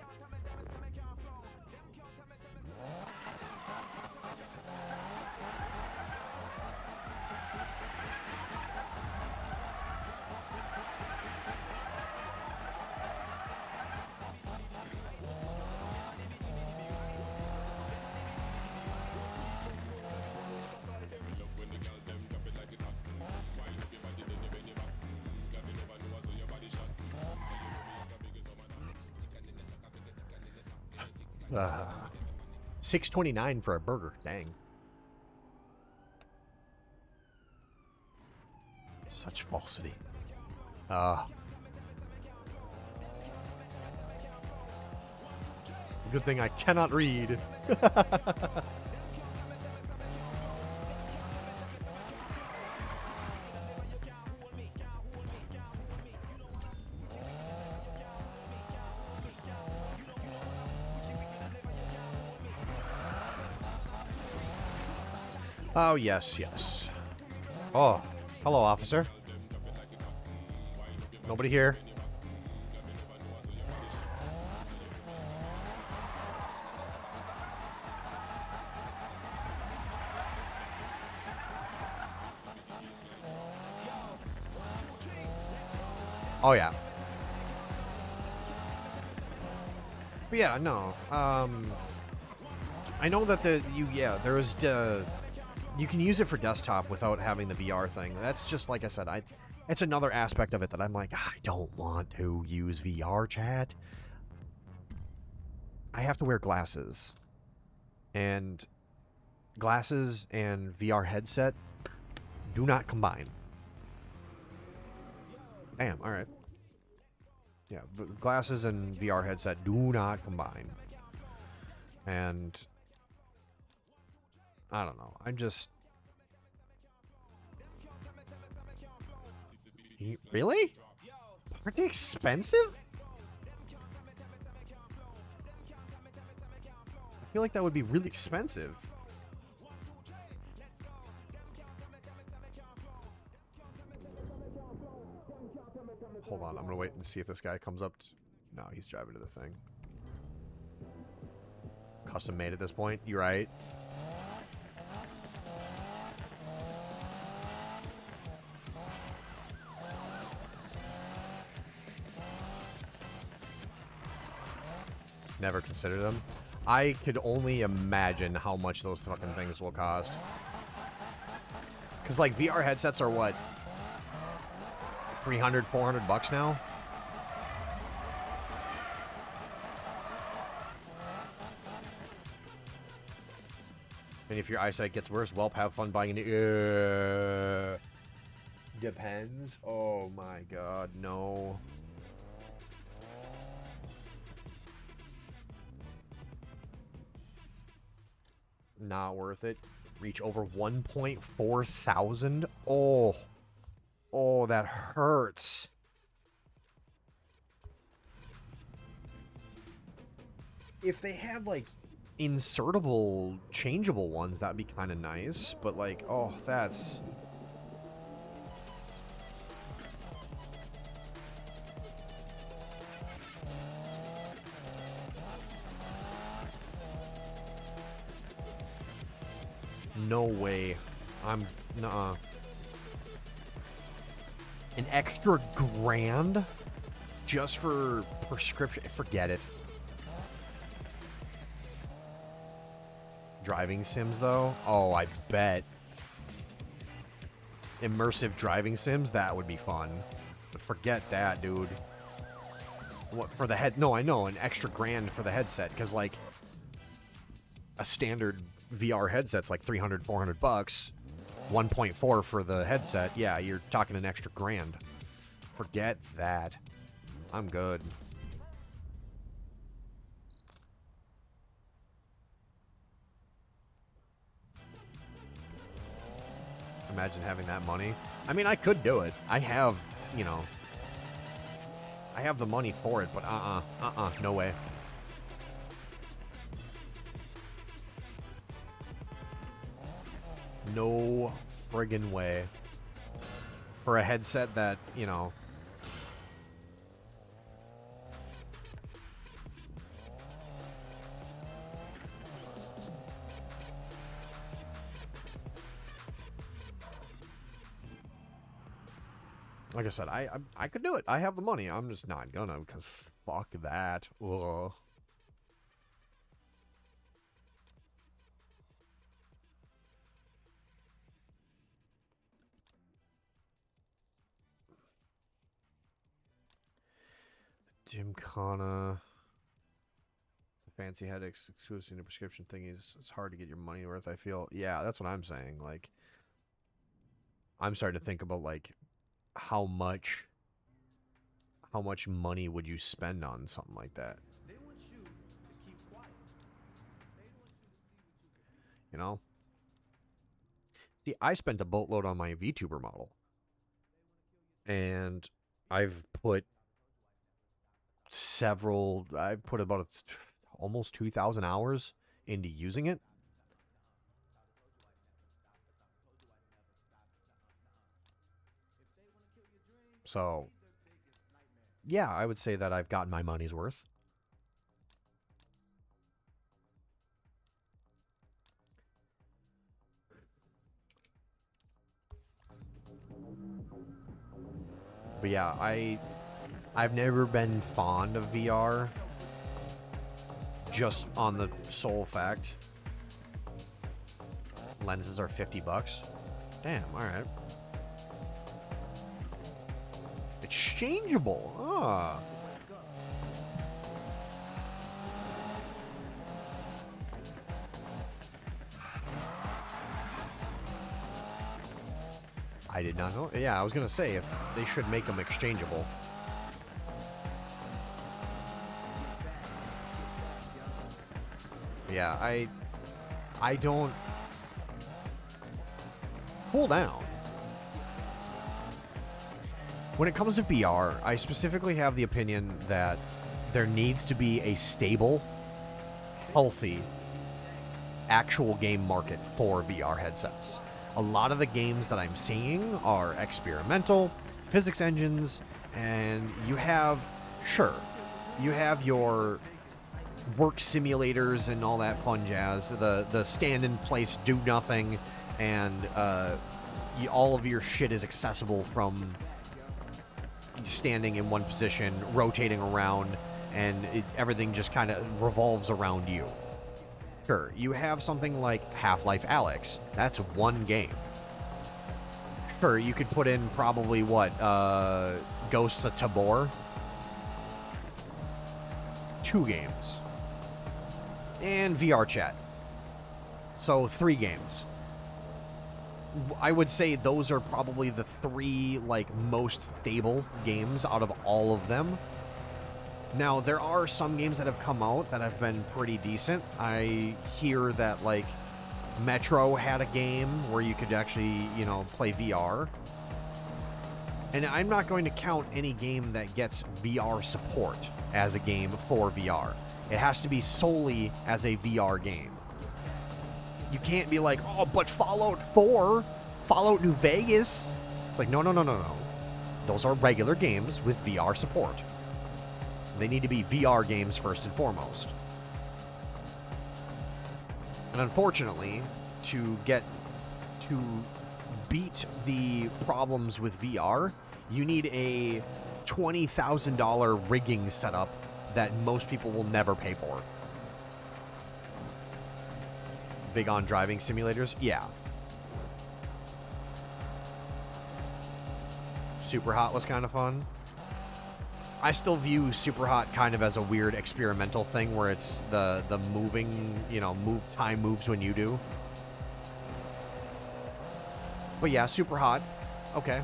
$6.29 for a burger. Dang. Such falsity. Good thing I cannot read. Oh, yes, yes. Oh, hello, officer. Nobody here. Oh, yeah. But yeah, no. I know that there is you can use it for desktop without having the VR thing. That's just, like I said, it's another aspect of it that I'm like, I don't want to use VR chat. I have to wear glasses. And glasses and VR headset do not combine. Damn, alright. Yeah, glasses and VR headset do not combine. And I don't know. I'm just... Really? Aren't they expensive? I feel like that would be really expensive. Hold on, I'm gonna wait and see if this guy comes up. No, he's driving to the thing. Custom made at this point, you're right. Never considered them. I could only imagine how much those fucking things will cost. Because, like, VR headsets are what? 300, 400 bucks now? And if your eyesight gets worse, well, have fun buying it. Depends. Oh my god, no. Not worth it. Reach over 1.4 thousand. Oh. Oh, that hurts. If they had, like, insertable, changeable ones, that'd be kind of nice. But, like, oh, that's... No way. I'm... Nuh-uh. An extra grand just for prescription? Forget it. Driving sims, though? Oh, I bet. Immersive driving sims? That would be fun. But forget that, dude. What, for the head? No, I know, an extra grand for the headset, because, like, a standard VR headset's like $300, $400. 1.4 for the headset. Yeah, you're talking an extra grand. Forget that. I'm good. Imagine having that money. I mean, I could do it. I have, you know, I have the money for it, but no way. No friggin' way. For a headset that, you know... Like I said, I could do it. I have the money. I'm just not gonna, because fuck that. Ugh. Gymkhana. The fancy headaches, exclusive prescription thingies. It's hard to get your money worth, I feel. Yeah, that's what I'm saying. Like, I'm starting to think about, like, how much money would you spend on something like that? You know? See, I spent a boatload on my VTuber model. And I've put about almost 2,000 hours into using it. So, yeah, I would say that I've gotten my money's worth. But yeah, I've never been fond of VR. Just on the sole fact. Lenses are $50. Damn, alright. Exchangeable. Ah. I did not know. Yeah, I was gonna say, if they should make them exchangeable. Yeah, I don't... Cool down. When it comes to VR, I specifically have the opinion that there needs to be a stable, healthy, actual game market for VR headsets. A lot of the games that I'm seeing are experimental, physics engines, and you have, sure, you have your work simulators and all that fun jazz, the stand in place, do nothing, and all of your shit is accessible from standing in one position, rotating around, and everything just kind of revolves around you. Sure, you have something like Half-Life Alyx. That's one game. Sure, you could put in probably, Ghosts of Tabor? 2 games. And VR chat. So 3 games. I would say those are probably the 3, most stable games out of all of them. Now, there are some games that have come out that have been pretty decent. I hear that, Metro had a game where you could actually, play VR. And I'm not going to count any game that gets VR support as a game for VR. It has to be solely as a VR game. You can't be like, oh, but Fallout 4, Fallout New Vegas. It's like, no. Those are regular games with VR support. They need to be VR games first and foremost. And unfortunately, to beat the problems with VR, you need a $20,000 rigging setup that most people will never pay for. big on driving simulators. Yeah. Super Hot was kind of fun. I still view Super Hot kind of as a weird experimental thing where it's the moving, you know, time moves when you do. But yeah, Super Hot. Okay.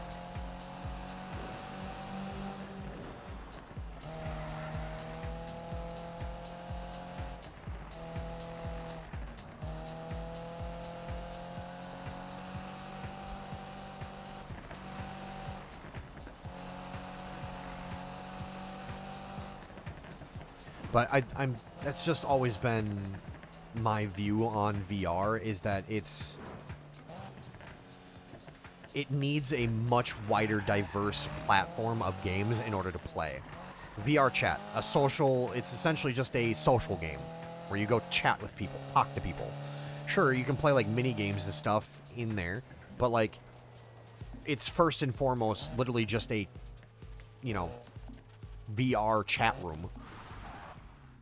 But I'm that's just always been my view on VR, is that it needs a much wider, diverse platform of games in order to play. VR chat, it's essentially just a social game where you go chat with people, talk to people. Sure, you can play like mini games and stuff in there, but like it's first and foremost literally just a, you know, VR chat room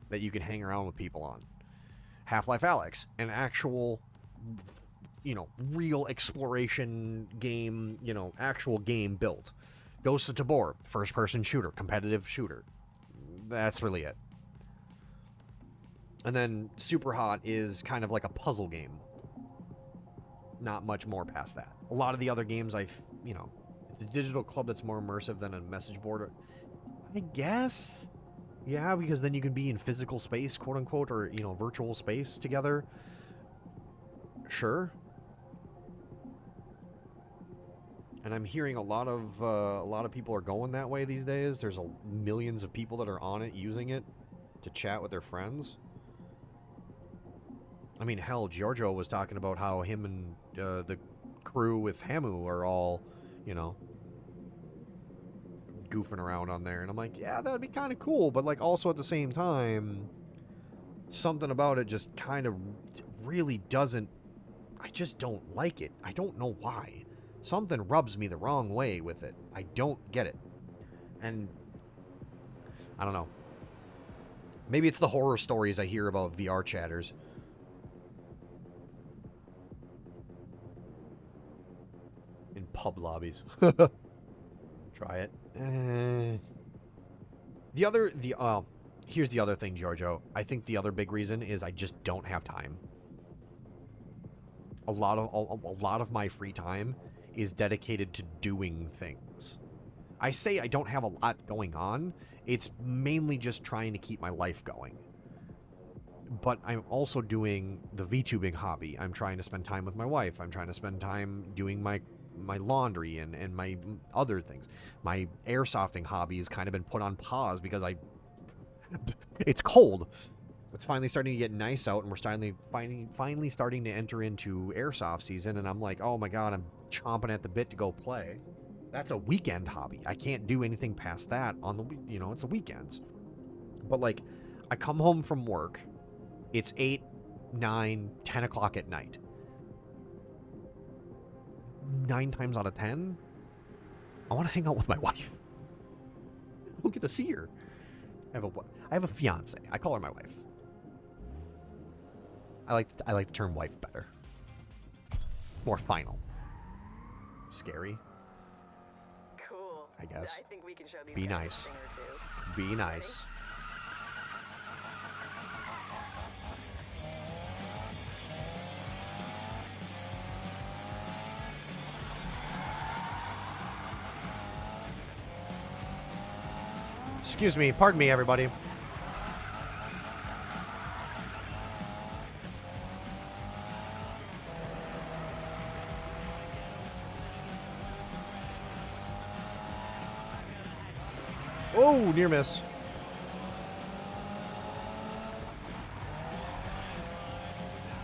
that you can hang around with people on. Half-Life Alyx, an actual, you know, real exploration game, you know, actual game built. Ghosts of Tabor, first-person shooter, competitive shooter. That's really it. And then Super Hot is kind of like a puzzle game. Not much more past that. A lot of the other games, you know, it's a digital club that's more immersive than a message board. I guess. Yeah, because then you can be in physical space, quote unquote, or, you know, virtual space together. Sure. And I'm hearing a lot of people are going that way these days. There's millions of people that are on it, using it to chat with their friends. I mean, hell, Giorgio was talking about how him and the crew with Hamu are all, you know, goofing around on there. And I'm like, yeah, that would be kind of cool. But, like, also at the same time, something about it just kind of really doesn't... I just don't like it. I don't know why. Something rubs me the wrong way with it. I don't get it. And I don't know. Maybe it's the horror stories I hear about VR chatters. In pub lobbies. Try it. Here's the other thing, Giorgio. I think the other big reason is I just don't have time. A lot of my free time is dedicated to doing things. I say I don't have a lot going on. It's mainly just trying to keep my life going. But I'm also doing the VTubing hobby. I'm trying to spend time with my wife. I'm trying to spend time doing my laundry and my other things. My airsofting hobby has kind of been put on pause because it's cold. It's finally starting to get nice out, and we're finally starting to enter into airsoft season, and I'm like, oh my god, I'm chomping at the bit to go play. That's a weekend hobby. I can't do anything past that on the, you know, it's the weekends. But like, I come home from work, it's 8, 9, 10 o'clock at night. 9 times out of 10, I want to hang out with my wife. I don't get to see her. I have a fiance. I call her my wife. I like the term wife better. More final. Scary. Cool. I guess. I think we can show these Be guys a nice. thing or two. Be nice. Excuse me, pardon me, everybody. Oh, near miss.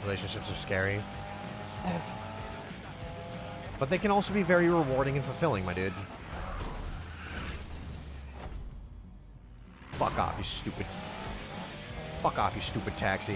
Relationships are scary. But they can also be very rewarding and fulfilling, my dude. Fuck off, you stupid. Fuck off, you stupid taxi.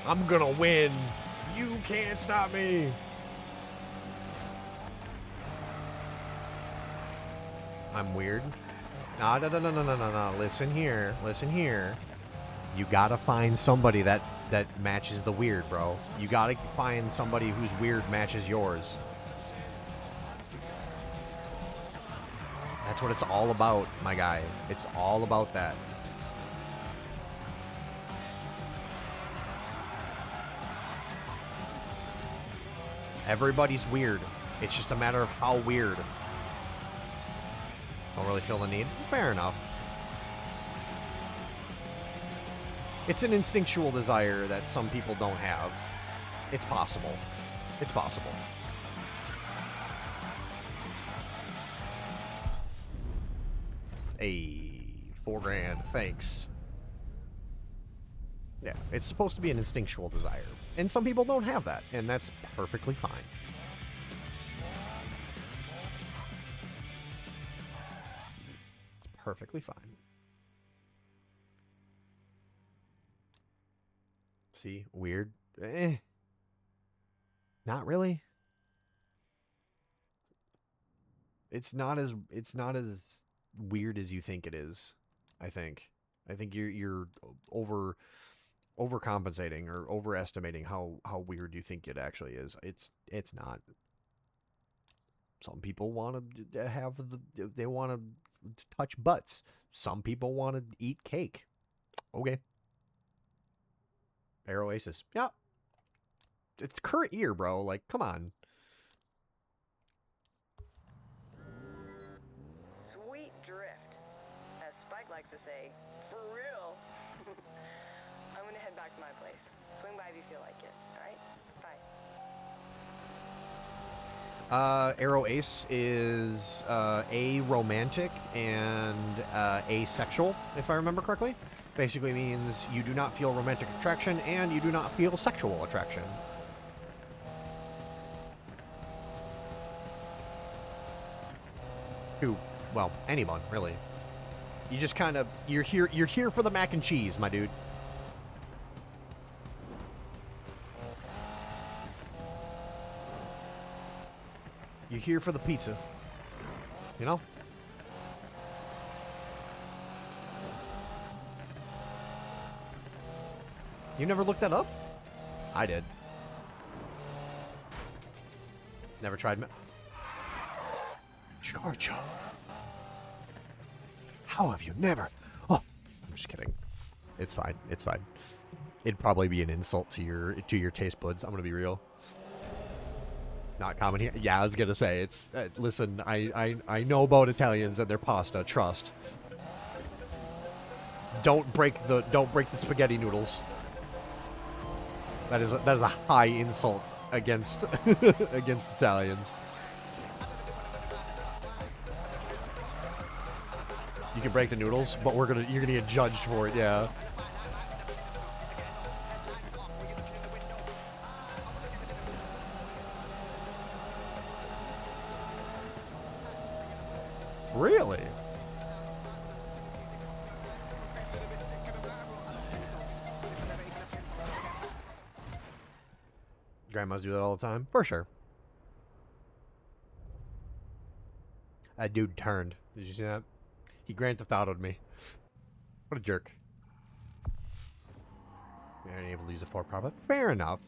I'm gonna win. You can't stop me. I'm weird. No, no, no, no, no, no, no, no. Listen here. Listen here. You gotta find somebody that matches the weird, bro. You gotta find somebody whose weird matches yours. That's what it's all about, my guy. It's all about that. Everybody's weird. It's just a matter of how weird. Don't really feel the need. Fair enough. It's an instinctual desire that some people don't have. It's possible. It's possible. $4 grand. Thanks. Yeah, it's supposed to be an instinctual desire. And some people don't have that, and that's perfectly fine. Perfectly fine. See, weird. Not really. It's not as weird as you think it is. I think you're overcompensating or overestimating how weird you think it actually is. It's not. Some people want to they want to touch butts. Some people want to eat cake. Okay. Air Oasis. Yeah. It's current year, bro. Like, come on. Sweet drift. As Spike likes to say, for real. I'm gonna head back to my place. Swing by if you feel like it, alright? Bye. Arrow Ace is aromantic and asexual, if I remember correctly. Basically means you do not feel romantic attraction and you do not feel sexual attraction. To, well, anyone, really. You just kind of, you're here for the mac and cheese, my dude. You're here for the pizza. You know? You never looked that up? I did. Never tried. Georgia. How have you never? Oh, I'm just kidding. It's fine. It's fine. It'd probably be an insult to your taste buds. I'm gonna be real. Not common here. Yeah, I was gonna say it's. Listen, I know about Italians and their pasta. Trust. Don't break the spaghetti noodles. That is a high insult against against Italians. You can break the noodles, but you're gonna get judged for it. Yeah. Really? Grandmas do that all the time? For sure. That dude turned. Did you see that? He Grand Theft Auto'd me. What a jerk. We aren't able to use a for profit. Fair enough.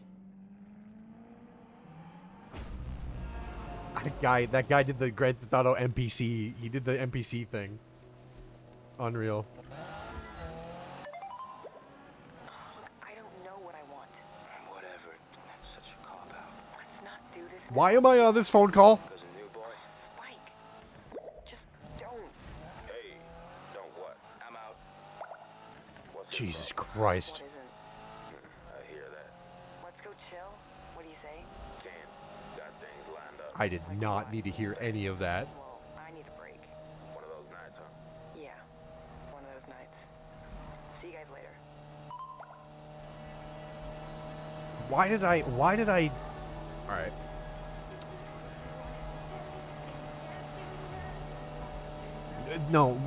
That guy did the Grand Theft Auto NPC. He did the NPC thing. Unreal. I don't know what I want. Whatever. That's such a cop-out. Let's not do this. Why am I on this phone call? Because a new boy? Spike. Just don't. Hey, don't what? I'm out. What's your Jesus problem? Christ. What isn't? I hear that. Let's go chill. What do you say? Can't. Got things lined up. I did not need to hear any of that. Well, I need a break. One of those nights, huh? Yeah. One of those nights. See you guys later. Why did I... Alright. No,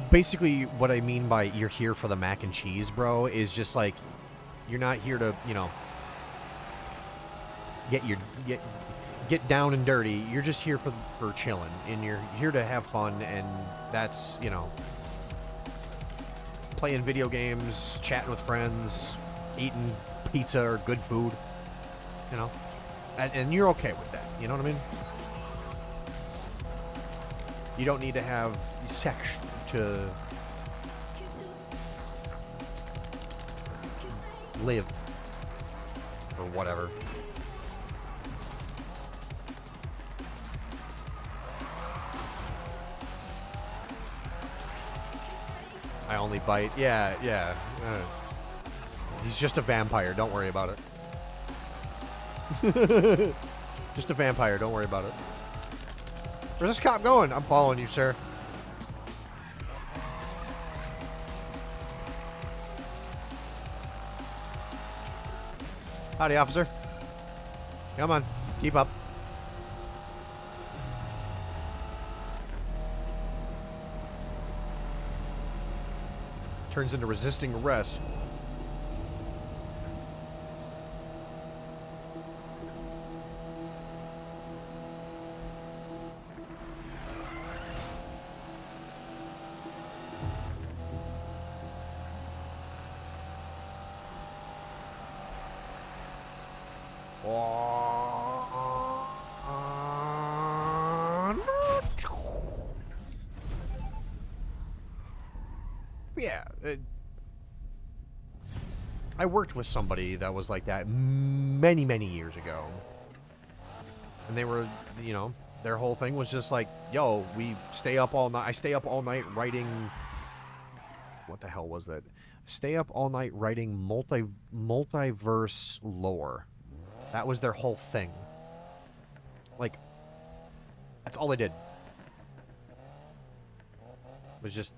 basically what I mean by you're here for the mac and cheese, bro, is just like, You're not here to, you know, get down and dirty. You're just here for chilling, and you're here to have fun, and that's, you know, playing video games, chatting with friends, eating pizza or good food, you know, and you're okay with that. You know what I mean? You don't need to have sex to live or whatever. I only bite. Yeah, yeah. He's just a vampire. Don't worry about it. Just a vampire. Don't worry about it. Where's this cop going? I'm following you, sir. Howdy, officer. Come on. Keep up. Turns into resisting arrest. Yeah. I worked with somebody that was like that many, many years ago. And they were, you know, their whole thing was just like, yo, we stay up all night. I stay up all night writing. What the hell was that? Stay up all night writing multiverse lore. That was their whole thing. Like, that's all they did. It was just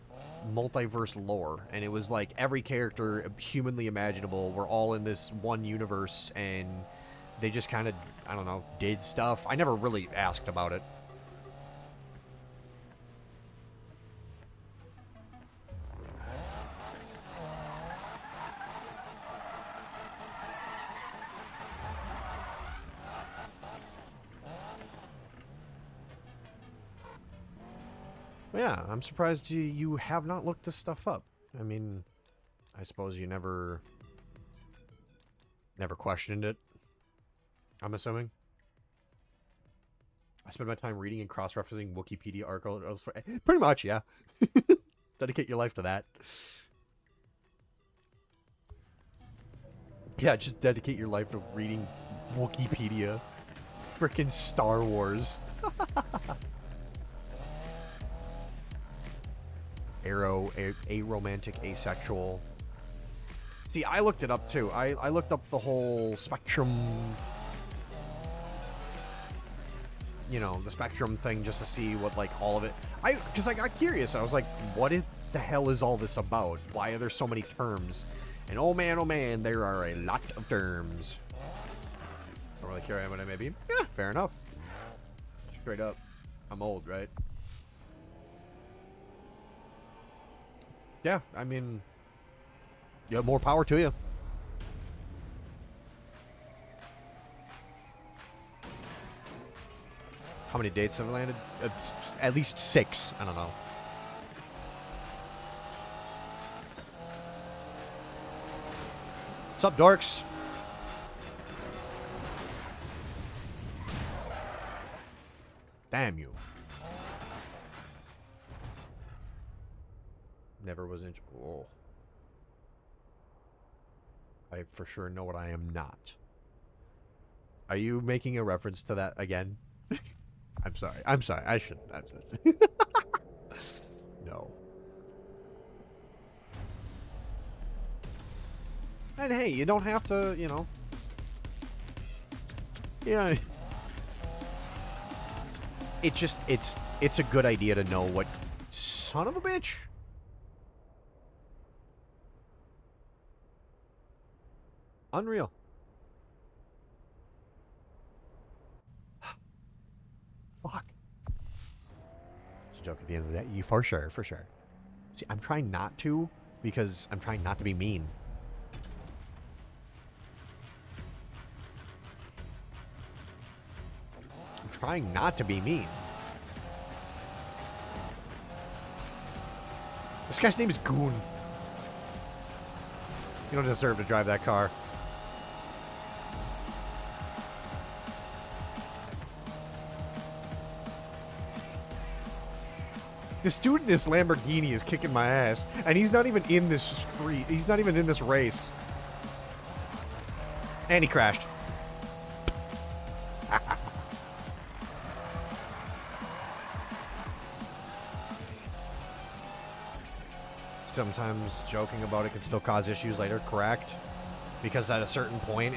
multiverse lore, and it was like every character humanly imaginable were all in this one universe, and they just kind of, I don't know, did stuff. I never really asked about it. Yeah, I'm surprised you have not looked this stuff up. I mean, I suppose you never questioned it, I'm assuming. I spend my time reading and cross-referencing Wikipedia articles. Pretty much, yeah. Dedicate your life to that. Yeah, just dedicate your life to reading Wikipedia. Frickin' Star Wars. Aromantic, asexual. See, I looked it up too. I looked up the whole spectrum, you know, the spectrum thing just to see what, like, all of it. Because I got curious. I was like, what the hell is all this about? Why are there so many terms? And oh man, there are a lot of terms. Don't really care what I may be. Yeah, fair enough. Straight up. I'm old, right? Yeah, I mean, you have more power to you. How many dates have landed? At least 6. I don't know. What's up, dorks? Damn you. Never was into. Oh. I for sure know what I am not. Are you making a reference to that again? I'm sorry. I shouldn't. No. And hey, you don't have to, you know. Yeah. It's a good idea to know what. Son of a bitch. Unreal. Fuck. It's a joke at the end of the day. You for sure. See, I'm trying not to because I'm trying not to be mean. trying not to be mean. This guy's name is Goon. You don't deserve to drive that car. This dude in this Lamborghini is kicking my ass, and he's not even in this street. He's not even in this race. And he crashed. Sometimes joking about it can still cause issues later, correct? Because at a certain point,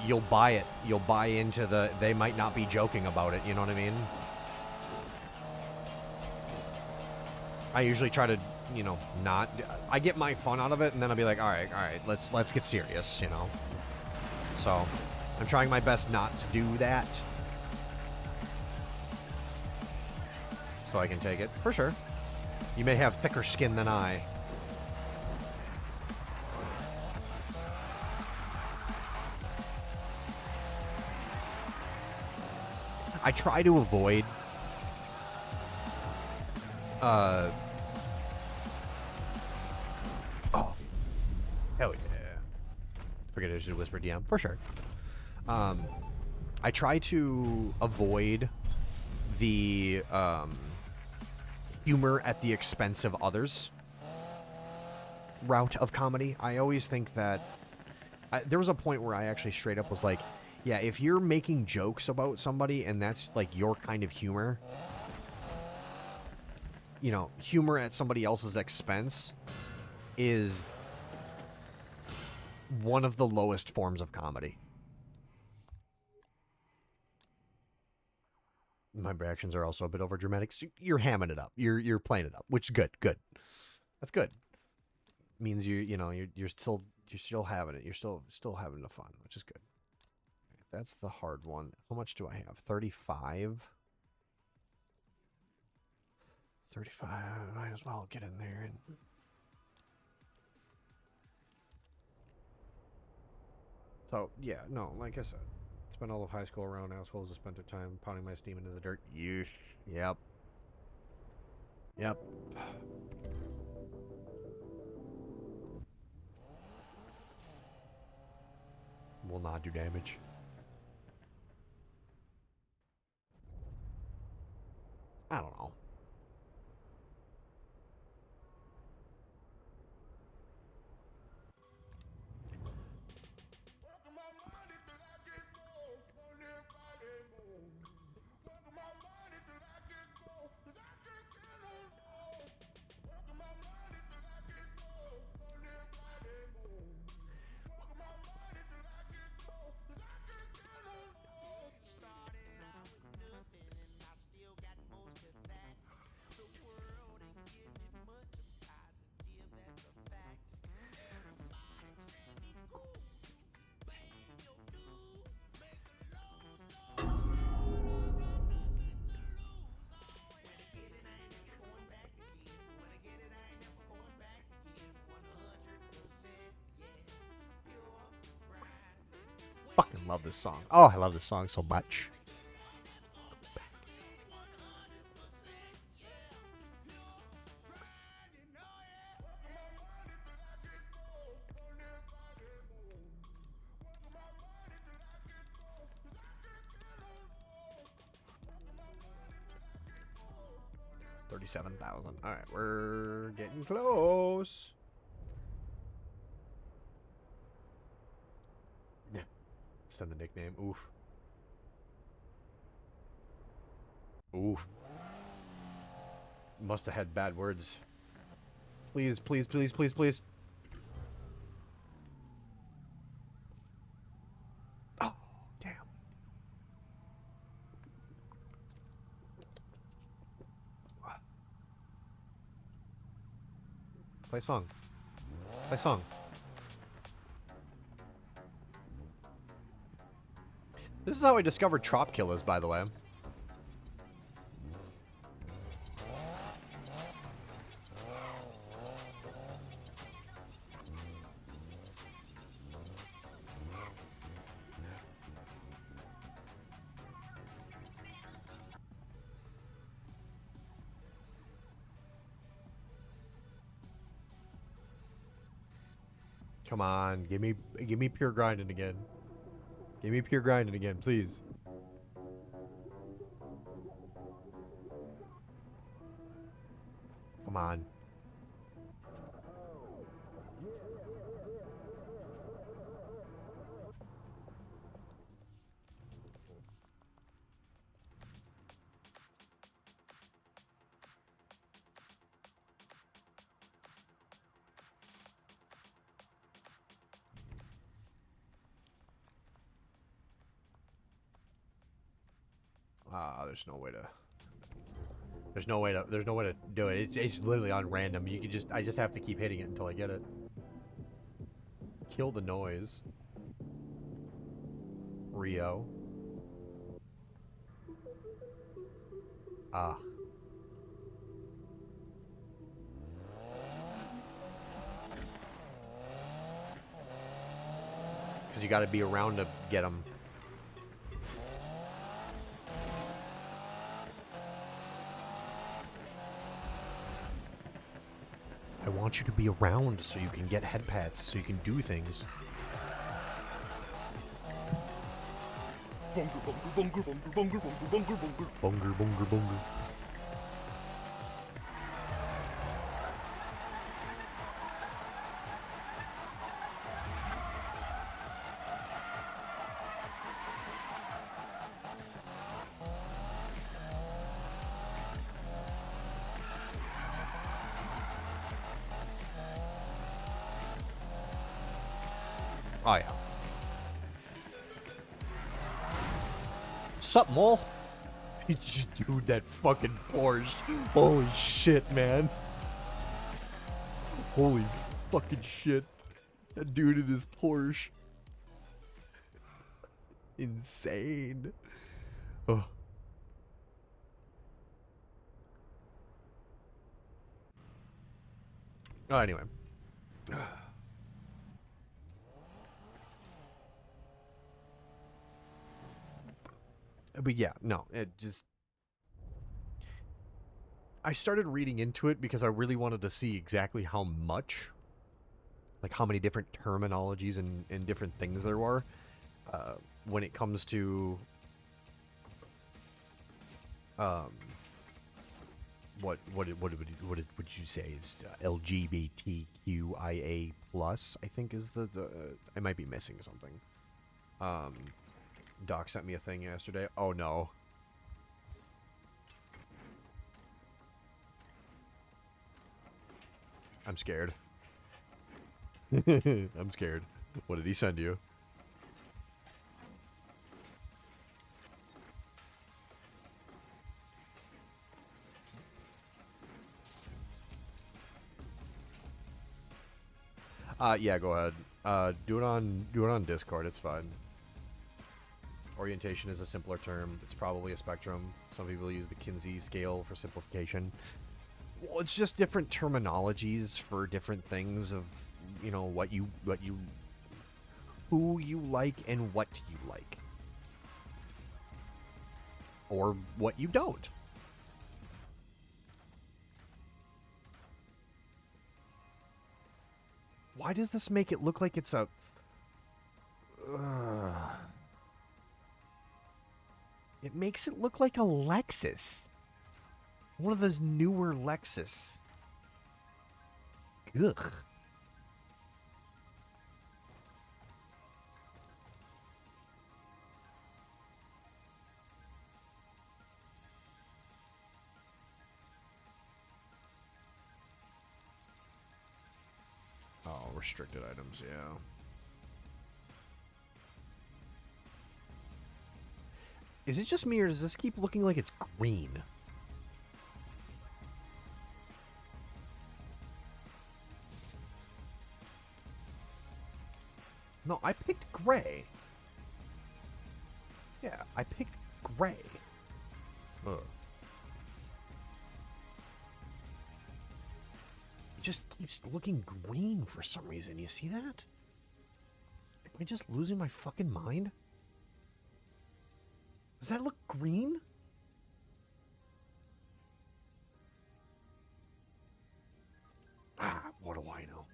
you'll buy it. You'll buy into they might not be joking about it, you know what I mean? I usually try to, not. I get my fun out of it, and then I'll be like, all right, let's get serious, you know? So, I'm trying my best not to do that. So I can take it, for sure. You may have thicker skin than I. I try to avoid oh, hell yeah. Forget I should whisper DM, for sure. I try to avoid the humor at the expense of others route of comedy. I always think that there was a point where I actually straight up was like, yeah, if you're making jokes about somebody and that's like your kind of humor, humor at somebody else's expense is one of the lowest forms of comedy. My reactions are also a bit over dramatic. So you're hamming it up. You're playing it up, which is good. Good. That's good. Means you're still having it. You're still having the fun, which is good. That's the hard one. How much do I have? 35. 35. Might as well get in there and. So yeah, no, like I said. Spent all of high school around assholes. I spent their time pounding my steam into the dirt. Yeesh. Yep. Yep. Will not do damage. I don't know. Fucking love this song. Oh, I love this song so much. $37,000. All right, we're getting close. Yeah, send the nickname. Oof. Oof. Must have had bad words. Please, please, please, please, please. Oh, damn. Play song. Play song. This is how I discovered Trop Killers, by the way. Come on, give me pure grinding again. Give me pure grinding again, please. Come on. There's no way to. There's no way to do it. It's literally on random. I just have to keep hitting it until I get it. Kill the noise. Rio. Ah. Because you got to be around to get them. I want you to be around so you can get head pats, so you can do things. Bunger, bunger, bunger, bunger, bunger, bunger, bunger. Bunger, bunger, bunger. Oh, yeah. Sup, mole? Dude, that fucking Porsche. Holy shit, man. Holy fucking shit. That dude in his Porsche. Insane. Oh. Oh, anyway. But yeah, no, it just... I started reading into it because I really wanted to see exactly how much, like how many different terminologies and different things there were when it comes to what would you say is LGBTQIA plus? I think is the I might be missing something. Doc sent me a thing yesterday. Oh no. I'm scared. I'm scared. What did he send you? Yeah, go ahead. Do it on Discord, it's fine. Orientation is a simpler term. It's probably a spectrum. Some people use the Kinsey scale for simplification. Well, it's just different terminologies for different things of, you know, who you like and what you like. Or what you don't. Why does this make it look like it's a... It makes it look like a Lexus. One of those newer Lexus. Ugh. Oh, restricted items, yeah. Is it just me, or does this keep looking like it's green? No, I picked gray. Yeah, I picked gray. Ugh. It just keeps looking green for some reason. You see that? Am I just losing my fucking mind? Does that look green? Ah, what do I know?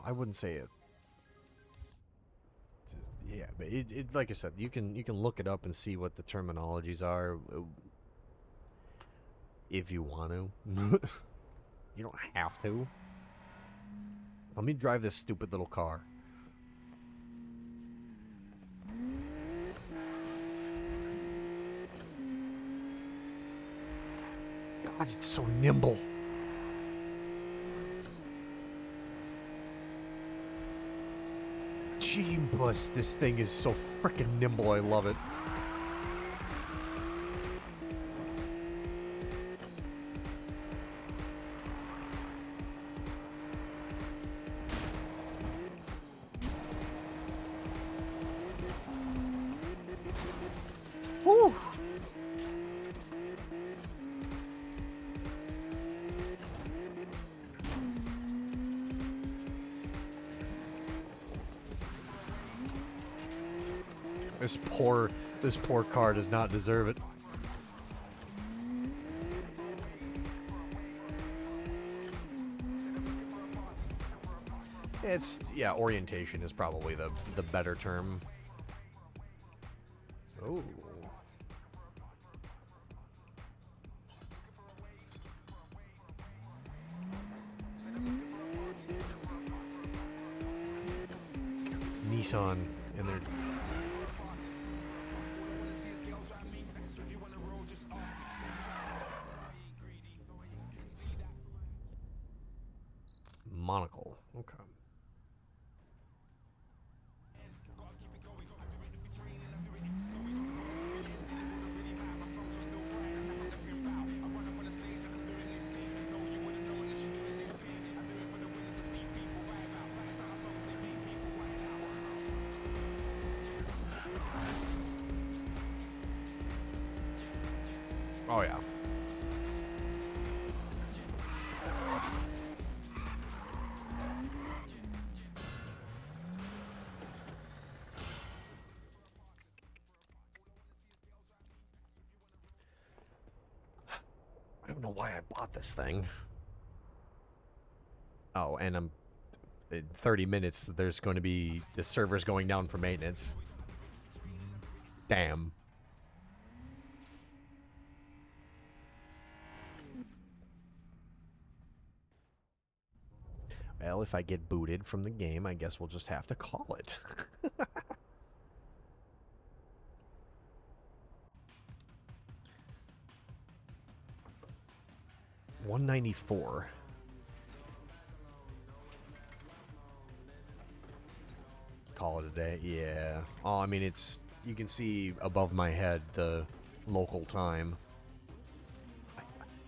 I wouldn't say it. Yeah, but it like I said, you can look it up and see what the terminologies are if you want to. You don't have to. Let me drive this stupid little car. God, it's so nimble. Jeebus, this thing is so freaking nimble. I love it. Woo! This poor car does not deserve it. It's, yeah, orientation is probably the better term. Oh. Nissan and their monocle. Okay. Oh yeah. I don't know why I bought this thing. Oh, and in 30 minutes there's going to be the server's going down for maintenance. Damn. Well, if I get booted from the game, I guess we'll just have to call it. 194. Call it a day. Yeah. Oh, I mean, it's... You can see above my head the local time.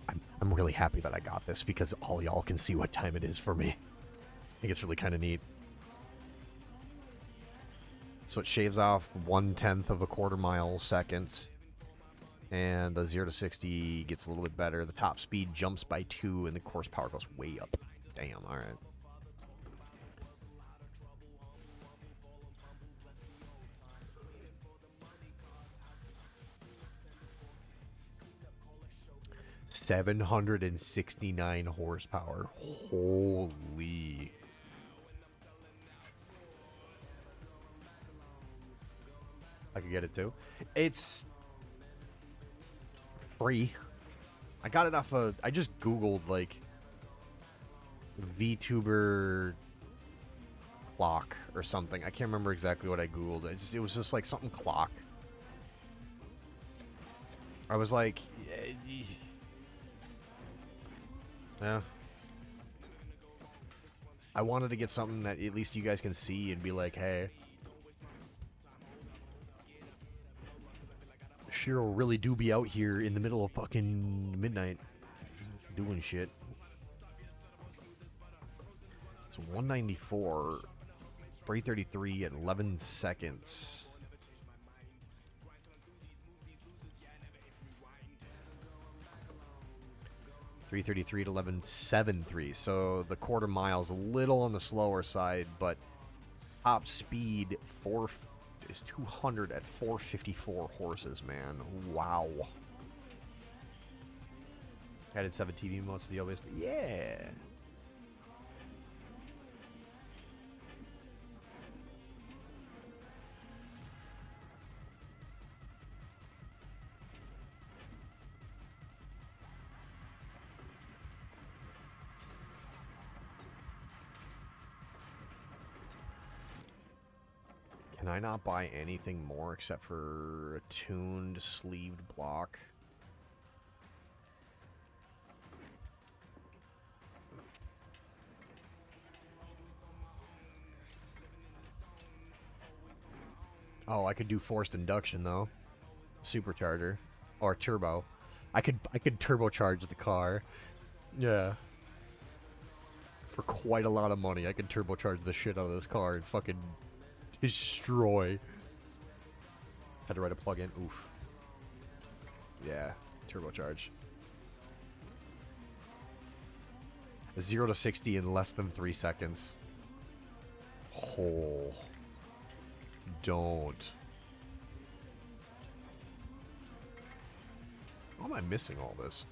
I'm really happy that I got this because all y'all can see what time it is for me. I think it's really kind of neat. So it shaves off 1/10 of a quarter mile seconds. And the 0 to 60 gets a little bit better. The top speed jumps by 2 and the horsepower goes way up. Damn, alright. $769 horsepower. Holy. I could get it too. It's free. I got it off of... I just Googled, like, VTuber clock or something. I can't remember exactly what I Googled. It was just, like, something clock. I was like... Yeah. I wanted to get something that at least you guys can see and be like, hey... Shiro really do be out here in the middle of fucking midnight doing shit. So 194, 333 at 11 seconds. .333 at 11.73. So the quarter mile's a little on the slower side, but top speed is 200 at 454 horses, man. Wow. Added 7 TV modes to the OBS. Yeah. Can I not buy anything more except for a tuned sleeved block? Oh, I could do forced induction though. Supercharger. Or turbo. I could turbocharge the car. Yeah. For quite a lot of money, I could turbocharge the shit out of this car and fucking destroy. Had to write a plug-in. Oof. Yeah. Turbocharge. 0 to 60 in less than 3 seconds. Oh. Don't. How am I missing all this?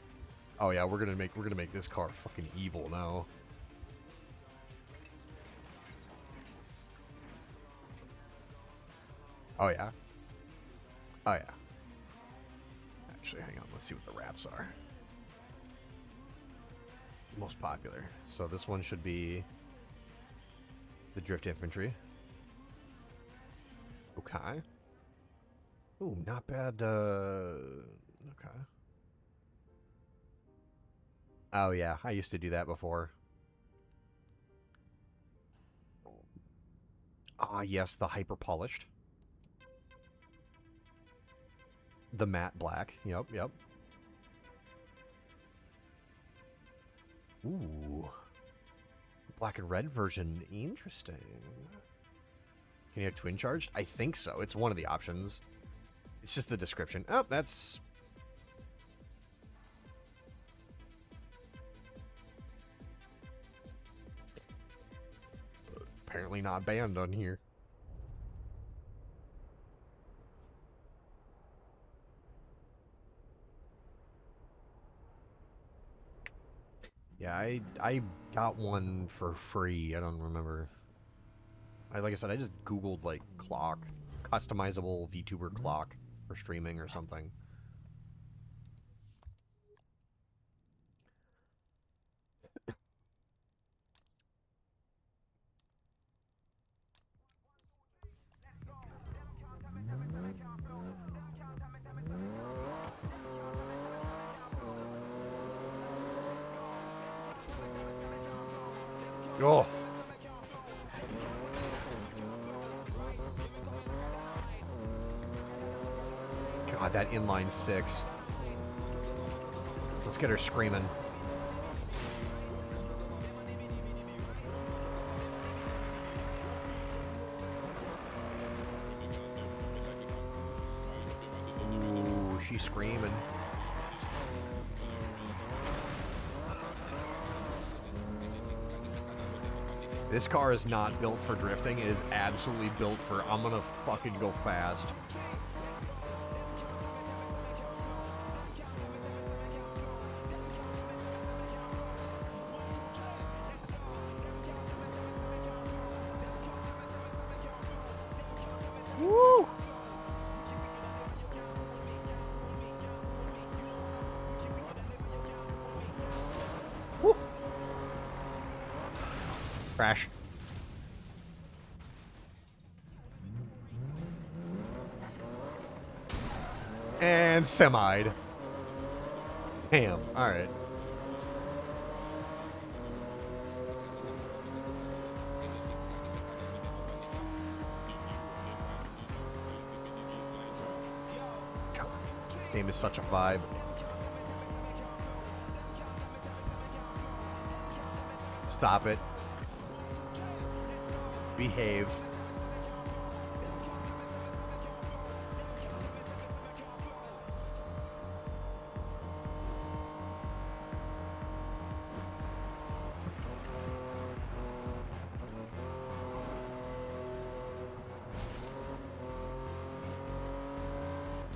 Oh yeah, we're gonna make this car fucking evil now. Oh yeah. Oh yeah. Actually, hang on. Let's see what the wraps are. Most popular. So this one should be the Drift Infantry. Okay. Ooh, not bad. Okay. Oh yeah, I used to do that before. Ah, yes, the hyper polished. The matte black. Yep, yep. Ooh. Black and red version. Interesting. Can you have twin charged? I think so. It's one of the options. It's just the description. Oh, that's... apparently not banned on here. Yeah, I got one for free. I don't remember. Like I said, I just Googled, like, clock. Customizable VTuber clock for streaming or something. Oh. God, that inline 6. Let's get her screaming. Ooh, she's screaming. This car is not built for drifting. It is absolutely built for, I'm gonna fucking go fast. Woo! Woo! Crash. And semi'd. Damn. Alright. This game is such a vibe. Stop it. Behave.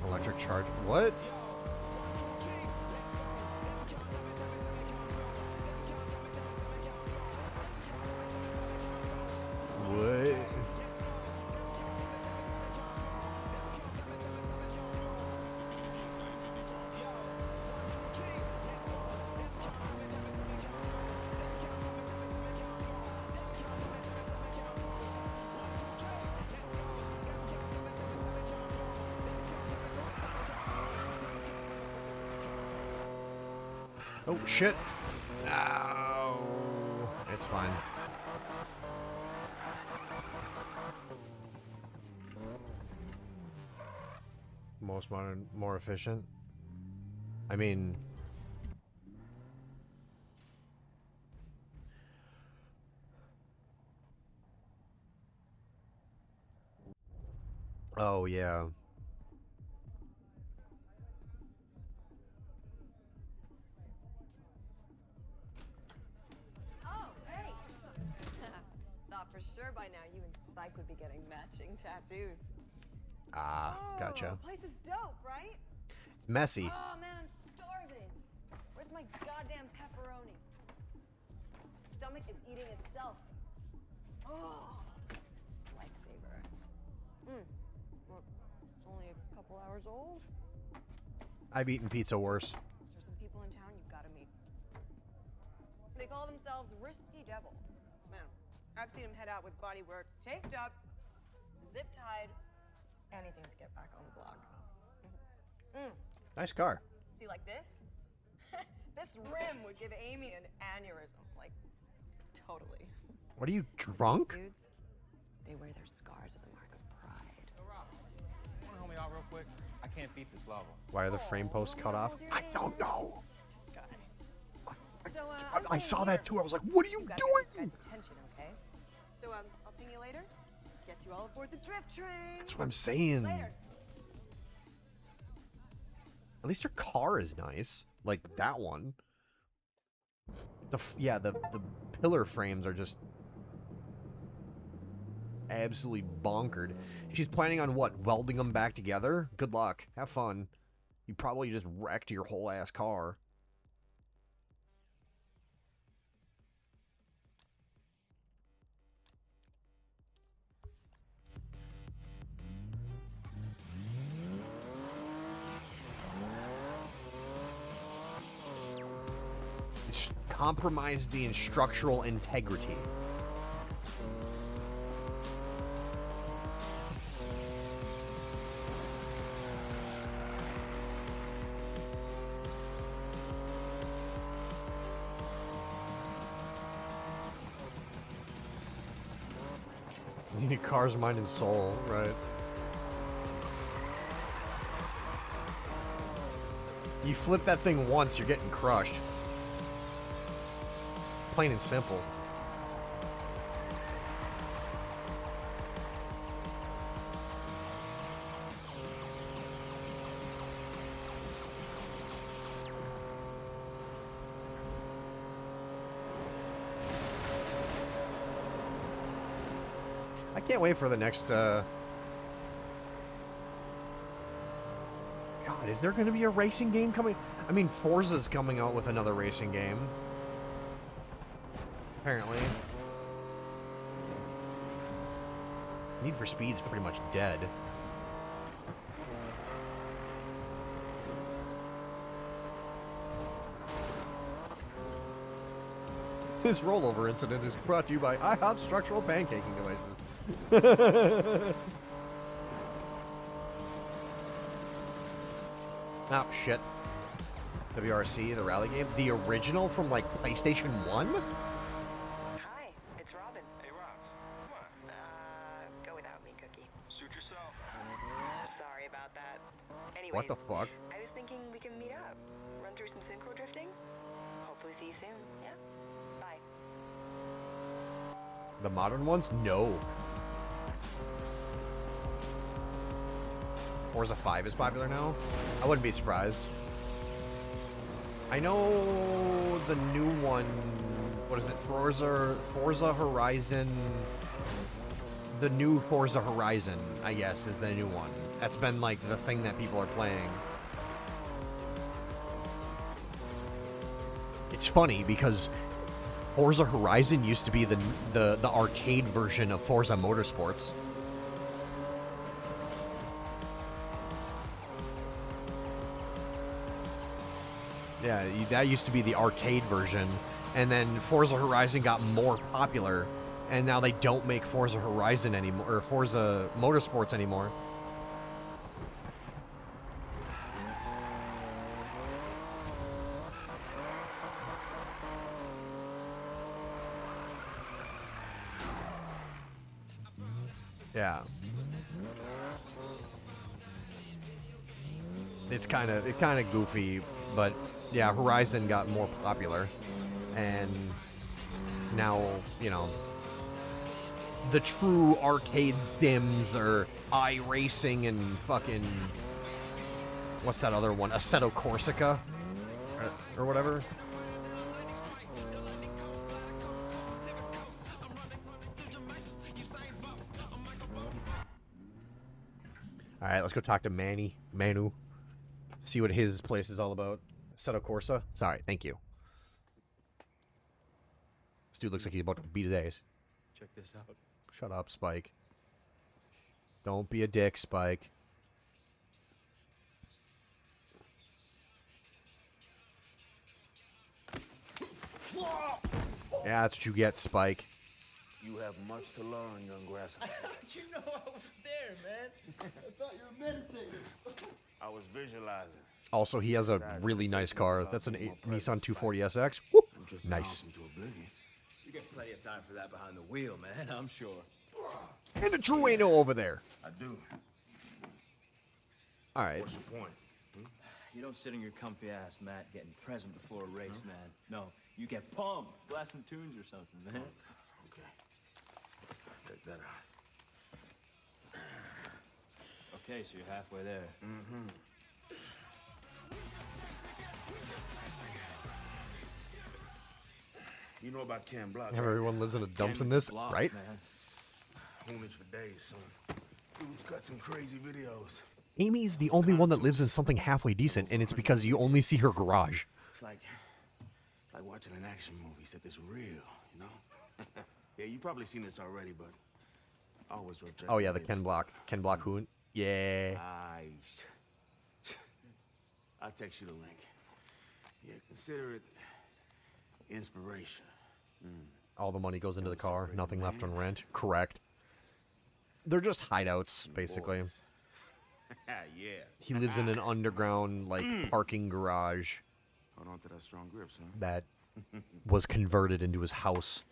Electric charge. What? What? Oh, shit. Ow. It's fine. Most modern, more efficient. I mean... Oh, yeah. Oh, hey! Thought for sure by now you and Spike would be getting matching tattoos. Ah, gotcha. The place is dope, right? It's messy. Oh man, I'm starving. Where's my goddamn pepperoni? My stomach is eating itself. Oh, lifesaver. Well, it's only a couple hours old. I've eaten pizza worse. There's some people in town you've got to meet. They call themselves Risky Devil. Man, I've seen them head out with bodywork taped up, zip-tied, anything to get back on the block. Nice car. See, like this? This rim would give Amy an aneurysm. Like, totally. What are you, drunk? These dudes, they wear their scars as a mark of pride. Yo, Rob, wanna help me out real quick? I can't beat this level. Why are the frame posts cut off? I don't know. This guy. So, I saw that too. I was like, what are you Gotta get this doing? guy's attention, okay? So, I'll ping you later. Get you all aboard the drift train. That's what I'm saying. Later. At least her car is nice. Like that one. The pillar frames are just absolutely bonkered. She's planning on what? Welding them back together? Good luck. Have fun. You probably just wrecked your whole ass car. It's compromised the structural integrity. You need cars, mind, and soul, right? You flip that thing once, you're getting crushed. Plain and simple. I can't wait for the next, God, is there going to be a racing game coming? I mean, Forza's coming out with another racing game. Apparently. Need for Speed's pretty much dead. This rollover incident is brought to you by IHOP Structural Pancaking Devices. Oh, shit. WRC, the rally game. The original from, like, PlayStation 1? Hi, it's Robin. Hey, Rob, come on. Go without me, Cookie. Suit yourself. Sorry about that. Anyways, What the fuck? I was thinking we can meet up. Run through some synchro drifting. Hopefully see you soon, yeah? Bye. The modern ones? No. Forza 5 is popular now? I wouldn't be surprised. I know the new one, what is it, Forza Horizon, the new Forza Horizon, I guess, is the new one. That's been, like, the thing that people are playing. It's funny, because Forza Horizon used to be the arcade version of Forza Motorsports. Yeah, that used to be the arcade version, and then Forza Horizon got more popular, and now they don't make Forza Horizon anymore, or Forza Motorsports anymore. Yeah. It's kind of goofy, but yeah, Horizon got more popular, and now, you know, the true arcade sims are iRacing and fucking, what's that other one? Assetto Corsica? Or whatever. Alright, let's go talk to Manu. See what his place is all about. Assetto Corsa? Sorry, thank you. This dude looks like he's about to beat his ass. Check this out. Shut up, Spike. Don't be a dick, Spike. Yeah, that's what you get, Spike. You have much to learn, young grasshopper. You know I was there, man. I thought you were meditating. I was visualizing. Also, he has a really nice car. That's a Nissan 240SX. Nice. You get plenty of time for that behind the wheel, man, I'm sure. And a Trueno over there. I do. All right. What's your point? You don't sit on your comfy ass, Matt, getting present before a race, man. No, you get pumped, blasting tunes or something, man. Okay. Take that out. Okay, so you're halfway there. Mm-hmm. You know about Ken Block, right? Everyone lives in a dumps in this, Block, right? Man. Honage for days, son. Dude's got some crazy videos. Amy's the only one that lives in something halfway decent, and it's because you only see her garage. It's like watching an action movie, except it's real, you know? Yeah, you've probably seen this already, but I always love Oh yeah, the Ken Block Hoon. Yeah. I'll text you the link. Yeah, consider it inspiration. All the money goes into the car, nothing left on rent. Correct. They're just hideouts, basically. Yeah. He lives in an underground, like, parking garage Hold on to that strong grip, son. that was converted into his house.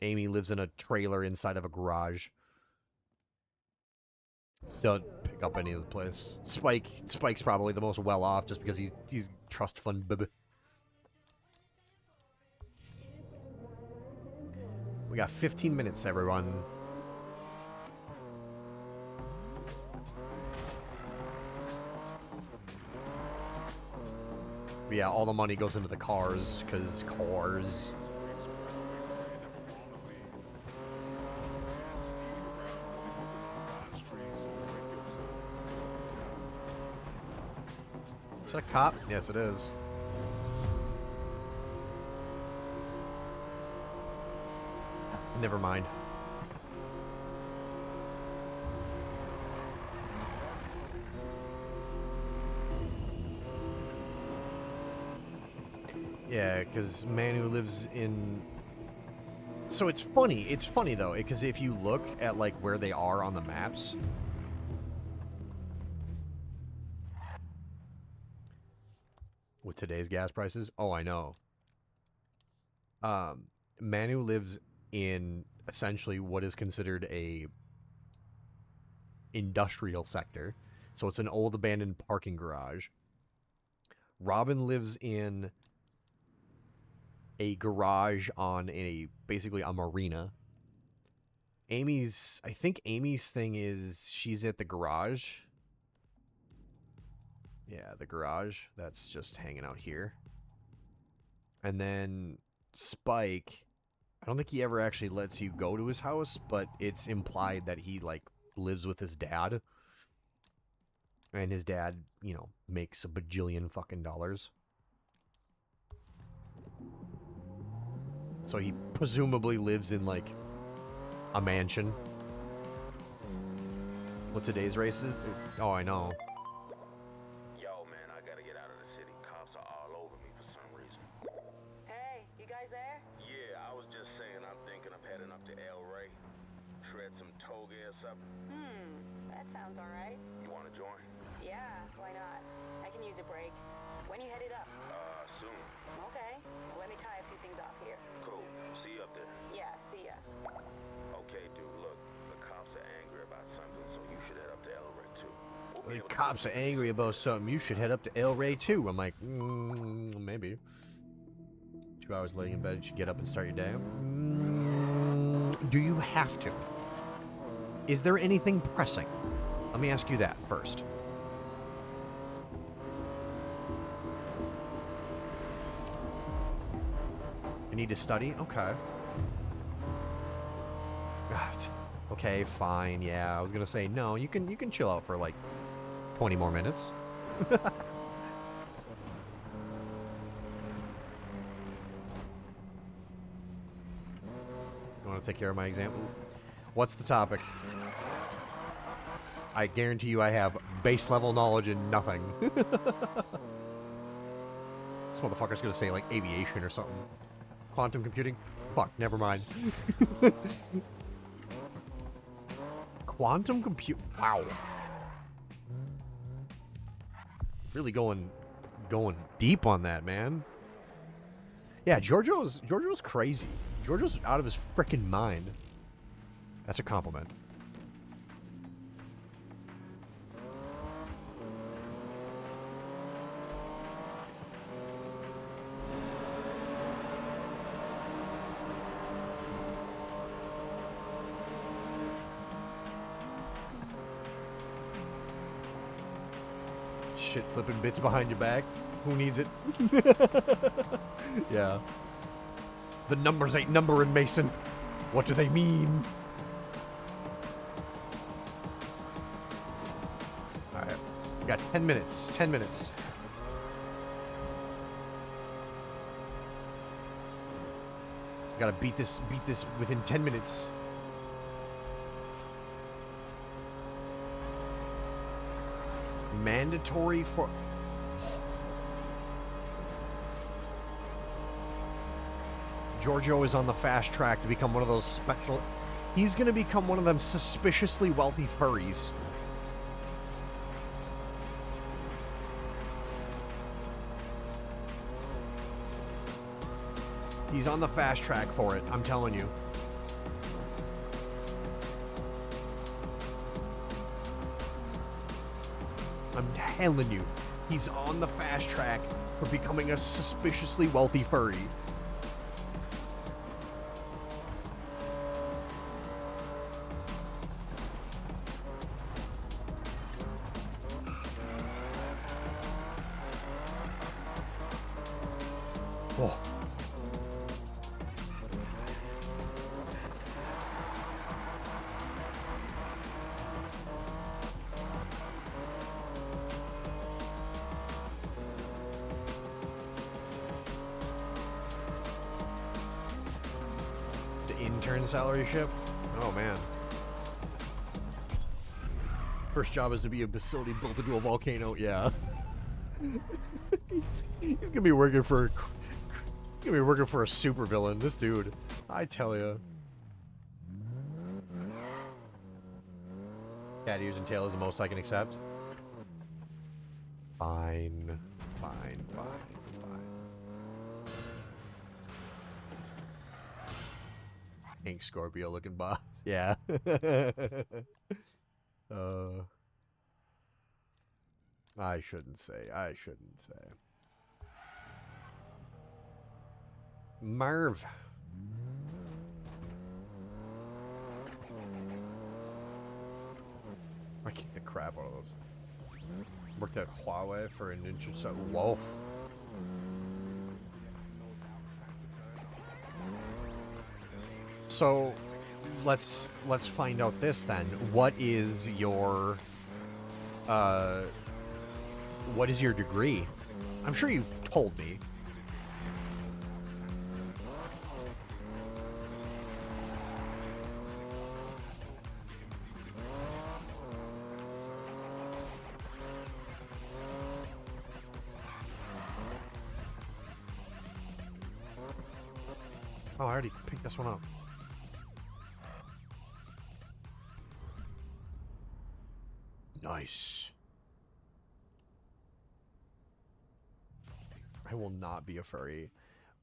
Amy lives in a trailer inside of a garage. Don't pick up any of the place. Spike's probably the most well off just because he's trust fund baby. We got 15 minutes, everyone. But yeah, all the money goes into the cars, because cars. Is that a cop? Yes, it is. Never mind. Yeah, because Manu lives in... So it's funny. It's funny, though, because if you look at, like, where they are on the maps... With today's gas prices? Oh, I know. Manu lives in essentially what is considered a industrial sector. So it's an old abandoned parking garage. Robin lives in a garage on basically a marina. I think Amy's thing is she's at the garage. Yeah, the garage. That's just hanging out here. And then Spike, I don't think he ever actually lets you go to his house, but it's implied that he, like, lives with his dad. And his dad, you know, makes a bajillion fucking dollars. So he presumably lives in, like, a mansion. What today's race is? Oh, I know. Yo, man, I gotta get out of the city. Cops are all over me for some reason. Hey, you guys there? Yeah, I was just saying I'm thinking of heading up to El Rey. Shred some toga or something. That sounds alright. You wanna join? Yeah, why not? I can use a break. When you headed up? Soon. Okay. Well, let me tie a few things off here. Cool. See be The able to cops are angry about something. You should head up to El Rey too. I'm like, maybe. 2 hours laying in bed, you should get up and start your day. Do you have to? Is there anything pressing? Let me ask you that first. I need to study? Okay. God. Okay, fine. Yeah, I was gonna say no. You can chill out for like 20 more minutes. You want to take care of my exam? What's the topic? I guarantee you I have base level knowledge in nothing. This motherfucker's gonna say like aviation or something. Quantum computing? Fuck, never mind. Quantum compute? Wow. Really going deep on that, man. Yeah, Giorgio's crazy. Giorgio's out of his frickin' mind. That's a compliment. Shit flipping bits behind your back. Who needs it? Yeah. The numbers ain't numbering, Mason. What do they mean? Alright. We got 10 minutes. 10 minutes. We gotta beat this within 10 minutes. Mandatory for... Giorgio is on the fast track to become one of those special... He's gonna become one of them suspiciously wealthy furries. He's on the fast track for it, I'm telling you. I'm telling you, he's on the fast track for becoming a suspiciously wealthy furry. Oh. Intern salary ship? Oh man. First job is to be a facility built into a volcano. Yeah. he's gonna be working for a supervillain. This dude, I tell ya. Cat ears and tail is the most I can accept. Fine, fine, fine. Pink Scorpio looking boss. Yeah. I shouldn't say. Marv. I kicked the crap out of those. Worked at Huawei for an inch or so. Whoa. So, let's find out this then. What is your degree? I'm sure you've told me. Oh, I already picked this one up. Nice. I will not be a furry,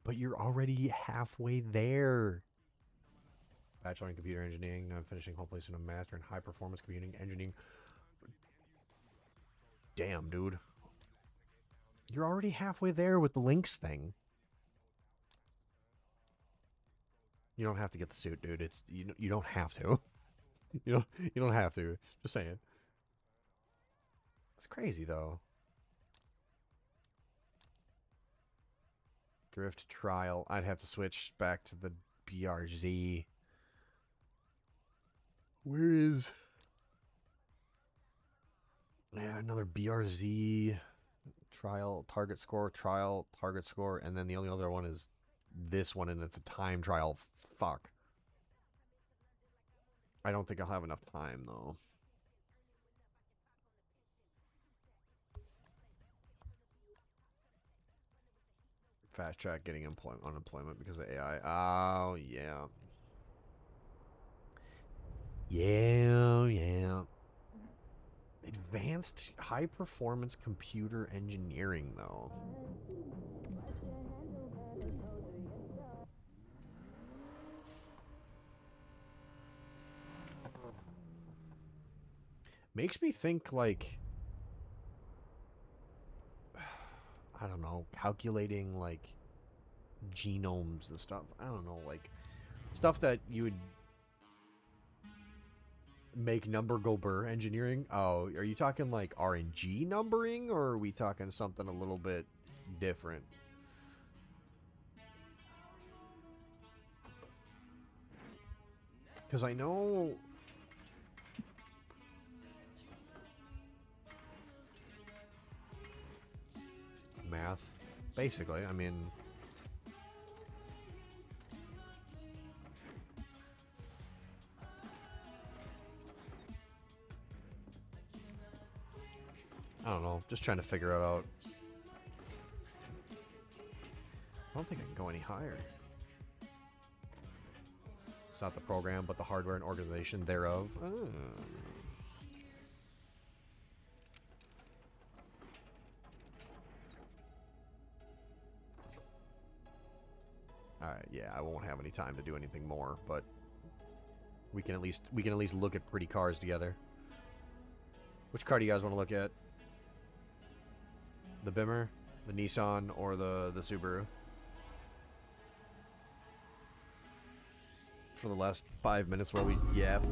but you're already halfway there. Bachelor in computer engineering. I'm finishing hopefully soon a master in high performance computing engineering. damn, dude. You're already halfway there with the Lynx thing. You don't have to get the suit, dude. It's you don't have to. You don't have to. Just saying. It's crazy though. Drift trial. I'd have to switch back to the BRZ. Where is... Yeah, another BRZ trial, target score, and then the only other one is this one, and it's a time trial. Fuck. I don't think I'll have enough time, though. Fast track getting unemployment because of AI. Oh, yeah. Yeah. Advanced high-performance computer engineering, though. Makes me think, like... I don't know, calculating, like, genomes and stuff. I don't know, like, stuff that you would make number go burr engineering. Oh, are you talking, like, RNG numbering, or are we talking something a little bit different? Because I know... Math, basically. I mean, I don't know. Just trying to figure it out. I don't think I can go any higher. It's not the program, but the hardware and organization thereof. Alright, yeah, I won't have any time to do anything more, but we can at least look at pretty cars together. Which car do you guys want to look at? The Bimmer, the Nissan, or the Subaru? For the last 5 minutes while we yap.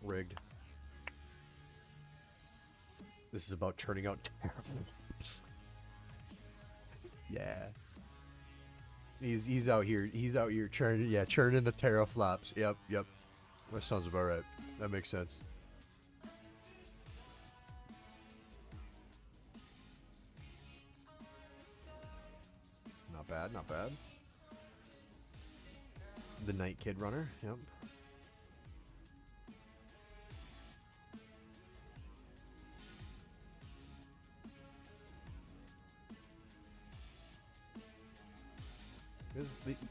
Rigged. This is about churning out teraflops. Yeah. He's out here churning the teraflops. Yep. That sounds about right. That makes sense. Not bad. The Night Kid Runner, yep.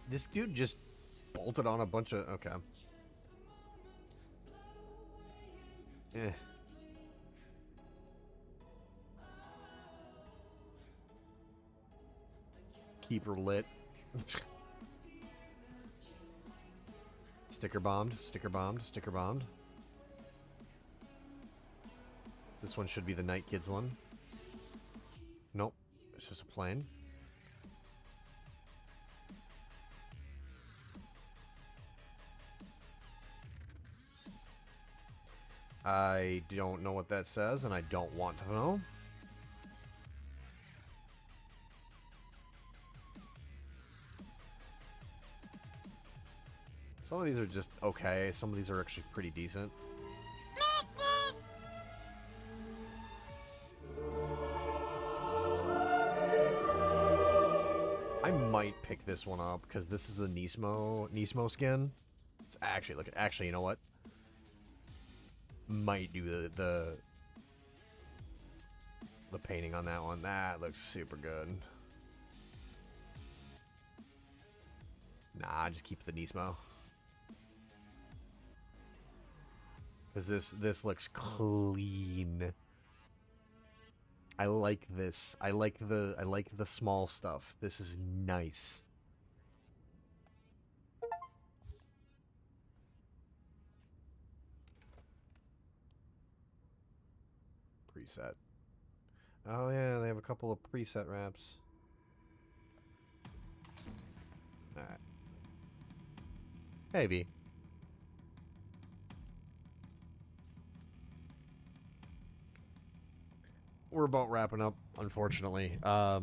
This dude just bolted on a bunch of... Okay. Keep her lit. Sticker bombed. This one should be the Night Kids one. Nope. It's just a plane. I don't know what that says, and I don't want to know. Some of these are just okay. Some of these are actually pretty decent. I might pick this one up because this is the Nismo skin. It's actually, you know what? Might do the painting on that one. That looks super good. Nah, just keep the Nismo. Because this looks clean. I like this. I like the small stuff. This is nice. Preset. Oh yeah, they have a couple of preset wraps. Alright. Hey V. We're about wrapping up, unfortunately. The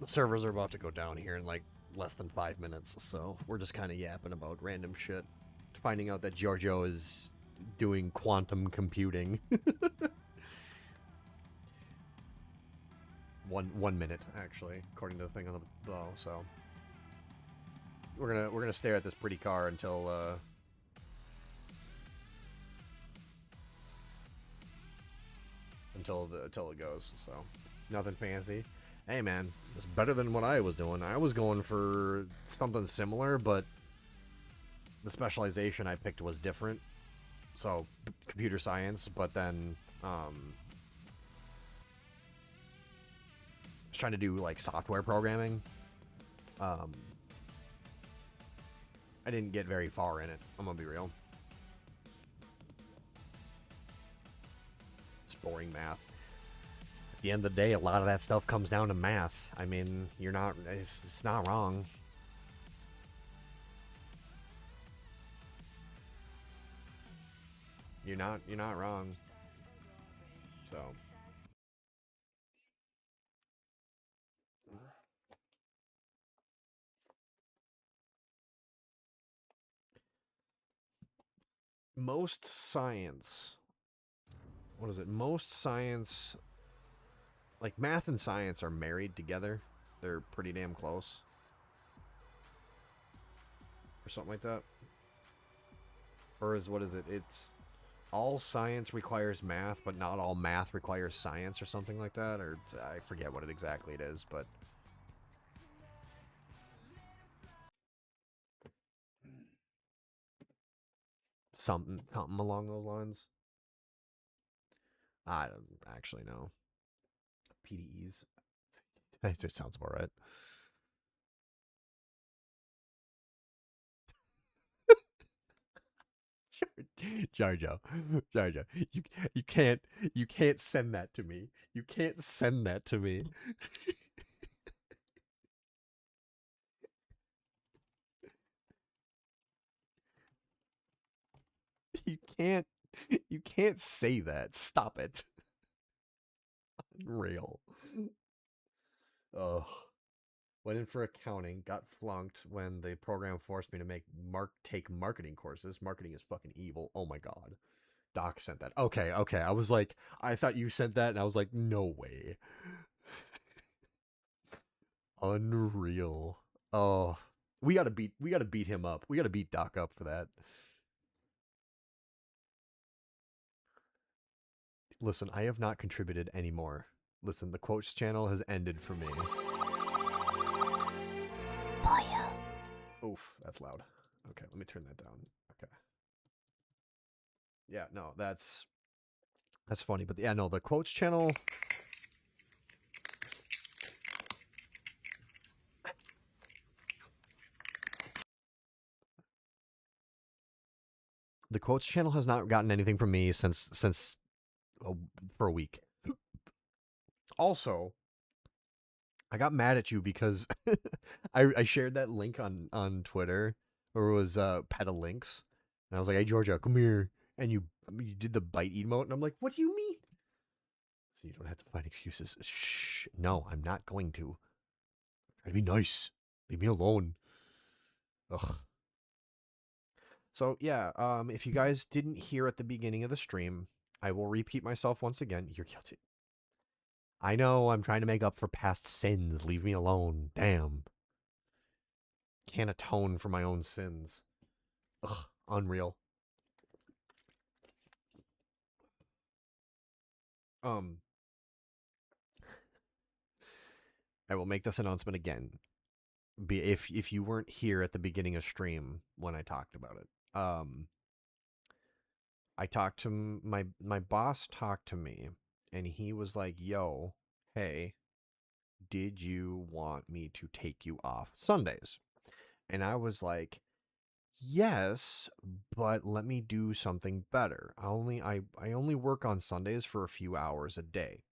servers are about to go down here in like less than 5 minutes, so we're just kind of yapping about random shit. Finding out that Giorgio is doing quantum computing. 1 minute, actually, according to the thing on the below. So we're gonna stare at this pretty car until it goes. So nothing fancy. Hey man, it's better than what I was doing. I was going for something similar, but the specialization I picked was different. So computer science, but then I was trying to do like software programming. I didn't get very far in it. I'm gonna be real. It's boring math. At the end of the day, a lot of that stuff comes down to math. I mean, it's not wrong. You're not wrong. So most science, what is it? Most science, like math and science, are married together. They're pretty damn close. Or something like that. Or what is it? It's all science requires math, but not all math requires science, or something like that. Or I forget what it exactly it is, but something along those lines. I don't actually know. PDEs. It just sounds about right. Jarjo, you can't send that to me. You can't send that to me. You can't you can't say that. Stop it. Unreal. Ugh. Went in for accounting, got flunked when the program forced me to take marketing courses. Marketing is fucking evil. Oh my god. Doc sent that. Okay. I was like, I thought you sent that, and I was like, no way. Unreal. Oh, we gotta beat him up. We gotta beat Doc up for that. Listen, I have not contributed anymore. Listen, the quotes channel has ended for me. Fire. Oof, that's loud. Okay, let me turn that down. Okay. Yeah, no, that's funny, but yeah, no, the quotes channel. The quotes channel has not gotten anything from me since for a week. Also, I got mad at you because I shared that link on Twitter, or it was Peta Links, and I was like, "Hey Georgia, come here," and you did the bite emote, and I'm like, "What do you mean?" So you don't have to find excuses. Shh, no, I'm not going to. Try to be nice. Leave me alone. Ugh. So yeah, if you guys didn't hear at the beginning of the stream, I will repeat myself once again. You're guilty. I know I'm trying to make up for past sins. Leave me alone. Damn. Can't atone for my own sins. Ugh, unreal. I will make this announcement again. If you weren't here at the beginning of stream when I talked about it. I talked to my boss talked to me, and he was like, yo, hey, did you want me to take you off Sundays? And I was like, yes, but let me do something better. I only work on Sundays for a few hours a day.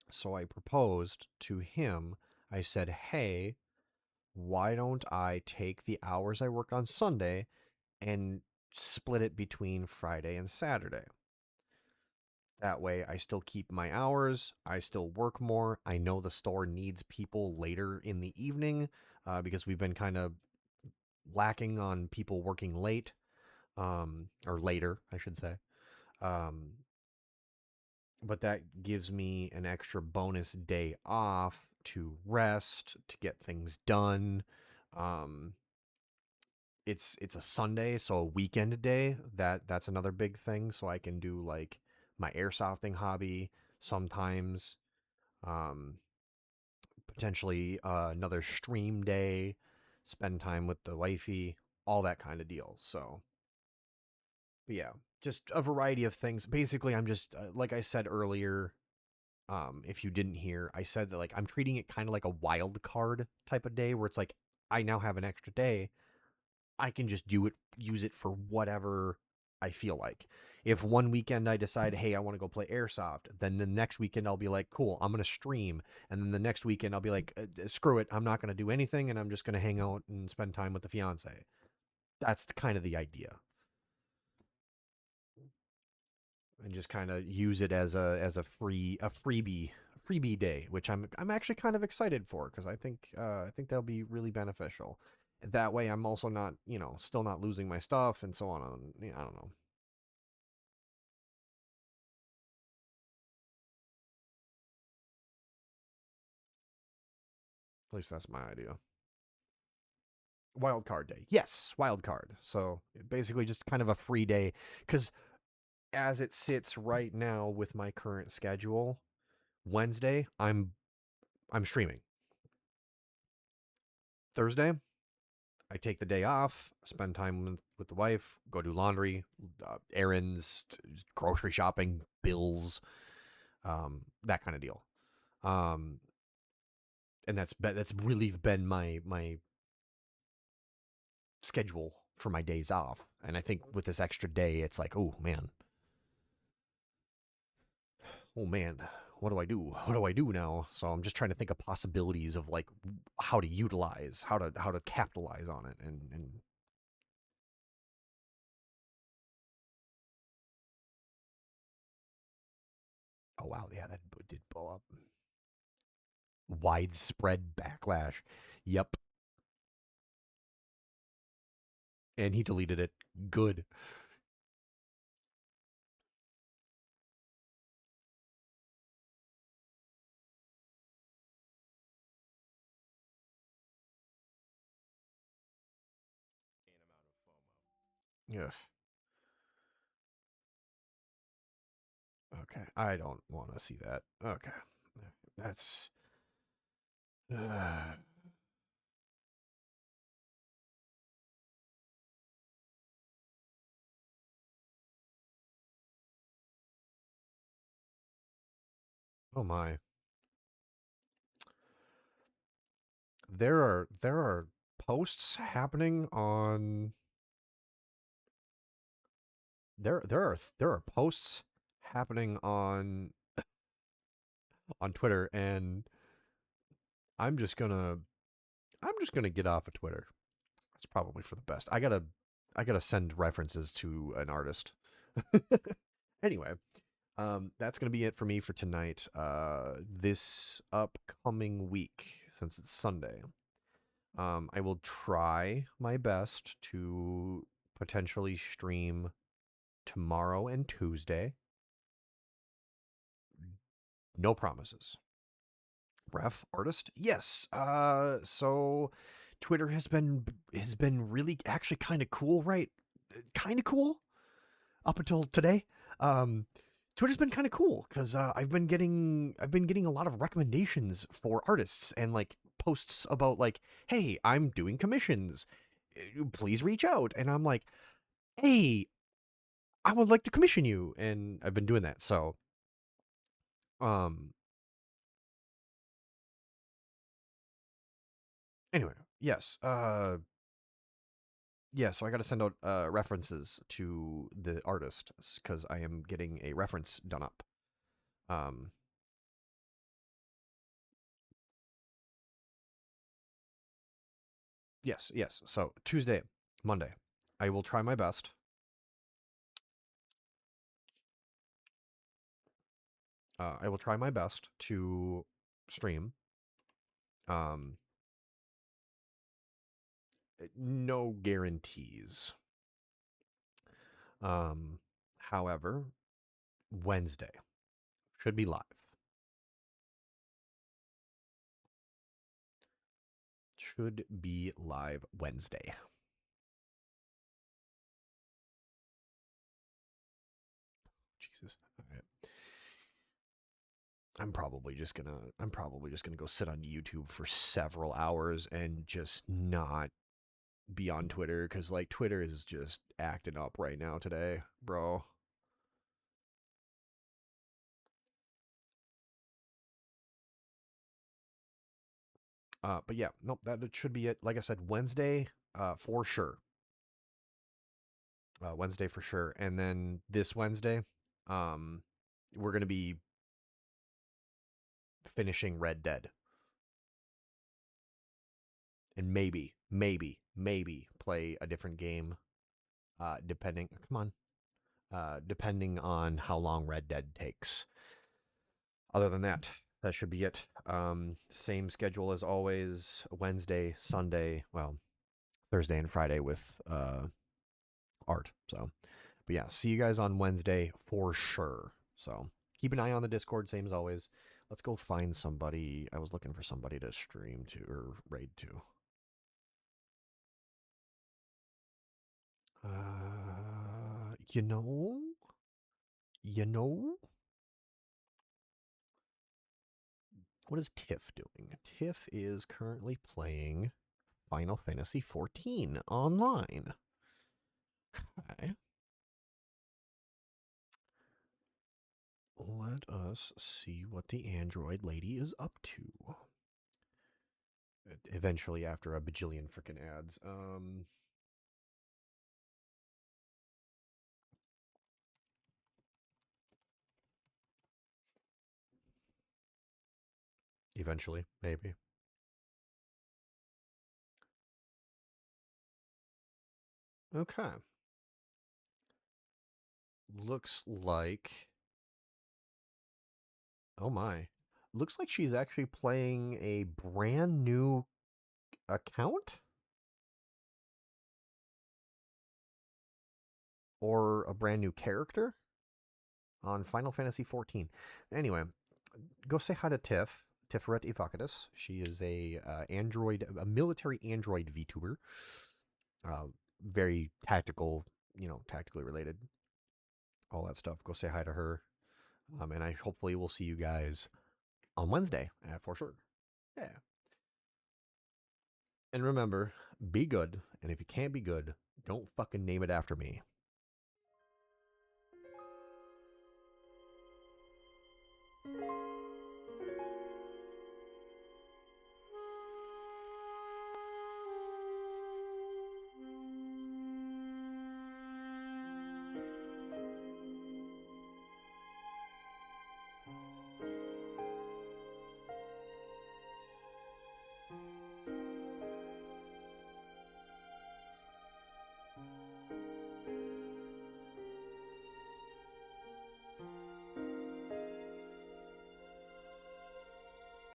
So I proposed to him. I said, "Hey, why don't I take the hours I work on Sunday and split it between Friday and Saturday? That way I still keep my hours, I still work more. I know the store needs people later in the evening because we've been kind of lacking on people working late, or later, I should say. Um, but that gives me an extra bonus day off to rest, to get things done. Um, it's a Sunday, so a weekend day. That's another big thing. So I can do like my airsofting hobby sometimes. Um, Potentially another stream day, spend time with the wifey, all that kind of deal. So, but yeah, just a variety of things. Basically, I'm just like I said earlier. If you didn't hear, I said that like I'm treating it kind of like a wild card type of day, where it's like I now have an extra day. I can just use it for whatever I feel like. If one weekend I decide, hey, I want to go play airsoft, then the next weekend I'll be like, cool, I'm going to stream. And then the next weekend I'll be like, screw it, I'm not going to do anything and I'm just going to hang out and spend time with the fiance. That's kind of the idea. And just kind of use it as a freebie day, which I'm actually kind of excited for because I think that'll be really beneficial. That way, I'm also not still not losing my stuff and so on. I don't know. At least that's my idea. Wild card day, yes, wild card. So basically, just kind of a free day because as it sits right now with my current schedule, Wednesday I'm streaming. Thursday I take the day off, spend time with the wife, go do laundry, errands, grocery shopping, bills, that kind of deal. Um, and that's really been my schedule for my days off. And I think with this extra day, it's like, oh man, what do I do? What do I do now? So I'm just trying to think of possibilities of like how to utilize, how to capitalize on it, and oh wow, yeah, that did blow up. Widespread backlash. Yep. And he deleted it. Good. Yes. Okay. I don't want to see that. Okay. That's. Oh my. There are posts happening on there are posts happening on Twitter, and I'm just gonna I'm just gonna get off of Twitter. It's probably for the best. I gotta send references to an artist. Anyway, that's gonna be it for me for tonight. This upcoming week, since it's Sunday, I will try my best to potentially stream tomorrow and Tuesday. No promises. Ref artist? Yes. So Twitter has been really actually kind of cool, right? Kind of cool up until today. Um, Twitter's been kind of cool because I've been getting a lot of recommendations for artists and like posts about like, hey, I'm doing commissions, please reach out, and I'm like, hey, I would like to commission you, and I've been doing that. So Um. Anyway, yes. Yeah, so I got to send out references to the artist because I am getting a reference done up. Um, yes, yes. So Tuesday, Monday, I will try my best. I will try my best to stream. Um, no guarantees. However, Wednesday should be live. Should be live Wednesday. Jesus. All right. I'm probably just gonna go sit on YouTube for several hours and just not be on Twitter because like Twitter is just acting up right now today, bro. But yeah, nope, that should be it. Like I said, Wednesday, for sure. Wednesday for sure, and then this Wednesday, we're gonna be finishing Red Dead, and maybe play a different game. Depending, come on, depending on how long Red Dead takes. Other than that, that should be it. Same schedule as always. Wednesday, Sunday, well, Thursday and Friday with art. So, but yeah, see you guys on Wednesday for sure. So keep an eye on the Discord, same as always. Let's go find somebody. I was looking for somebody to stream to or raid to. You know, you know, what is Tiff doing? Tiff is currently playing Final Fantasy XIV online. Okay. Let us see what the android lady is up to. Eventually, after a bajillion freaking ads. Eventually, maybe. Okay. Looks like. Oh my. Looks like she's actually playing a brand new account? Or a brand new character on Final Fantasy XIV. Anyway, go say hi to Tiff. Tiferet Evocatus. She is a military android VTuber. Very tactical, tactically related. All that stuff. Go say hi to her. And I hopefully will see you guys on Wednesday for sure. Yeah. And remember, be good. And if you can't be good, don't fucking name it after me.